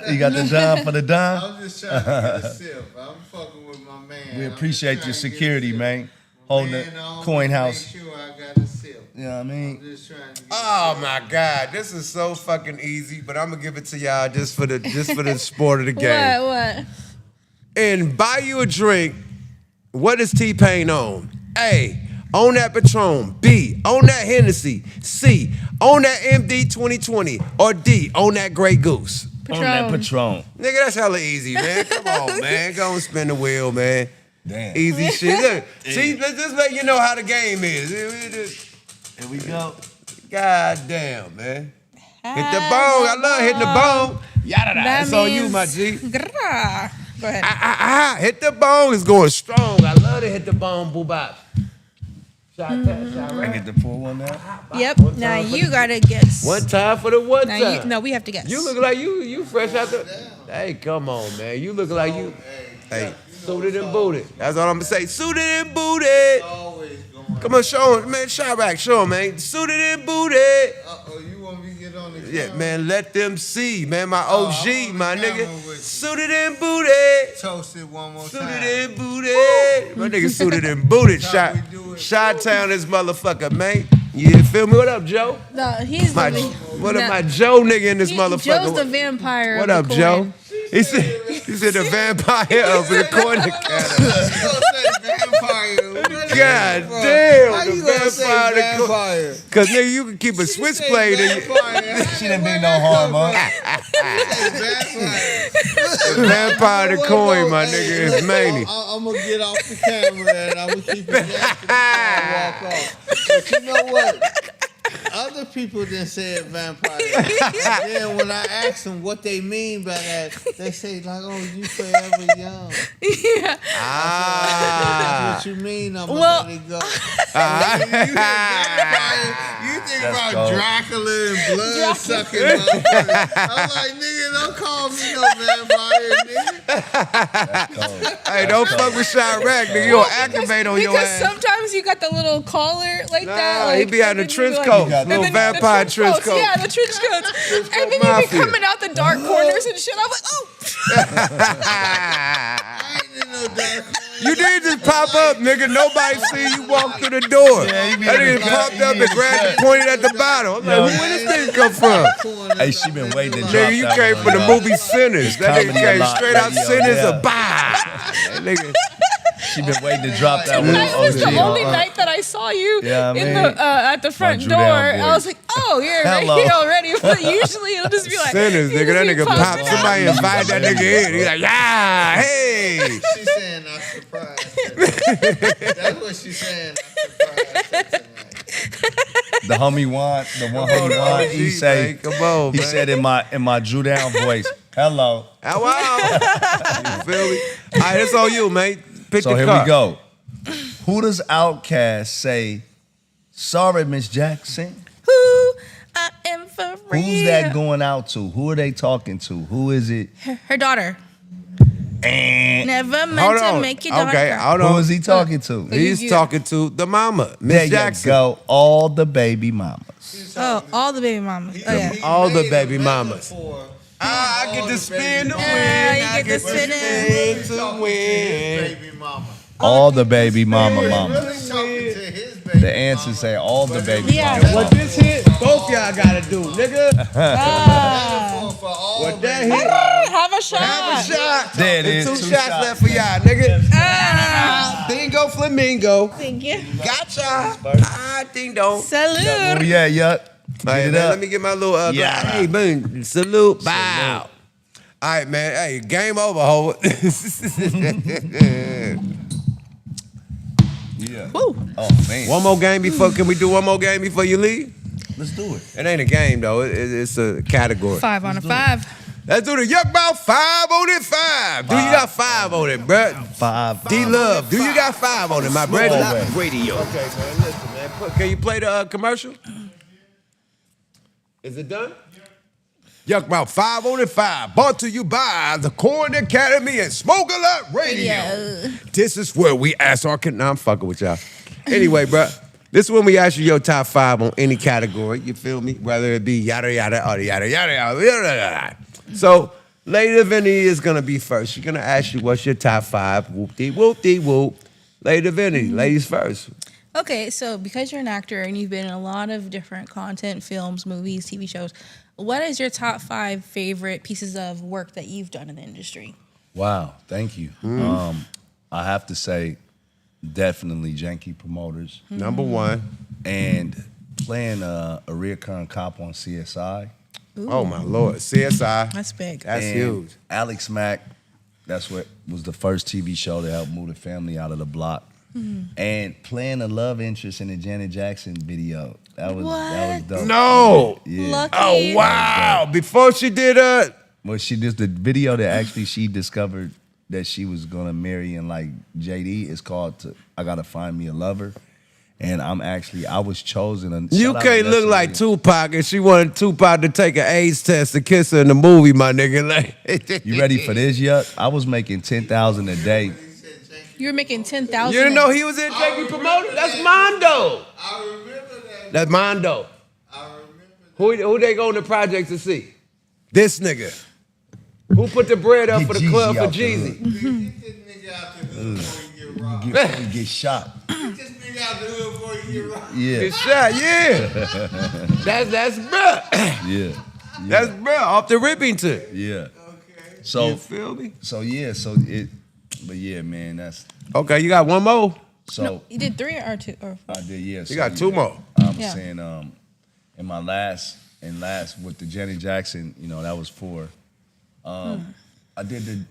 D: He got the Don for the Don.
C: I'm just trying to get a sip. I'm fucking with my man.
D: We
C: I'm
D: appreciate
C: just
D: your
C: trying to get a
D: security,
C: sip.
D: man. Holding
C: Man,
D: the
C: on,
D: coin
C: make
D: house.
C: sure I got a sip.
D: You know what I
C: I'm
D: mean?
C: just trying to get
A: Oh my God, this is so fucking easy, but I'm gonna give it to y'all just for the sport of the game.
B: What?
A: And buy you a drink. What is T-Pain on? A, on that Patron. B, on that Hennessy. C, on that MD 2020. Or D, on that Grey Goose.
D: On that Patron.
A: Nigga, that's hella easy, man. Come on, man. Go and spin the wheel, man.
D: Damn.
A: Easy shit. Look, see, let's just let you know how the game is.
D: Here we go.
A: God damn, man. Hit the bone. I love hitting the bone. Yada da.
B: That
A: It's on you,
B: means-
A: my G.
B: Grrrah. Go ahead.
A: Hit the bone. It's going strong. I love to hit the bone, boo bop. Shot that, shot
D: I
A: right.
D: get the full one now.
B: Yep.
A: One
B: Now
A: time for
B: you
A: the-
B: gotta guess.
A: One time for the one
B: Now
A: time.
B: you, no, we have to guess.
A: You look like you fresh out the. Hey, come on, man. You look like you. Hey, suited and booted. That's all I'm gonna say. Suited and booted.
C: always going.
A: Come on, show him, man. Chirac, show him, man. Suited and booted.
C: Uh-oh, you want me to get on the
A: Yeah,
C: camera?
A: man. Let them see, man. My
C: I'm
A: OG,
C: on the
A: my
C: camera
A: nigga.
C: with you.
A: Suited and booted.
C: Toast it one more
A: Suited
C: time.
A: and booted. My nigga suited and booted.
C: That's how
A: Shot,
C: we do it.
A: Shot Town, this motherfucker, man. You feel me? What up, Joe?
B: No, he's
A: My,
B: the,
A: what
B: no,
A: up, my Joe nigga in this
B: he-
A: motherfucker?
B: Joe's the vampire.
A: What
B: of
A: up,
B: the
A: Joe?
B: coin.
A: He said the vampire of the corner cat. God damn,
C: How
A: the
C: you gonna say
A: vampire.
C: vampire?
A: Cause nigga, you can keep a switchblade in you.
D: She didn't mean no harm, huh?
A: The vampire the coin, my nigga, is Manny.
C: I'm gonna get off the camera and I'm gonna keep it down before I walk off. But you know what? Other people didn't say it vampire. And then when I ask them what they mean by that, they say like, "Oh, you forever young."
B: Yeah.
C: That's what you mean. I'm
B: Well-
C: gonna let it go. You hear vampire, you think
D: Let's
C: about
D: go.
C: Dracula and blood sucking motherfucker. I'm like, nigga, don't call me no vampire, nigga.
A: Hey, don't fuck with Chirac, nigga. You gonna activate on your
B: Because
A: ass.
B: sometimes you got the little collar like that.
A: Nah,
B: Like,
A: he be out in the
B: and then you
A: trench
B: be
A: coat,
B: and
A: little
B: then
A: vampire
B: the
A: trench
B: coats.
A: coat.
B: Yeah, the trench coats. And then you
A: Mafia.
B: be coming out the dark corners and shit. I'm like, oh.
C: I ain't in no dark corner.
A: You did just pop up, nigga. Nobody see you walk through the door.
D: Yeah, you be
A: That
D: in
A: nigga
D: the
A: popped
D: cut.
A: up
D: You
A: and
D: be in
A: grabbed
D: the
A: it, pointed at the bottom. I'm like, where this nigga come from?
D: Hey, she been waiting to drop
A: Nigga, you
D: that
A: came
D: one
A: from the
D: on y'all.
A: movie Sinners. That nigga
D: Comedy a
A: came
D: lot,
A: straight out
D: radio,
A: Sinners
D: yeah.
A: or bah. That nigga.
D: She been waiting to drop that one
B: Tonight was
D: on
B: the only
D: OG.
B: night that I saw you
D: Yeah, I
B: in
D: mean,
B: the at the front
D: Drew
B: door.
D: Down
B: I was
D: boys.
B: like, oh, you're right
D: Hello.
B: here already. But usually it'll just be like
A: Sinners,
B: he'll
A: nigga. That
B: just be
A: nigga pop.
B: popping out.
A: Somebody invite that nigga in. He like, yeah, hey.
C: She's saying I'm surprised. That's what she's saying. I'm surprised tonight.
D: The homie Juan, he say,
A: Come on,
D: he
A: man.
D: said in my Drew Down voice, hello.
A: Wow. You feel me? All right, it's on you, mate. Pick
D: So
A: the
D: here
A: card.
D: we go. Who does Outkast say, sorry, Miss Jackson?
B: Who I am for real.
D: Who's that going out to? Who are they talking to? Who is it?
B: Her daughter. Never
A: Hold
B: meant to
A: on.
B: make your daughter
A: Okay,
B: cry.
A: hold
D: Who
A: on.
D: is he talking to?
A: He's
B: You-
A: talking to the mama,
D: There
A: Miss
D: you
A: Jackson.
D: go. All the baby mamas.
B: Oh, all the baby mamas. Oh, yeah.
A: All the
C: Made a
A: baby
C: metaphor.
A: mamas. I get to spin to win.
B: Yeah, you
A: I
B: get to spin
A: spin to win.
C: Baby mama.
D: All the baby mama
C: Really
D: mamas.
C: talking to his baby
D: The answer say all the baby
B: Yeah.
D: mamas.
A: What this hit, both y'all gotta do, nigga.
B: Ah.
C: for all
A: What that
C: baby
A: hit,
B: Have a shot.
A: have a shot.
D: There it
A: There's
D: is.
A: two
D: Two
A: shots
D: shots.
A: left for y'all, nigga.
B: Ah.
A: Dingo flamingo.
B: Thank you.
A: Gotcha. Ah, ding dong.
D: Oh
B: Salute.
D: yeah, yup.
A: Hey,
D: Get
A: man,
D: it up.
A: let me get my little
D: Yeah.
A: Hey, man, salute, bow. All right, man. Hey, game over, ho.
D: Yeah.
B: Woo.
D: Oh man.
A: One more game before. Can we do one more game before you leave?
D: Let's do it.
A: It ain't a game though. It's a category.
B: 5 on a 5.
A: Let's do the yuck about 5 on it. 5. Do you got 5 on it, bruh?
D: 5.
A: D Love, do you got 5 on it, my brother?
D: Always.
A: Radio. Okay, man. Listen, man. Can you play the commercial? Is it done? Yuck about 5 on it 5. Brought to you by the Corn Academy and Smoke a Lot Radio. This is where we ask our Nah, I'm fucking with y'all. Anyway, bruh. This is when we ask you your top 5 on any category. You feel me? Whether it be yada yada or yada yada yada yada. So, Lady Vinny is gonna be first. She's gonna ask you what's your top 5. Whoop dee whoop dee whoop. Lady Vinny, ladies first.
B: Okay, so because you're an actor and you've been in a lot of different content, films, movies, TV shows, what is your top 5 favorite pieces of work that you've done in the industry?
D: Wow, thank you. I have to say, definitely Janky Promoters.
A: Number 1.
D: And playing a reoccurring cop on CSI.
A: Oh my Lord, CSI.
B: That's big.
A: That's
D: And
A: huge.
D: Alex Mack, that's what was the first TV show that helped move the family out of the block. And playing a love interest in the Janet Jackson video. That was dope.
A: No.
D: Yeah.
B: Lucky.
A: Oh wow! Before she did
D: Well, she did the video that actually she discovered that she was gonna marry and like JD is called I Gotta Find Me a Lover. And I was chosen.
A: you
D: shout out
A: can't
D: to
A: look
D: Nestle
A: like
D: Williams.
A: Tupac, and she wanted Tupac to take an AIDS test to kiss her in the movie, my nigga. Like,
D: You ready for this yet? I was making 10,000 a day.
B: You were making 10,000.
A: you didn't know he was in Janky Promoter? That's Mondo.
C: I remember that.
A: That's Mondo.
C: I remember that.
A: Who they go on the project to see? This nigga. Who put the bread up
D: Get
A: for the
D: Jeezy
A: club for
D: out the
A: Jeezy?
C: Get this nigga out the hood before he get robbed.
D: Before we get shot.
C: Get this nigga out the hood before you get right.
D: Yeah,
A: Get shot, yeah. that's bruh.
D: yeah,
A: That's bruh off the Rippington.
D: yeah.
C: Okay.
D: So,
A: You feel me?
D: but yeah, man, that's
A: Okay, you got one more.
D: so.
B: You did 3 or 2 or 4?
D: I did, yeah.
A: You got 2 more.
D: I was
B: Yeah.
D: saying, in my last with the Janet Jackson, that was 4. I did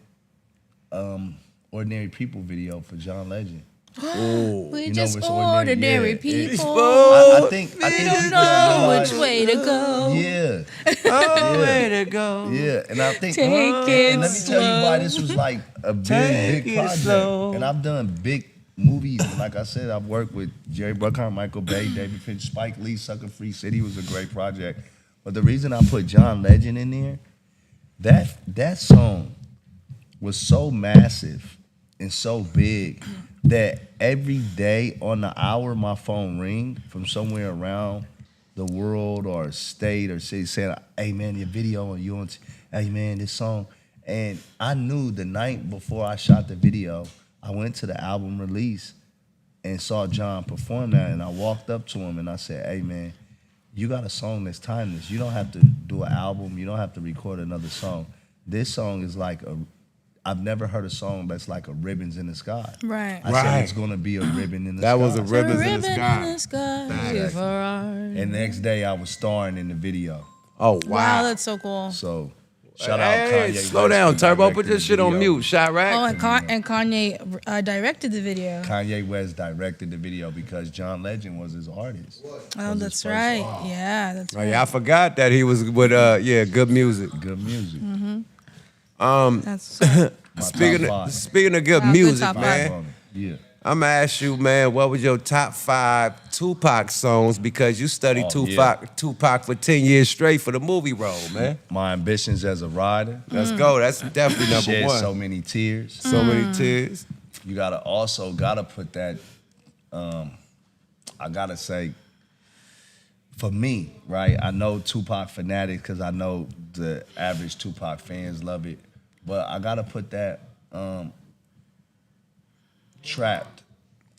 D: the Ordinary People video for John Legend.
B: We
D: know,
B: just
D: it's
B: ordinary
D: yeah.
B: people.
D: I think
B: We
D: people
B: don't
D: don't
B: know
D: realize-
B: which way to go.
D: Yeah,
A: Oh, way to go.
D: yeah, and I think,
B: Take
D: and
B: it
D: let me tell you why
B: slow.
D: this was like a
A: Take
D: big
A: it
D: project.
A: slow.
D: And I've done big movies. And like I said, I've worked with Jerry Bruckheimer, Michael Bay, David Fincher, Spike Lee, Sucker Free City was a great project. But the reason I put John Legend in there, that song was so massive and so big that every day on the hour my phone ring from somewhere around the world or state or city saying, "Hey man, your video on you on hey man, this song." And I knew the night before I shot the video, I went to the album release and saw John perform that, and I walked up to him and I said, "Hey man, you got a song that's timeless. You don't have to do an album. You don't have to record another song. This song is like I've never heard a song that's like a ribbons in the sky."
B: Right.
D: I
A: Right.
D: said it's gonna be a ribbon in the sky.
A: That was a ribbons in the
B: Ribbon
A: sky.
B: in the sky.
A: Facts.
B: for our-
D: And the next day I was starring in the video.
A: Oh,
B: Wow,
A: wow.
B: that's so cool.
D: So shout out
A: Hey,
D: Kanye.
A: slow
D: West
A: down,
D: for
A: Turbo. Put
D: directing
A: this
D: the
A: shit on
D: video.
A: mute. Shot
B: Oh,
A: right?
B: and Kanye directed the video.
D: Kanye West directed the video because John Legend was his artist.
B: Oh,
D: was
B: that's
D: his first
B: right.
D: song.
B: Yeah, that's
A: Oh,
B: right.
A: yeah, I forgot that he was with good music.
D: Good music.
B: That's
D: My
A: Speaking
D: top
A: of,
D: 5.
A: speaking of good
B: Wow, good
A: music,
B: top five.
A: man,
D: Yeah.
A: I'm gonna ask you, man, what was your top 5 Tupac songs? Because you studied
D: Oh,
A: Tupac for 10 years straight for the movie role, man.
D: My ambitions as a rider.
A: Let's go. That's definitely number
D: Shed
A: one.
D: so many tears.
A: So many tears.
D: You gotta put that. I gotta say, for me, right? I know Tupac fanatics because I know the average Tupac fans love it, but I gotta put that Trapped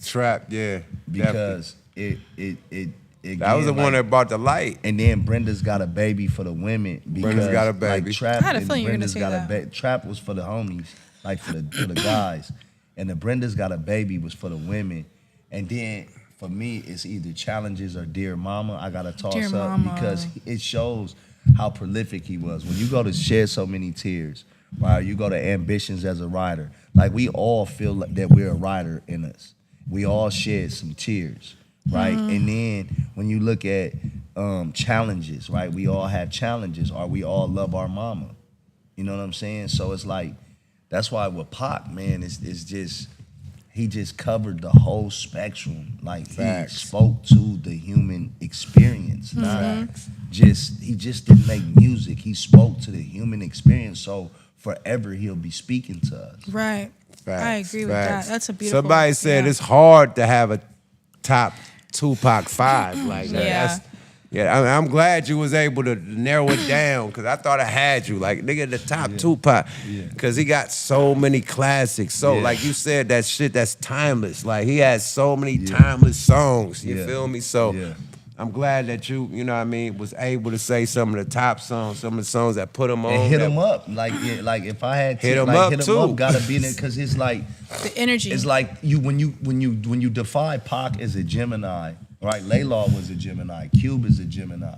A: Trap, yeah.
D: because it
A: That was the
D: again,
A: one
D: like,
A: that brought the light.
D: And then Brenda's Got a Baby for the women. Because,
A: Brenda's Got a Baby.
D: Like, Trap
B: I had a
D: and
B: feeling you were gonna
D: Brenda's
B: say
D: Got
B: that.
D: a Baby. Trap was for the homies, like for the guys. And the Brenda's Got a Baby was for the women. And then for me, it's either Challenges or Dear Mama. I got to toss
B: Dear
D: up
B: Mama.
D: because it shows how prolific he was. When you go to Shed So Many Tears, right? You go to Ambitions as a writer. Like we all feel like that we're a writer in us. We all shed some tears, right? And then when you look at challenges, right? We all have challenges, or we all love our mama. You know what I'm saying? So it's like that's why with Pac, man, it's just he just covered the whole spectrum. Like
A: Facts.
D: he spoke to the human experience. Not he just didn't make music. He spoke to the human experience. So forever he'll be speaking to us.
B: right. I agree with
A: Facts.
B: that. That's a beautiful.
A: Somebody said
B: yeah.
A: it's hard to have a top Tupac 5 like that.
B: Yeah.
A: I'm glad you was able to narrow it down because I thought I had you. Like, nigga, the top Tupac. Because he got so many classics. So,
D: Yeah.
A: like you said, that shit that's timeless. Like, he has so many timeless songs. You
D: Yeah.
A: feel me? So,
D: Yeah.
A: I'm glad that you know what I mean, was able to say some of the top songs, some of the songs that put him on.
D: And hit
A: that-
D: him up. Like if I had to,
A: Hit 'em
D: like,
A: up,
D: hit him
A: too.
D: up, gotta be there because it's like
B: the energy.
D: it's like when you define Pac as a Gemini, right? Laylaw was a Gemini, Cube is a Gemini.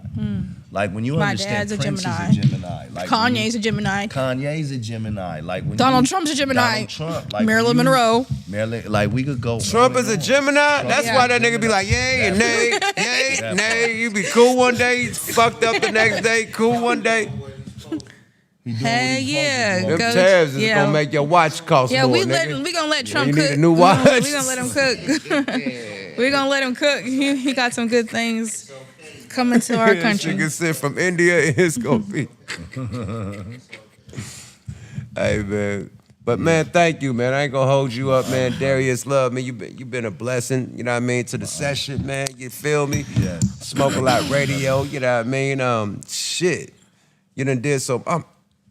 D: Like when you
B: My
D: understand
B: dad's a
D: Prince
B: Gemini.
D: is a Gemini. Like when
B: Kanye's a Gemini.
D: Kanye's a Gemini. Like when
B: Donald Trump's a Gemini.
D: Donald Trump, like
B: Marilyn
D: when you-
B: Monroe.
D: Marilyn, like we could go.
A: Trump
D: on
A: is
D: and
A: a
D: on.
A: Gemini? That's
B: Yeah.
A: why that nigga be like, yay and nay, yay,
D: That
A: nay. You be cool one day, fucked up the next day, cool one day.
D: He doing
B: Hey,
D: what he
B: yeah.
D: supposed to
A: Them
B: Coach,
A: tabs is
B: yeah.
A: gonna make your watch cost
B: Yeah,
A: more,
B: we
A: nigga.
B: gonna let Trump
A: you
B: cook.
A: need a new
B: We
A: watch.
B: gonna let him cook. We gonna let him cook. He got some good things coming to our
A: This
B: country.
A: nigga sent from India, it's gonna be. Hey, man. But, man, thank you, man. I ain't gonna hold you up, man. Darius Love, man, you been a blessing, you know what I mean, to the session, man. You feel me?
D: Yeah.
A: Smoke a Lot Radio, you know what I mean? Shit. You done did so.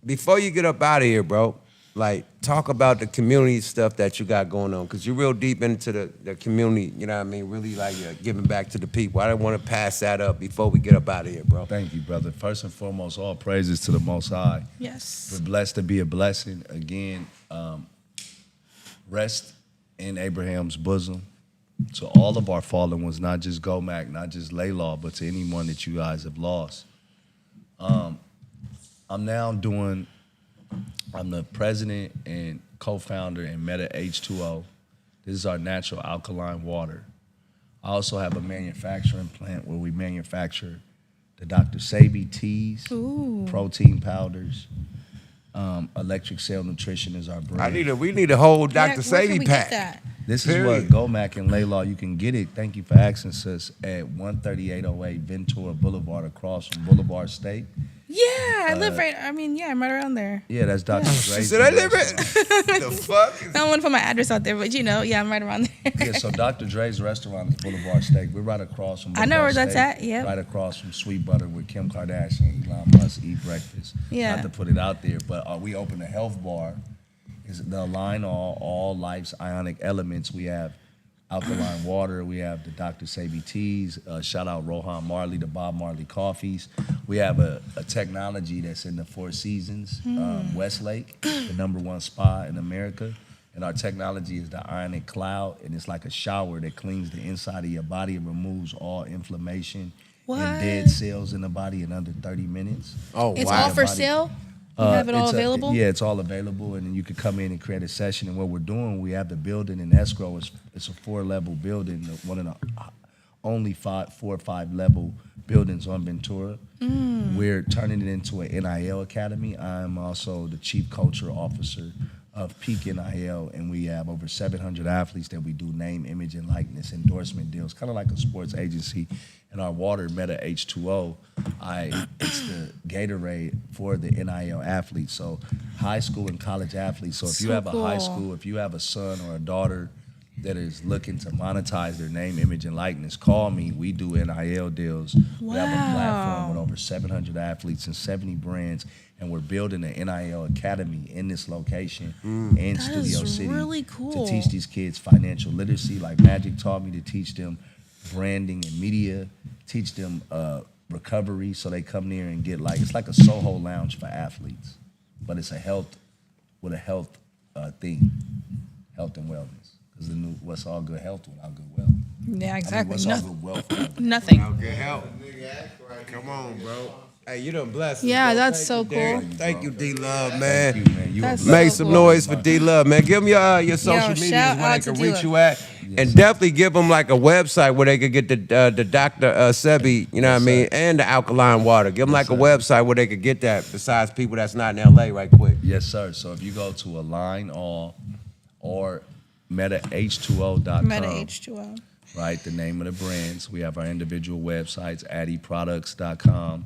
A: Before you get up out of here, bro, like talk about the community stuff that you got going on, because you're real deep into the community, you know what I mean? Really like you're giving back to the people. I didn't want to pass that up before we get up out of here, bro.
D: Thank you, brother. First and foremost, all praises to the Most High.
B: Yes.
D: We're blessed to be a blessing. Again, rest in Abraham's bosom. To all of our fallen ones, not just GOMACK, not just Laylaw, but to anyone that you guys have lost. I'm the president and co-founder in Meta H2O. This is our natural alkaline water. I also have a manufacturing plant where we manufacture the Dr. Sabi teas, protein powders. Electric Cell Nutrition is our brand.
A: We need a whole
B: Yeah,
A: Dr.
B: where
A: Sabi
B: can we
A: pack.
B: get that?
D: This is
A: Period.
D: what GOMACK and Laylaw, you can get it. Thank you for asking us at 13808 Ventura Boulevard across from Boulevard State.
B: Yeah, I live right. I'm right around there.
D: Yeah, that's Dr. Dre's.
A: She said, I live it. The fuck?
B: I don't want to put my address out there, but yeah, I'm right around there.
D: Yeah, so Dr. Dre's restaurant is Boulevard State. We're right across from
B: I
D: Boulevard
B: know where that's
D: State,
B: at, yep.
D: Right across from Sweet Butter where Kim Kardashian, Elon Musk eat breakfast.
B: Yeah.
D: Not to put it out there, but we opened a health bar. It's the Align All Life's Ionic Elements. We have alkaline water. We have the Dr. Sabi teas. Shout out Rohan Marley, the Bob Marley coffees. We have a technology that's in the Four Seasons, Westlake, the #1 spa in America. And our technology is the Ionic Cloud, and it's like a shower that cleans the inside of your body and removes all inflammation and dead cells in the body in under 30 minutes.
A: Oh,
B: It's
A: wow.
B: all for sale? You have it all available?
D: Yeah, it's all available, and then you can come in and create a session. And what we're doing, we have the building in escrow. It's a 4-level building, one of the only 4 or 5 level buildings on Ventura. We're turning it into an NIL academy. I'm also the chief culture officer of Peak NIL, and we have over 700 athletes that we do name, image, and likeness endorsement deals, kind of like a sports agency. And our water, Meta H2O, it's the Gatorade for the NIL athletes. So high school and college athletes. So if you have a high school, if you have a son or a daughter that is looking to monetize their name, image, and likeness, call me. We do NIL deals. We have a platform with over 700 athletes and 70 brands, and we're building an NIL academy in this location in Studio City
B: really cool.
D: to teach these kids financial literacy, like Magic taught me to teach them branding and media, teach them recovery, so they come near and get it's like a Soho lounge for athletes, but it's a health theme, health and wellness. Because what's all good health without good wealth?
B: Yeah, exactly.
D: What's all good wealth without good
B: Nothing.
A: Good help. Come on, bro. Hey, you done blessed us,
B: Yeah,
A: bro.
B: that's
A: Thank
B: so
A: you, Derek.
B: cool.
A: Thank you, D-Love, man.
D: Thank you, man. You
B: That's
D: a blessing.
A: Make
B: so
A: some
B: cool.
A: noise for D-Love, man. Give them your social medias
B: shout
A: where they
B: out
A: can
B: to
A: reach
B: D-Love.
A: you at. And definitely give them like a website where they could get the Dr. Sebi, you know what I mean, and the alkaline water. Give them like a website where they could get that besides people that's not in L.A. right quick.
D: Yes, sir. So if you go to Align All or MetaH2O.com,
B: Meta H2O.
D: right, the name of the brands. We have our individual websites, addyproducts.com.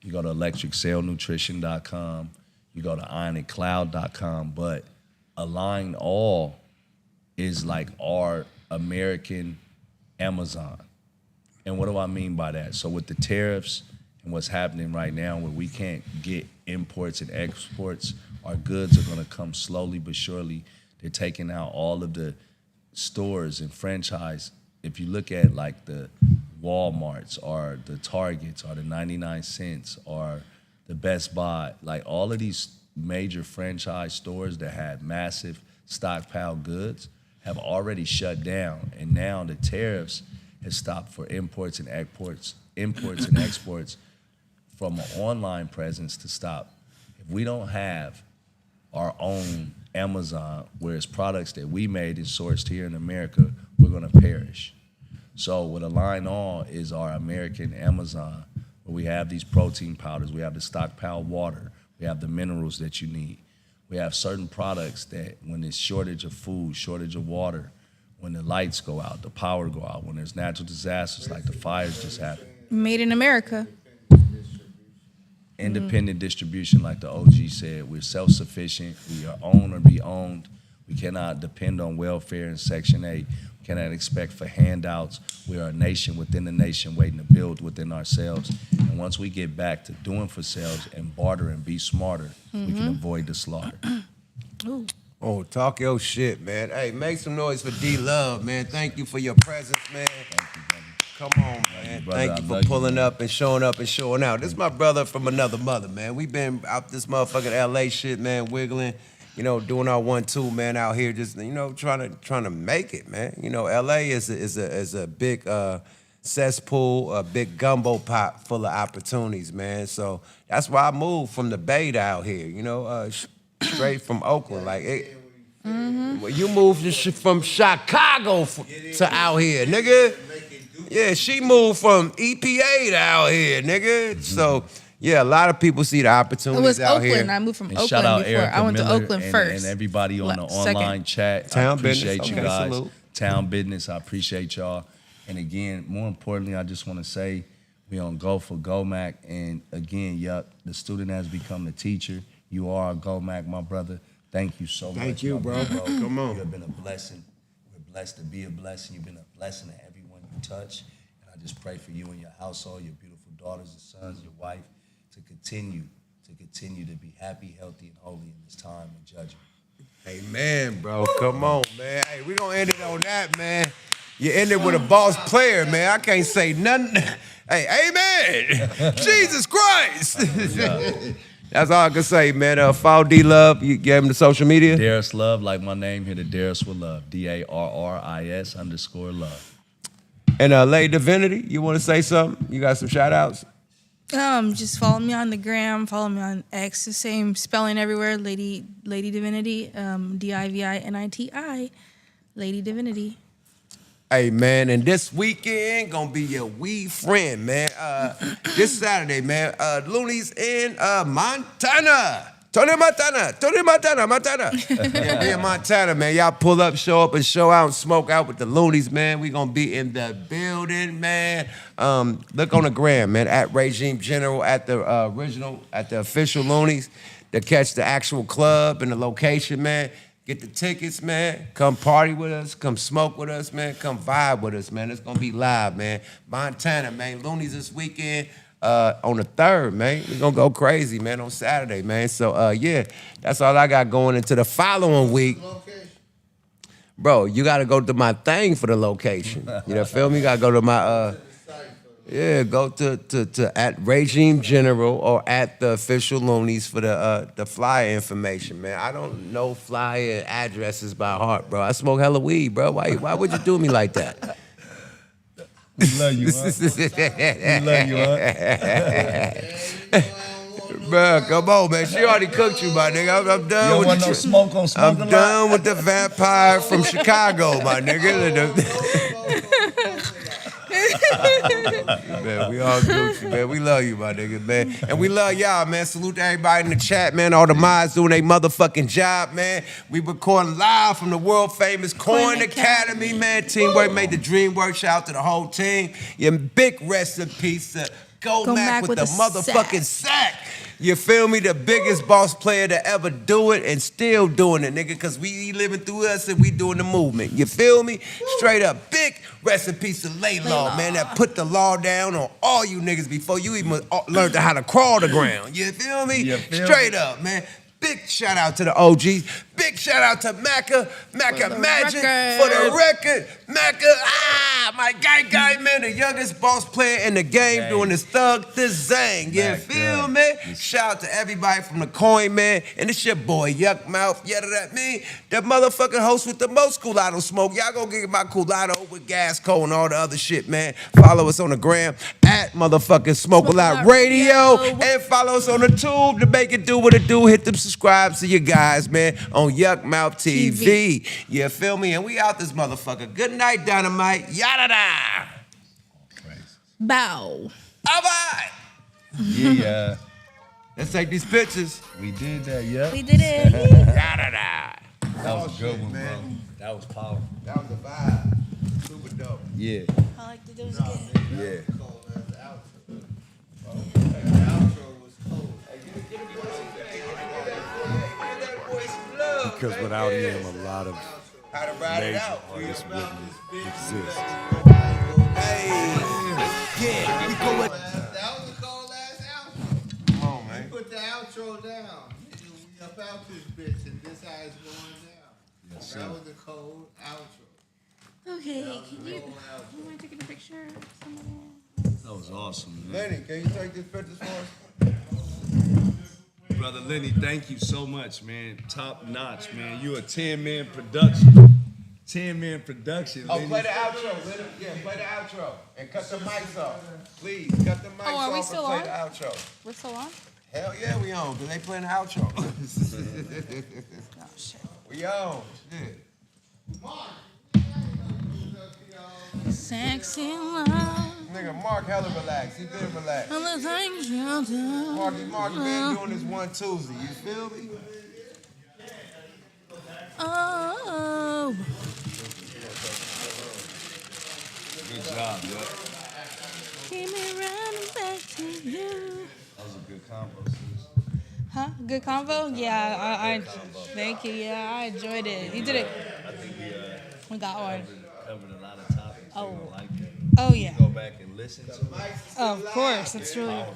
D: You go to electriccellnutrition.com. You go to ioniccloud.com. But Align All is like our American Amazon. And what do I mean by that? So with the tariffs and what's happening right now where we can't get imports and exports, our goods are going to come slowly but surely. They're taking out all of the stores and franchise. If you look at like the Walmarts or the Targets or the 99 cents or the Best Buy, like all of these major franchise stores that had massive stockpile goods have already shut down. And now the tariffs have stopped for imports and exports from an online presence to stop. If we don't have our own Amazon, where it's products that we made and sourced here in America, we're gonna perish. So what Align All is our American Amazon, where we have these protein powders, we have the stockpile water, we have the minerals that you need. We have certain products that when there's shortage of food, shortage of water, when the lights go out, the power go out, when there's natural disasters like the fires just happened.
B: Made in America.
D: Independent distribution, like the OG said. We're self-sufficient. We are own or be owned. We cannot depend on welfare and Section 8. We cannot expect for handouts. We are a nation within the nation waiting to build within ourselves. And once we get back to doing for selves and barter and be smarter, we can avoid the slaughter.
B: Ooh.
A: Oh, talk your shit, man. Hey, make some noise for D-Love, man. Thank you for your presence, man. Come on, man.
D: brother.
A: Thank
D: I
A: you for
D: love you,
A: pulling
D: man.
A: up and showing out. This is my brother from another mother, man. We been out this motherfucking LA shit, man, wiggling, doing our 1-2, man, out here just, trying to make it, man. LA is a big cesspool, a big gumbo pot full of opportunities, man. So that's why I moved from the Bay to out here, straight from Oakland. Like, well, you moved from Chicago to out here, nigga. Yeah, she moved from EPA to out here, nigga. So, yeah, a lot of people see the
B: It
A: opportunities
B: was
A: out
B: Oakland.
A: here.
B: I moved from
D: And
B: Oakland
D: shout out
B: before.
D: Erica
B: I went to
D: Miller
B: Oakland
D: and,
B: first.
D: and everybody on the
B: Second.
D: online chat.
A: Town
D: I appreciate
A: business.
D: you
A: Okay,
D: guys.
A: salute.
D: Town business. I appreciate y'all. And again, more importantly, I just want to say we on Go for GOMACK. And again, yuck, the student has become the teacher. You are a GOMACK, my brother. Thank you so much.
A: Thank you,
D: my
A: bro.
D: bro.
A: Come on.
D: You have been a blessing. We're blessed to be a blessing. You've been a blessing to everyone you touch. And I just pray for you and your household, your beautiful daughters and sons, your wife, to continue to be happy, healthy, and holy in this time of judgment.
A: Amen, bro. Come on, man. Hey, we gonna end it on that, man. You ended with a boss player, man. I can't say nothing. Hey, amen. Jesus Christ. That's all I can say, man. Follow D-Love. You gave him the social media?
D: Darius Love, like my name here, to Darius with Love. DARRIS_love.
A: And Lady Divinity, you want to say something? You got some shout outs?
B: Just follow me on the gram. Follow me on X. The same spelling everywhere. Lady Divinity. DIVINITI. Lady Divinity.
A: Hey, man, and this weekend gonna be your wee friend, man. This Saturday, man, Looney's in Montana. Tony Montana. Yeah, we in Montana, man. Y'all pull up, show up, and show out and smoke out with the Loonies, man. We gonna be in the building, man. Look on the gram, man, at Regime General, at the official Loonies, to catch the actual club and the location, man. Get the tickets, man. Come party with us. Come smoke with us, man. Come vibe with us, man. It's gonna be live, man. Montana, man. Loonies this weekend on the 3rd, man. We're gonna go crazy, man, on Saturday, man. So, yeah, that's all I got going into the following week. Bro, you gotta go to my thing for the location. You feel me? You gotta go to my go to at Regime General or at the official Loonies for the flyer information, man. I don't know flyer addresses by heart, bro. I smoke hella weed, bro. Why would you do me like that?
D: We love you, huh? We love you, huh?
A: Bro, come on, man. She already cooked you, my nigga. I'm
D: You
A: done
D: don't
A: with
D: want
A: the
D: no smoke on smoke
A: I'm done with the vampire from Chicago, my nigga. Man, we all Gucci, man. We love you, my nigga, man. And we love y'all, man. Salute to everybody in the chat, man. All the mods doing their motherfucking job, man. We recording live from the world famous Coin Academy, man. Teamwork made the dream work. Shout out to the whole team. Your big rest in peace to GOMACK with the motherfucking sack. You feel me? The biggest boss player to ever do it and still doing it, nigga, because we living through us and we doing the movement. You feel me? Straight up. Big rest in peace to Laylaw, man, that put the law down on all you niggas before you even learned how to crawl the ground. You feel me? Straight up, man. Big shout out to the OGs. Big shout out to Macca Magic for the record. Macca, my guy, man, the youngest boss player in the game doing his thug, this zang. You feel me? Shout out to everybody from the coin, man. And it's your boy, Yuck Mouth, that me. That motherfucking host with the most Culado smoke. Y'all go get my Culado with gas, coal, and all the other shit, man. Follow us on the gram at motherfucking Smoke a Lot Radio. And follow us on the tube to make it do what it do. Hit them subscribes to you guys, man, on Yuck Mouth TV. You feel me? And we out this motherfucker. Good night, Dynamite. Yada da.
B: Bow.
A: All right.
D: Yeah.
A: Let's take these pictures.
D: We did that, yeah.
B: We did it.
A: Yada da.
D: That was a good one,
A: man.
D: bro. That was powerful.
A: That was a vibe. Super dope.
D: Yeah.
B: I like to do it again.
A: Yeah.
G: Because without him, a lot of
A: How to ride it
G: major
A: out.
G: artists wouldn't exist.
A: Hey. Yeah, we go with.
C: That was a cold ass outro.
A: Come on, man.
C: Put the outro down. We up out this bitch, and this how it's That was the cold outro.
B: Okay, can you mind taking a picture of some of
D: That was awesome, man.
A: Lenny, can you take this picture for us?
D: Brother Lenny, thank you so much, man. Top notch, man. You a 10-man production. 10-man production,
A: Oh,
D: Lenny.
A: play the outro, Lenny. Yeah, play the outro. And cut the mics off. Please, cut the mics
B: Oh, are we
A: off
B: still
A: and play
B: on?
A: the outro.
B: We're still on?
A: Hell yeah, we on, because they playing the outro.
B: Oh, shit.
A: We on. Shit.
B: Sexy love.
A: Nigga, Mark hella relaxed. He been relaxed.
B: All the things you do.
A: Mark been doing this one Tuesday. You feel me?
B: Oh.
D: Good job, yo.
B: Keep me running back to you.
D: That was a good combo, sis.
B: Huh? Good combo? Yeah, I thank you. Yeah, I enjoyed it. You did it.
D: I think
B: We got one.
D: covered a lot of topics.
B: Oh.
D: People like it.
B: Oh, yeah.
D: Go back and listen to it.
B: Of course. It's really. Oh.